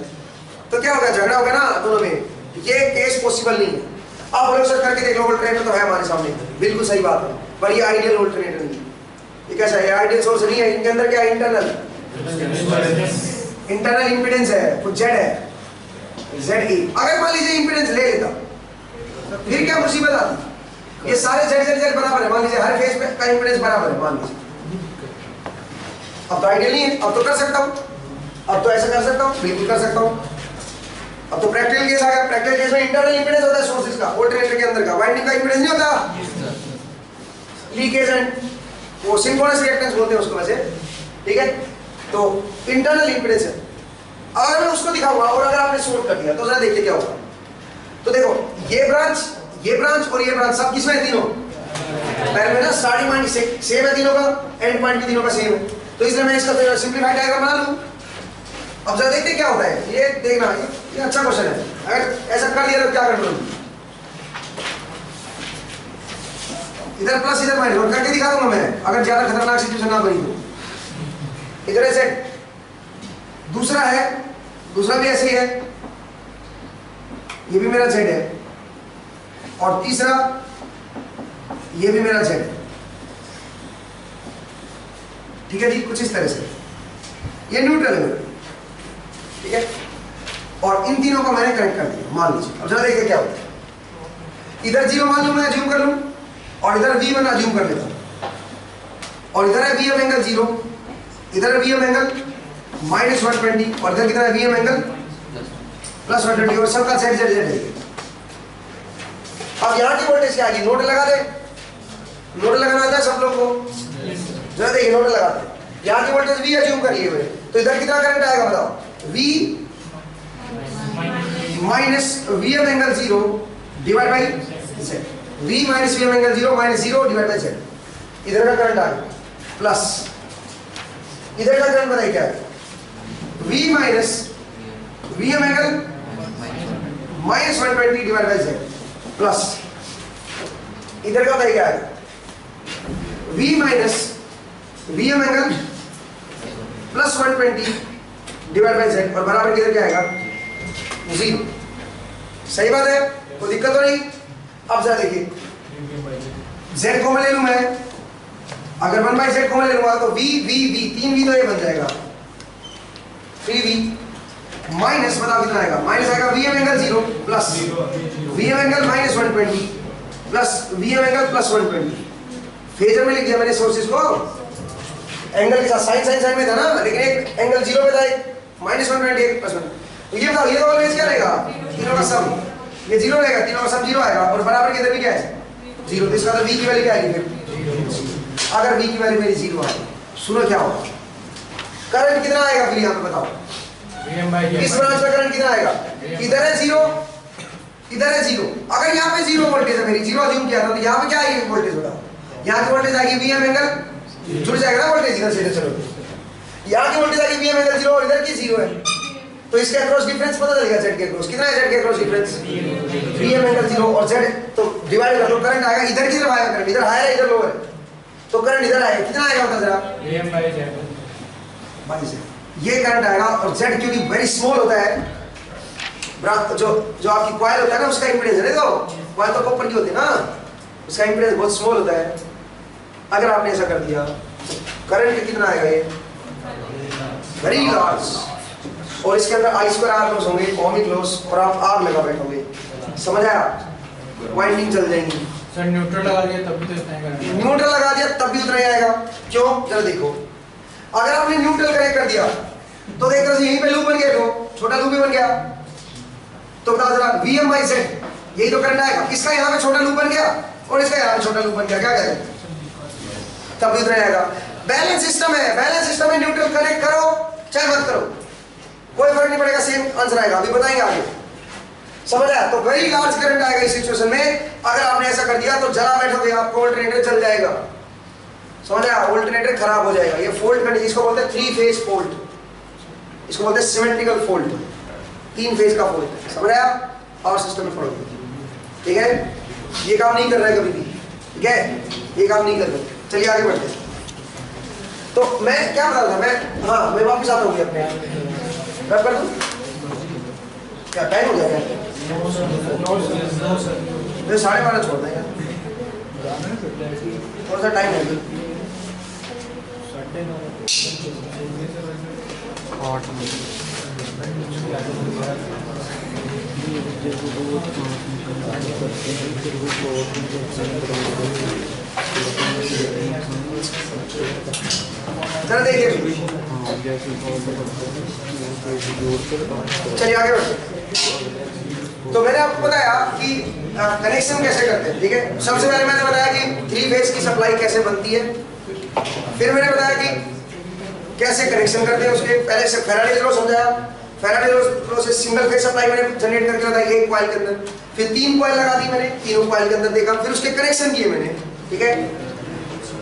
तो क्या होगा, झगड़ा होगा ना दोनों में। ये केस पॉसिबल नहीं है। आप लोग सर्च करके देख लो, अल्टरनेटर तो है हमारे सामने, बिल्कुल सही बात है, पर ये आइडियल अल्टरनेटर नहीं है। ये कैसा है, आइडियल सोर्स नहीं है, इनके अंदर क्या है, इंटरनल इंपीडेंस है, कुछ जेड है, ZE। अगर मान लीजिए इंपीडेंस ले लेता फिर क्या मुसीबत आती, ये सारे Z बराबर है, मान लीजिए हर फेज का इंपीडेंस बराबर है, मान लीजिए। अब तो आइडियल नहीं है, अब तो कर सकता हूं, अब तो ऐसा कर सकता हूं, बिल्कुल कर सकता हूं। अब तो प्रैक्टिकल केस आ गया, प्रैक्टिकल केस में इंटरनल इंपीडेंस होता है सोर्सेज का, अल्टरनेटर के अंदर का, वाइंडिंग का इंपीडेंस नहीं होता, लीकेज एंड वो सिंक्रोनस रिएक्टेंस बोलते हैं उसको वैसे, ठीक है। तो इंटरनल इंपीडेंस है, अगर मैं उसको दिखाऊंगा और अगर आपने सोल्व कर दिया तो जरा देखिए क्या होगा। तो देखो ये ब्रांच और ये ब्रांच सब किसमें है, तीनों पैरेलल में ना, स्टार्टिंग पॉइंट सेम है तीनों का, एंड पॉइंट भी तीनों का सेम है, तो इसलिए मैं इसका सिंपलीफाइड डायग्राम बना लूं। अब जरा देखते क्या होता है, ये देखना, ये अच्छा क्वेश्चन है, अगर ऐसा कर दिया तो क्या करना, इधर प्लस इधर माइनस और करके दिखा दूंगा मैं, अगर ज्यादा खतरनाक सिचुएशन ना बनी तो। इधर ऐसे दूसरा है, दूसरा भी ऐसे ही है, ये भी मेरा Z है और तीसरा ये भी मेरा Z है, ठीक है जी, कुछ इस तरह से ये न्यूट्रल है, ठीक है। और इन तीनों को मैंने कनेक्ट कर दिया, मान लीजिए। अब जरा देखिए क्या होता है, इधर 0 मान लूं, मैं अज्यूम कर लूं और इधर V1 अज्यूम कर लेता हूं और इधर है Vm एंगल 0, इधर है Vm एंगल -120 और इधर कितना है, Vm एंगल +120 और सबका Z है। अब यहाँ की वोल्टेज क्या आएगी, नोड लगा दे, नोड लगाना आता है सब लोग को, जरा देखिए नोड लगाते हैं, यहाँ की वोल्टेज V अज्यूम कर लिए मैंने, तो इधर कितना करंट आएगा बताओ? V minus Vm angle 0 divide by Z। V minus Vm angle 0 minus 0 divide by Z। इधर का करंट आ गया प्लस इधर का करंट बताइए क्या है? V minus Vm angle minus 120 divide by Z plus इधर का बताइए क्या है? V minus Vm angle plus 120 divide by Z और बराबर किधर क्या आएगा? 0। सही बात है, कोई दिक्कत तो नहीं। अब जरा देखिए Z को मैं ले लूं, मैं अगर 1 बाई Z को मैं ले लूंगा तो V V V 3V तो ये बन जाएगा 3V माइनस बताओ कितना आएगा? माइनस आएगा Vm angle 0 plus Vm angle minus 120 plus Vm angle plus 120। Phasor में लिख दिया मैंने सोर्सेज को, एंगल के साथ साइन साइन साइन में था ना, लेकिन एक एंगल 0 पे था, एक माइनस 120 एक प्लस 1। तो ये बताओ ये तो ऑलवेज क्या रहेगा? तीनों का सम ये 0 रहेगा, तीनों का सम 0 आएगा और बराबर किधर भी क्या है? 0। तो इसका तो V की वैल्यू क्या आएगी फिर? अगर V की वैल्यू मेरी 0 आएगी, सुनो क्या होगा? करंट कितना आएगा फिर यहाँ पे बताओ? इस ब्रांच में करंट कितना आएगा? इधर है 0, इधर है 0। अगर यहाँ पे 0 वोल्टेज है, मेरी 0 अज्यूम किया था, तो यहाँ पे क्या आएगी वोल्टेज बताओ? यहाँ की वोल्टेज आएगी Vm एंगल जुड़ जाएगा ना वोल्टेज इधर से। चलो यहाँ की वोल्टेज आएगी Vm एंगल 0 और इधर की 0 है, तो इसके अक्रॉस डिफरेंस पता चलेगा Z के अक्रॉस कितना है? Z के अक्रॉस डिफरेंस Vm एंगल 0 और Z तो डिवाइड कर लो, करंट आएगा इधर की तरफ आएगा, करंट इधर हायर है इधर लोअर है, तो करंट इधर आएगा, कितना आएगा बता जरा? Vm by Z by Z ये करंट आएगा। और Z क्योंकि वेरी स्मॉल होता है, जो आपकी कॉइल होता है ना उसका इंपीडेंस है, देखो कॉइल तो कॉपर की होती है ना, उसका इंपीडेंस बहुत स्मॉल होता है। अगर आपने ऐसा कर दिया करंट कितना आएगा? ये वेरी लार्ज, और इसके अंदर I स्क्वायर R लॉस होंगे, ओमिक लॉस, और आप R लगा बैठोगे, समझ आया? वाइंडिंग चल जाएंगी। सर न्यूट्रल लगा दिया तब भी तो इतना ही करंट, न्यूट्रल लगा दिया तब भी उतना ही आएगा। क्यों? जरा देखो, अगर आपने न्यूट्रल कनेक्ट कर दिया तो देख रहे यहीं पे लूप बन गया, छोटा लूप भी बन गया, तो बताओ जरा Vm by Z यही तो करंट आएगा। इसका यहाँ पे छोटा लूप बन गया और इसका यहाँ पे छोटा लूप बन गया, क्या करें? तब भी उतना ही आएगा। बैलेंस सिस्टम है, बैलेंस सिस्टम में न्यूट्रल कनेक्ट करो चाहे मत करो कोई फर्क नहीं पड़ेगा, सेम आंसर आएगा। अभी बताएंगे आगे, समझ आया? तो वेरी लार्ज करंट आएगा इस सिचुएशन में। अगर आपने ऐसा कर दिया तो जला बैठोगे, आपको अल्टरनेटर जल जाएगा, समझ आया? अल्टरनेटर खराब हो जाएगा। ये फॉल्ट कंडीशन, इसको बोलते हैं 3 फेज फॉल्ट, इसको बोलते हैं सिमेट्रिकल फॉल्ट, 3 फेज का फॉल्ट, समझ आया? पावर सिस्टम में फॉल्ट, ठीक है? ये काम नहीं कर रहा है कभी भी, ठीक है? ये काम नहीं कर रहे। चलिए आगे बढ़ते हैं। तो मैं क्या बता रहा था, मैं वापस आता हूँ अपने, रब कर दूं? क्या टाइम हो गया? मैं 12:30 छोड़ देंगे, थोड़ा सा टाइम है। चलो देखिए, चलिए आगे बढ़ते। तो मैंने आपको बताया कि कनेक्शन कैसे करते हैं, ठीक है? सबसे पहले मैंने बताया कि 3 फेज की सप्लाई कैसे बनती है, फिर मैंने बताया कि कैसे कनेक्शन करते हैं उसके, पहले से फैराडे लॉ समझाया, फैराडे लॉ से सिंगल फेज सप्लाई मैंने जनरेट करके बताया एक कॉइल के अंदर, फिर 3 कॉइल लगा दी मैंने, तीनों कॉइल के अंदर देखा, फिर उसके कनेक्शन किए मैंने, ठीक है?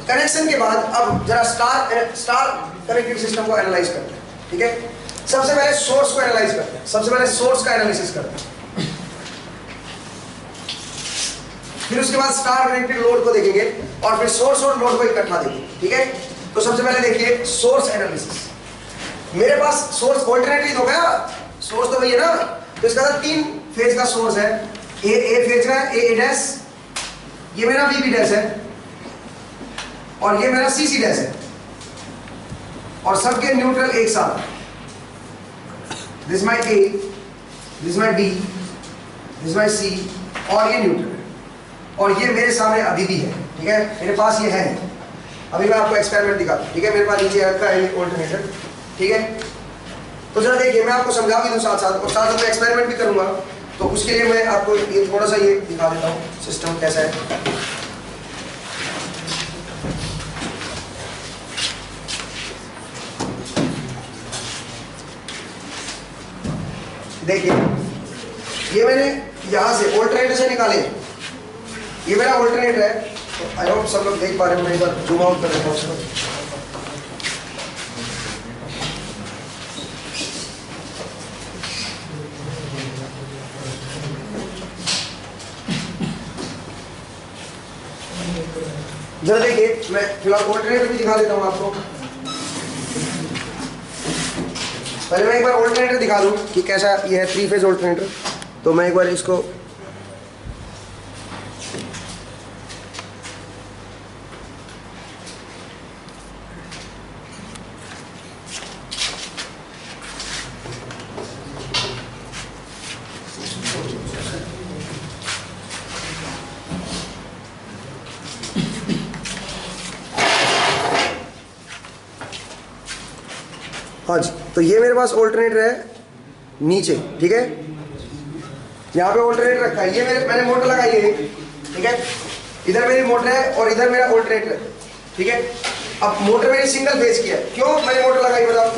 कनेक्शन के बाद अब जरा स्टार कनेक्टेड सिस्टम को एनालाइज करते हैं, ठीक है? सबसे पहले सोर्स को एनालाइज करते हैं, सबसे पहले सोर्स का एनालिसिस करते हैं, फिर उसके बाद स्टार कनेक्टेड लोड को देखेंगे और फिर सोर्स और लोड को इकट्ठा देखेंगे, ठीक है? तो सबसे पहले देखिए सोर्स एनालिसिस। मेरे पास सोर्स ऑल्टरनेटली हो गया, सोर्स तो वही है ना, तो इसका 3 फेज का सोर्स है, ए फेज का है, ए डैश, ये मेरा बी डैश है, और ये मेरा सी डैश है, और सबके न्यूट्रल एक साथ, this my A, this my B, this my C, और ये न्यूट्रल है, और ये मेरे सामने अभी भी है, ठीक है? मेरे पास ये है, अभी मैं आपको एक्सपेरिमेंट दिखाता हूं, ठीक है? मेरे पास नीचे रखा है ऑल्टरनेटर, ठीक है? तो जरा देखिए, मैं आपको समझा भी दूं साथ साथ, और साथ साथ मैं एक्सपेरिमेंट भी करूंगा, तो उसके लिए मैं आपको ये थोड़ा सा ये दिखा देता हूँ सिस्टम कैसा है। देखिए ये मैंने यहाँ से ऑल्टरनेटर से निकाले, ये मेरा ऑल्टरनेटर है। आई होप सब लोग देख पा रहे हो, मैं एक बार जूम आउट कर देता हूँ उसको। जरा देखिए, मैं फिलहाल ऑल्टरनेटर भी दिखा देता हूँ आपको। पहले मैं एक बार ऑल्टरनेटर दिखा दूँ कि कैसा ये है 3 फेज ऑल्टरनेटर। तो मैं एक बार इसको हाँ जी, तो ये मेरे पास ऑल्टरनेटर है नीचे, ठीक है। यहाँ पे ऑल्टरनेटर रखा है, ये मैंने मोटर लगाई है, ठीक है। इधर मेरी मोटर है और इधर मेरा ऑल्टरनेटर है, ठीक है। अब मोटर मेरी सिंगल फेज की है। क्यों मैंने मोटर लगाई बताओ?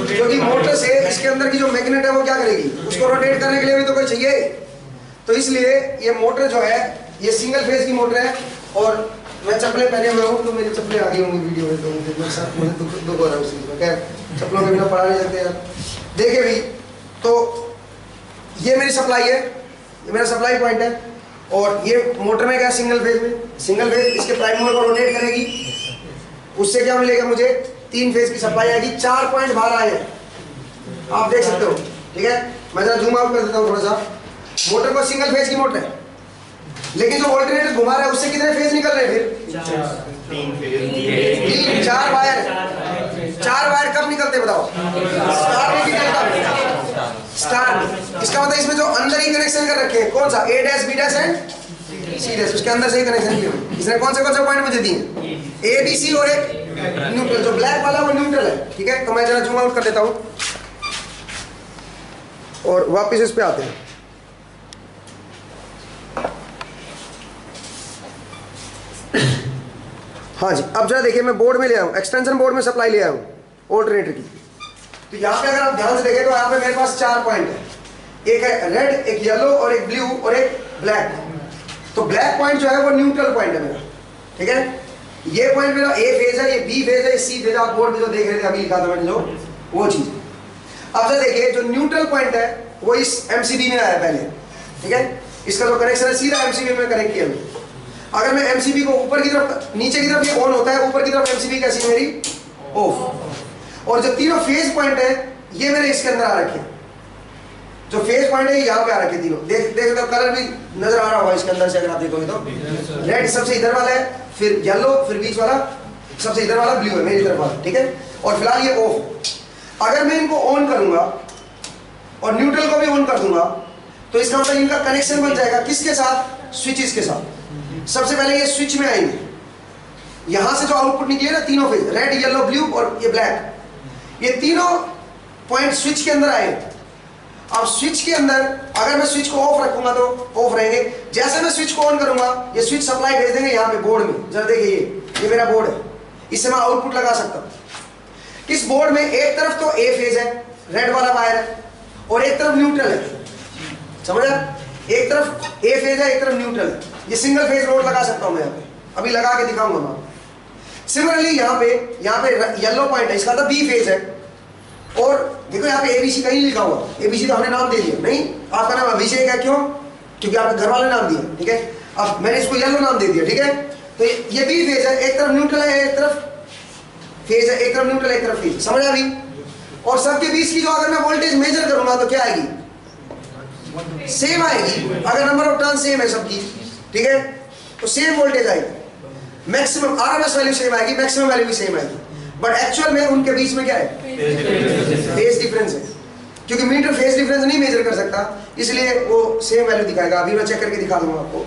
क्योंकि मोटर से इसके अंदर की जो मैग्नेट है वो क्या करेगी, उसको रोटेट करने के लिए भी तो कोई चाहिए। तो इसलिए ये मोटर जो है ये सिंगल फेज की मोटर है। और मैं चप्पलें पहने हुए हूँ तो मेरी चप्पलें आ गई होंगी वीडियो में, तो मुझे दुख हो रहा है उस चीज़ में। क्या चप्पलों के बिना पढ़ा नहीं सकते यार। देखिए भाई, तो ये मेरी सप्लाई है, ये मेरा सप्लाई पॉइंट है। और ये मोटर में क्या सिंगल फेज में, सिंगल फेज इसके प्राइम मूवर को रोटेट करेगी, उससे क्या मिलेगा मुझे 3 फेज की सप्लाई आएगी। 4 पॉइंट बाहर आए हैं, आप देख सकते हो, ठीक है। मैं जरा जूम आउट कर देता हूँ थोड़ा सा। मोटर को सिंगल फेज की मोटर है, लेकिन जो ऑल्टरनेटर घुमा रहा है उससे कितने फेज निकल रहे हैं फिर? 3 फेज। 4 वायर। 4 वायर कब निकलते बताओ? स्टार में निकलता, स्टार। इसका मतलब इसमें जो अंदर ही कनेक्शन कर रखे हैं, कौन सा A dash B dash and C dash, उसके अंदर से ही कनेक्शन किए हुए। इसने कौन से पॉइंट मुझे दिए? A B C और एक न्यूट्रल। जो ब्लैक वाला वो न्यूट्रल है, ठीक है। तो मैं जरा जूम आउट कर देता हूँ और वापस इस पे आते हैं। हाँ जी, अब जरा देखिए, मैं बोर्ड में ले आया हूँ, एक्सटेंशन बोर्ड में सप्लाई ले आया हूँ ऑल्टरनेटर की। तो यहाँ पे अगर आप ध्यान से देखें तो यहाँ पे मेरे पास 4 पॉइंट है, एक है रेड, एक येलो और एक ब्लू और एक ब्लैक। तो ब्लैक पॉइंट जो है वो न्यूट्रल पॉइंट है मेरा, ठीक है। ये पॉइंट मेरा A फेज है, ये B फेज है, ये C फेज है। आप बोर्ड में जो देख रहे थे अभी लिखा था मैंने जो, वो चीज। अब जरा देखिए, जो न्यूट्रल पॉइंट है वो इस MCB में आया पहले, ठीक है। इसका जो कनेक्शन है सीधा MCB में कनेक्ट किया मैंने। अगर मैं MCB को ऊपर की तरफ, नीचे की तरफ ये ऑन होता है, ऊपर की तरफ MCB कैसी है मेरी ऑफ। और जो तीनों फेज पॉइंट है ये मेरे इसके अंदर आ रखे, जो फेज पॉइंट है यहाँ पे आ रखे तीनों। देख तो कलर भी नजर आ रहा होगा इसके अंदर से, अगर आप देखोगे तो रेड सबसे इधर वाला है, फिर येलो, फिर बीच वाला सबसे इधर वाला ब्लू है मेरी तरफ वाला, ठीक है। और फिलहाल ये ऑफ। अगर मैं इनको ऑन करूंगा और न्यूट्रल को भी ऑन कर दूंगा तो इसका मतलब इनका कनेक्शन बन जाएगा किसके साथ? स्विचेस के साथ। सबसे पहले ये स्विच में आएंगे, यहां से जो आउटपुट निकले ना तीनों फेज, रेड, येलो, ब्लू और ये ब्लैक, ये तीनों पॉइंट स्विच के अंदर आए। अब स्विच के अंदर अगर मैं स्विच को ऑफ रखूंगा तो ऑफ रहेंगे, जैसे मैं स्विच को ऑन करूंगा ये स्विच सप्लाई भेज देंगे यहाँ पे बोर्ड में। जरा देखिए, ये मेरा बोर्ड है, इससे मैं आउटपुट लगा सकता हूँ। इस बोर्ड में एक तरफ तो A फेज है, रेड वाला वायर है, और एक तरफ न्यूट्रल है, समझा? एक तरफ A फेज है, एक तरफ न्यूट्रल है। ये सिंगल फेज लोड लगा सकता हूं मैं यहाँ पे, अभी लगा के दिखाऊंगा मैं। सिमिलरली यहाँ पे येलो पॉइंट है, इसका मतलब B फेज है। और देखो यहाँ पे ABC कहीं लिखा हुआ, ABC तो हमने नाम दे दिया, नहीं आपका नाम अभिषेक है, क्यों? क्योंकि आपके घर वाले नाम दिया, ठीक है। अब मैंने इसको येलो नाम दे दिया, ठीक है। तो ये B फेज है, एक तरफ न्यूट्रल है, एक तरफ फेज है, एक तरफ न्यूट्रल, एक तरफ फेज, समझ आ रही? और सबके बीच की जो अगर मैं वोल्टेज मेजर करूंगा तो क्या आएगी? सेम आएगी। अगर नंबर ऑफ टर्न सेम है सबकी, ठीक है, तो सेम वोल्टेज आएगी। मैक्सिमम RMS वैल्यू सेम आएगी, मैक्सिमम वैल्यू भी सेम आएगी। बट एक्चुअल में उनके बीच में क्या है? फेज डिफरेंस है। क्योंकि मीटर फेज डिफरेंस नहीं मेजर कर सकता, इसलिए वो सेम वैल्यू दिखाएगा। अभी मैं चेक करके दिखा दूंगा आपको।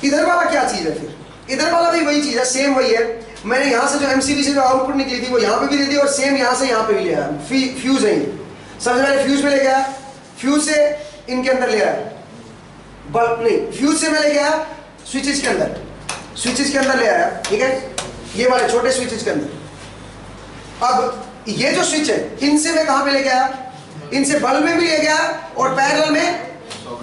इधर वाला क्या चीज है फिर? इधर वाला भी वही चीज है, सेम वही है। मैंने यहाँ से जो MCB से जो आउटपुट निकली थी वो यहाँ पे भी दे दी, और सेम यहाँ से यहाँ पे भी ले आया। फ्यूज है, सबसे पहले फ्यूज में ले गया, फ्यूज से इनके अंदर ले आया, बल्ब नहीं, फ्यूज से मैं ले गया स्विचेस के अंदर, स्विचेस के अंदर ले आया, ठीक है, ये वाले छोटे स्विचेस के अंदर। अब ये जो स्विच है इनसे मैं कहां पे लेके आया? इनसे बल्ब में भी ले गया और पैरेलल में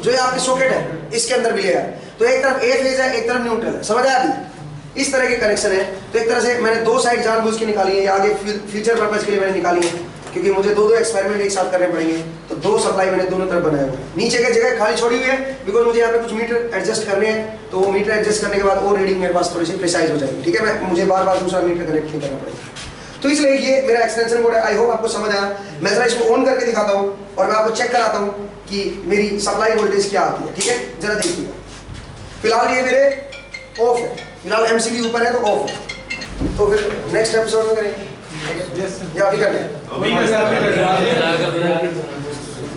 जो ये आपकी सॉकेट है इसके अंदर भी ले गया। तो एक तरफ ए फेज है, एक तरफ न्यूट्रल है, समझ आया अभी? इस तरह के कनेक्शन है। तो एक तरह से मैंने दो साइड जानबूझ के निकाली है, आगे फ्यूचर पर्पज के लिए मैंने निकाली है, क्योंकि मुझे दो एक्सपेरिमेंट एक साथ करने पड़ेंगे। तो दो सप्लाई मैंने दोनों तरफ बनाया हुआ है। नीचे की जगह खाली छोड़ी हुई है बिकॉज मुझे यहाँ पे कुछ मीटर एडजस्ट करने हैं, तो वो मीटर एडजस्ट करने के बाद और रीडिंग मेरे पास थोड़ी सी प्रिसाइज हो जाएगी। ठीक है, मुझे बार बार दूसरा मीटर कनेक्ट नहीं करना पड़ेगा। तो इसलिए ये मेरा एक्सटेंशन कोड है। आई होप आपको समझ आया। मैं जरा इसको ऑन करके दिखाता हूँ और मैं आपको चेक कराता हूँ कि मेरी सप्लाई वोल्टेज क्या आती है। ठीक है, जरा देखिएगा। फिलहाल ये मेरे ऑफ है, फिलहाल एमसीबी ऊपर है तो ऑफ है। तो फिर नेक्स्ट एपिसोड में करेंगे या अभी करते हैं?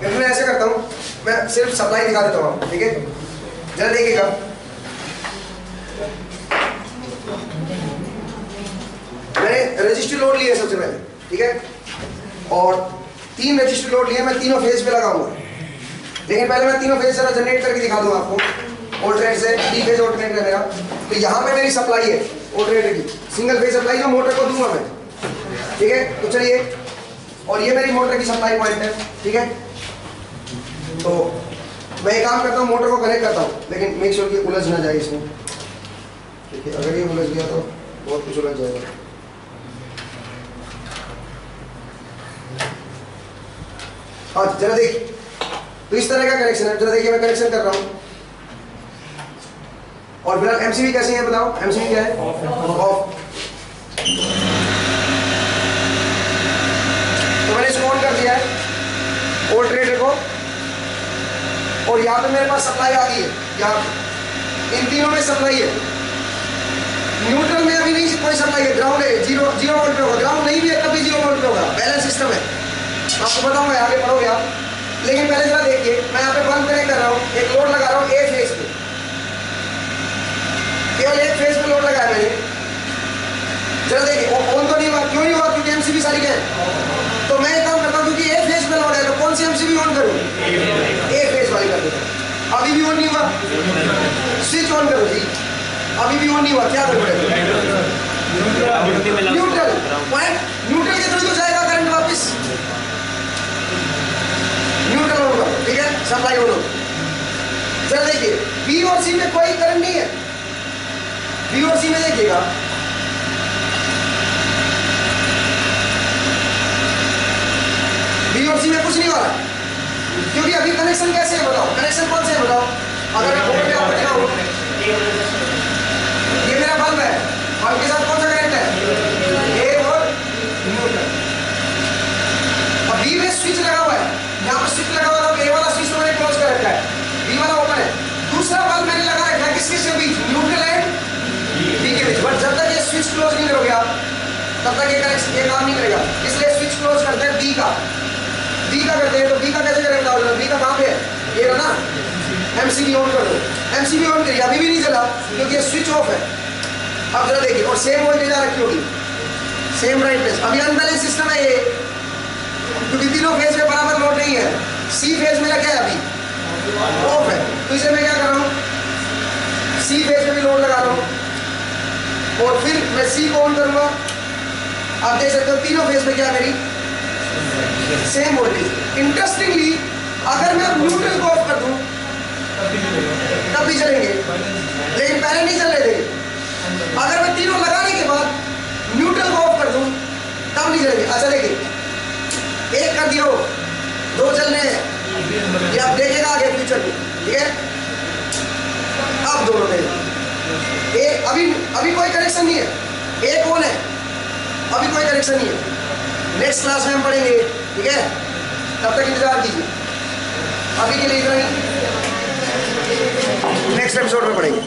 मैं ऐसे करता हूँ, मैं सिर्फ सप्लाई दिखा देता हूँ। ठीक है, जरा देखिएगा। मैंने रजिस्टर लोड लिया सबसे पहले, ठीक है, और 3 रजिस्टर लोड लिए। मैं तीनों फेज पे लगाऊंगा, लेकिन पहले मैं तीनों फेज जरा जनरेट करके दिखा दूंगा आपको। ऑल्टरनेट से 3 फेज ऑल्टरनेट है मेरा। तो यहाँ पे मेरी सप्लाई है ऑल्टरनेटर की, सिंगल फेज सप्लाई जो मोटर को दूंगा मैं। ठीक है, तो चलिए, और ये मेरी मोटर की सप्लाई पॉइंट है। ठीक है, तो मैं एक काम करता हूँ, मोटर को कनेक्ट करता हूँ, लेकिन मेक श्योर कि उलझ ना जाए इसमें। ठीक है, अगर ये उलझ गया तो बहुत कुछ उलझ जाएगा। हाँ, जरा देखिए, तो इस तरह का कनेक्शन है। जरा देखिए, मैं कनेक्शन कर रहा हूँ। और फिलहाल एमसीबी कैसे है बताओ? एमसीबी क्या है? ऑफ। तो मैंने इसको ऑन कर दिया है ऑल्टरनेटर को, और यहाँ पे मेरे पास सप्लाई आ गई है। यहाँ इन तीनों में सप्लाई है। न्यूट्रल में अभी नहीं कोई सप्लाई है, ग्राउंड है, जीरो वोल्ट पे होगा। ग्राउंड नहीं भी है तब भी 0 वोल्ट पे होगा। बैलेंस सिस्टम है, आपको बताऊंगा, आगे पढ़ोगे आप। लेकिन पहले जरा देखिए, मैं यहाँ पे बल्ब कनेक्ट कर रहा हूँ, एक लोड लगा रहा हूँ ए फेज पे, केवल एक फेज पे लोड लगाया मैंने। जरा देखिए, ऑन तो नहीं हुआ। क्यों नहीं हुआ? क्योंकि एमसीबी सारी क्या है। तो मैं एक काम करता हूँ, क्योंकि ए फेज पे लोड है तो कौन सी एमसीबी ऑन करूँ? ए फेज वाली कर देता हूँ। अभी भी ऑन नहीं हुआ, स्विच ऑन करो जी। अभी भी ऑन नहीं हुआ, क्या करूँ? न्यूट्रल पॉइंट, न्यूट्रल के थ्रू तो जाएगा करंट वापस। न्यूट्रल होगा, ठीक है, सप्लाई हो। जरा देखिए, बी और सी में कोई करंट नहीं है। बी और सी में देखिएगा, बी और सी में कुछ नहीं हो रहा, क्योंकि अभी कनेक्शन कैसे है बताओ? कनेक्शन कौन से है बताओ? अगर मैं बोर्ड पे आपको दिखाऊं, ये मेरा बल्ब है, बल्ब के साथ कौन सा कनेक्ट है? ए और न्यूट्रल। अब बी में स्विच लगा हुआ है, यहाँ पर स्विच लगा हुआ है, ए वाला स्विच मैंने क्लोज कर रखा है, बी वाला ओपन है। दूसरा बल्ब मैंने लगा रखा है किसके बीच? न्यूट्रल एंड बी के बीच। बट जब तक ये स्विच क्लोज नहीं करोगे आप, तब तक ये कनेक्शन ये काम नहीं करेगा। इसलिए स्विच क्लोज करते हैं बी का। बी का करते हैं, तो बी का कैसे करेंगे बताओ? बी का कहाँ पे है? ये रहा ना, एमसीबी ऑन कर दो। एमसीबी ऑन करिए, अभी भी नहीं चला क्योंकि ये स्विच ऑफ है। अब जरा देखिए, और सेम वोल्टेज आ रखी होगी, सेम ब्राइटनेस। अभी अनबैलेंस सिस्टम है ये, क्योंकि तीनों फेज में बराबर लोड नहीं है। सी फेज मेरा क्या है? अभी ऑफ है। तो इसे मैं क्या कर रहा हूँ? सी फेज में भी लोड लगा रहा हूँ, और फिर मैं सी को ऑन करूंगा। आप देख सकते हो तीनों फेज में क्या मेरी सेम वोल्टेज। इंटरेस्टिंगली, अगर मैं न्यूट्रल को ऑफ कर दूं तब भी चलेंगे, लेकिन पहले नहीं चल रहे थे। अगर मैं तीनों लगाने के बाद न्यूट्रल को ऑफ कर दूं तब नहीं चलेंगे। अच्छा देखिए, एक कर दिया, 2 चलने हैं, ये आप देखेगा आगे फ्यूचर में। ठीक है, अब दोनों में एक अभी कोई कनेक्शन नहीं है, एक ऑन है, अभी कोई कनेक्शन नहीं है। नेक्स्ट क्लास में हम पढ़ेंगे, ठीक है, तब तक इंतजार कीजिए। अभी के लिए इतना ही, नेक्स्ट एपिसोड में पढ़ेंगे।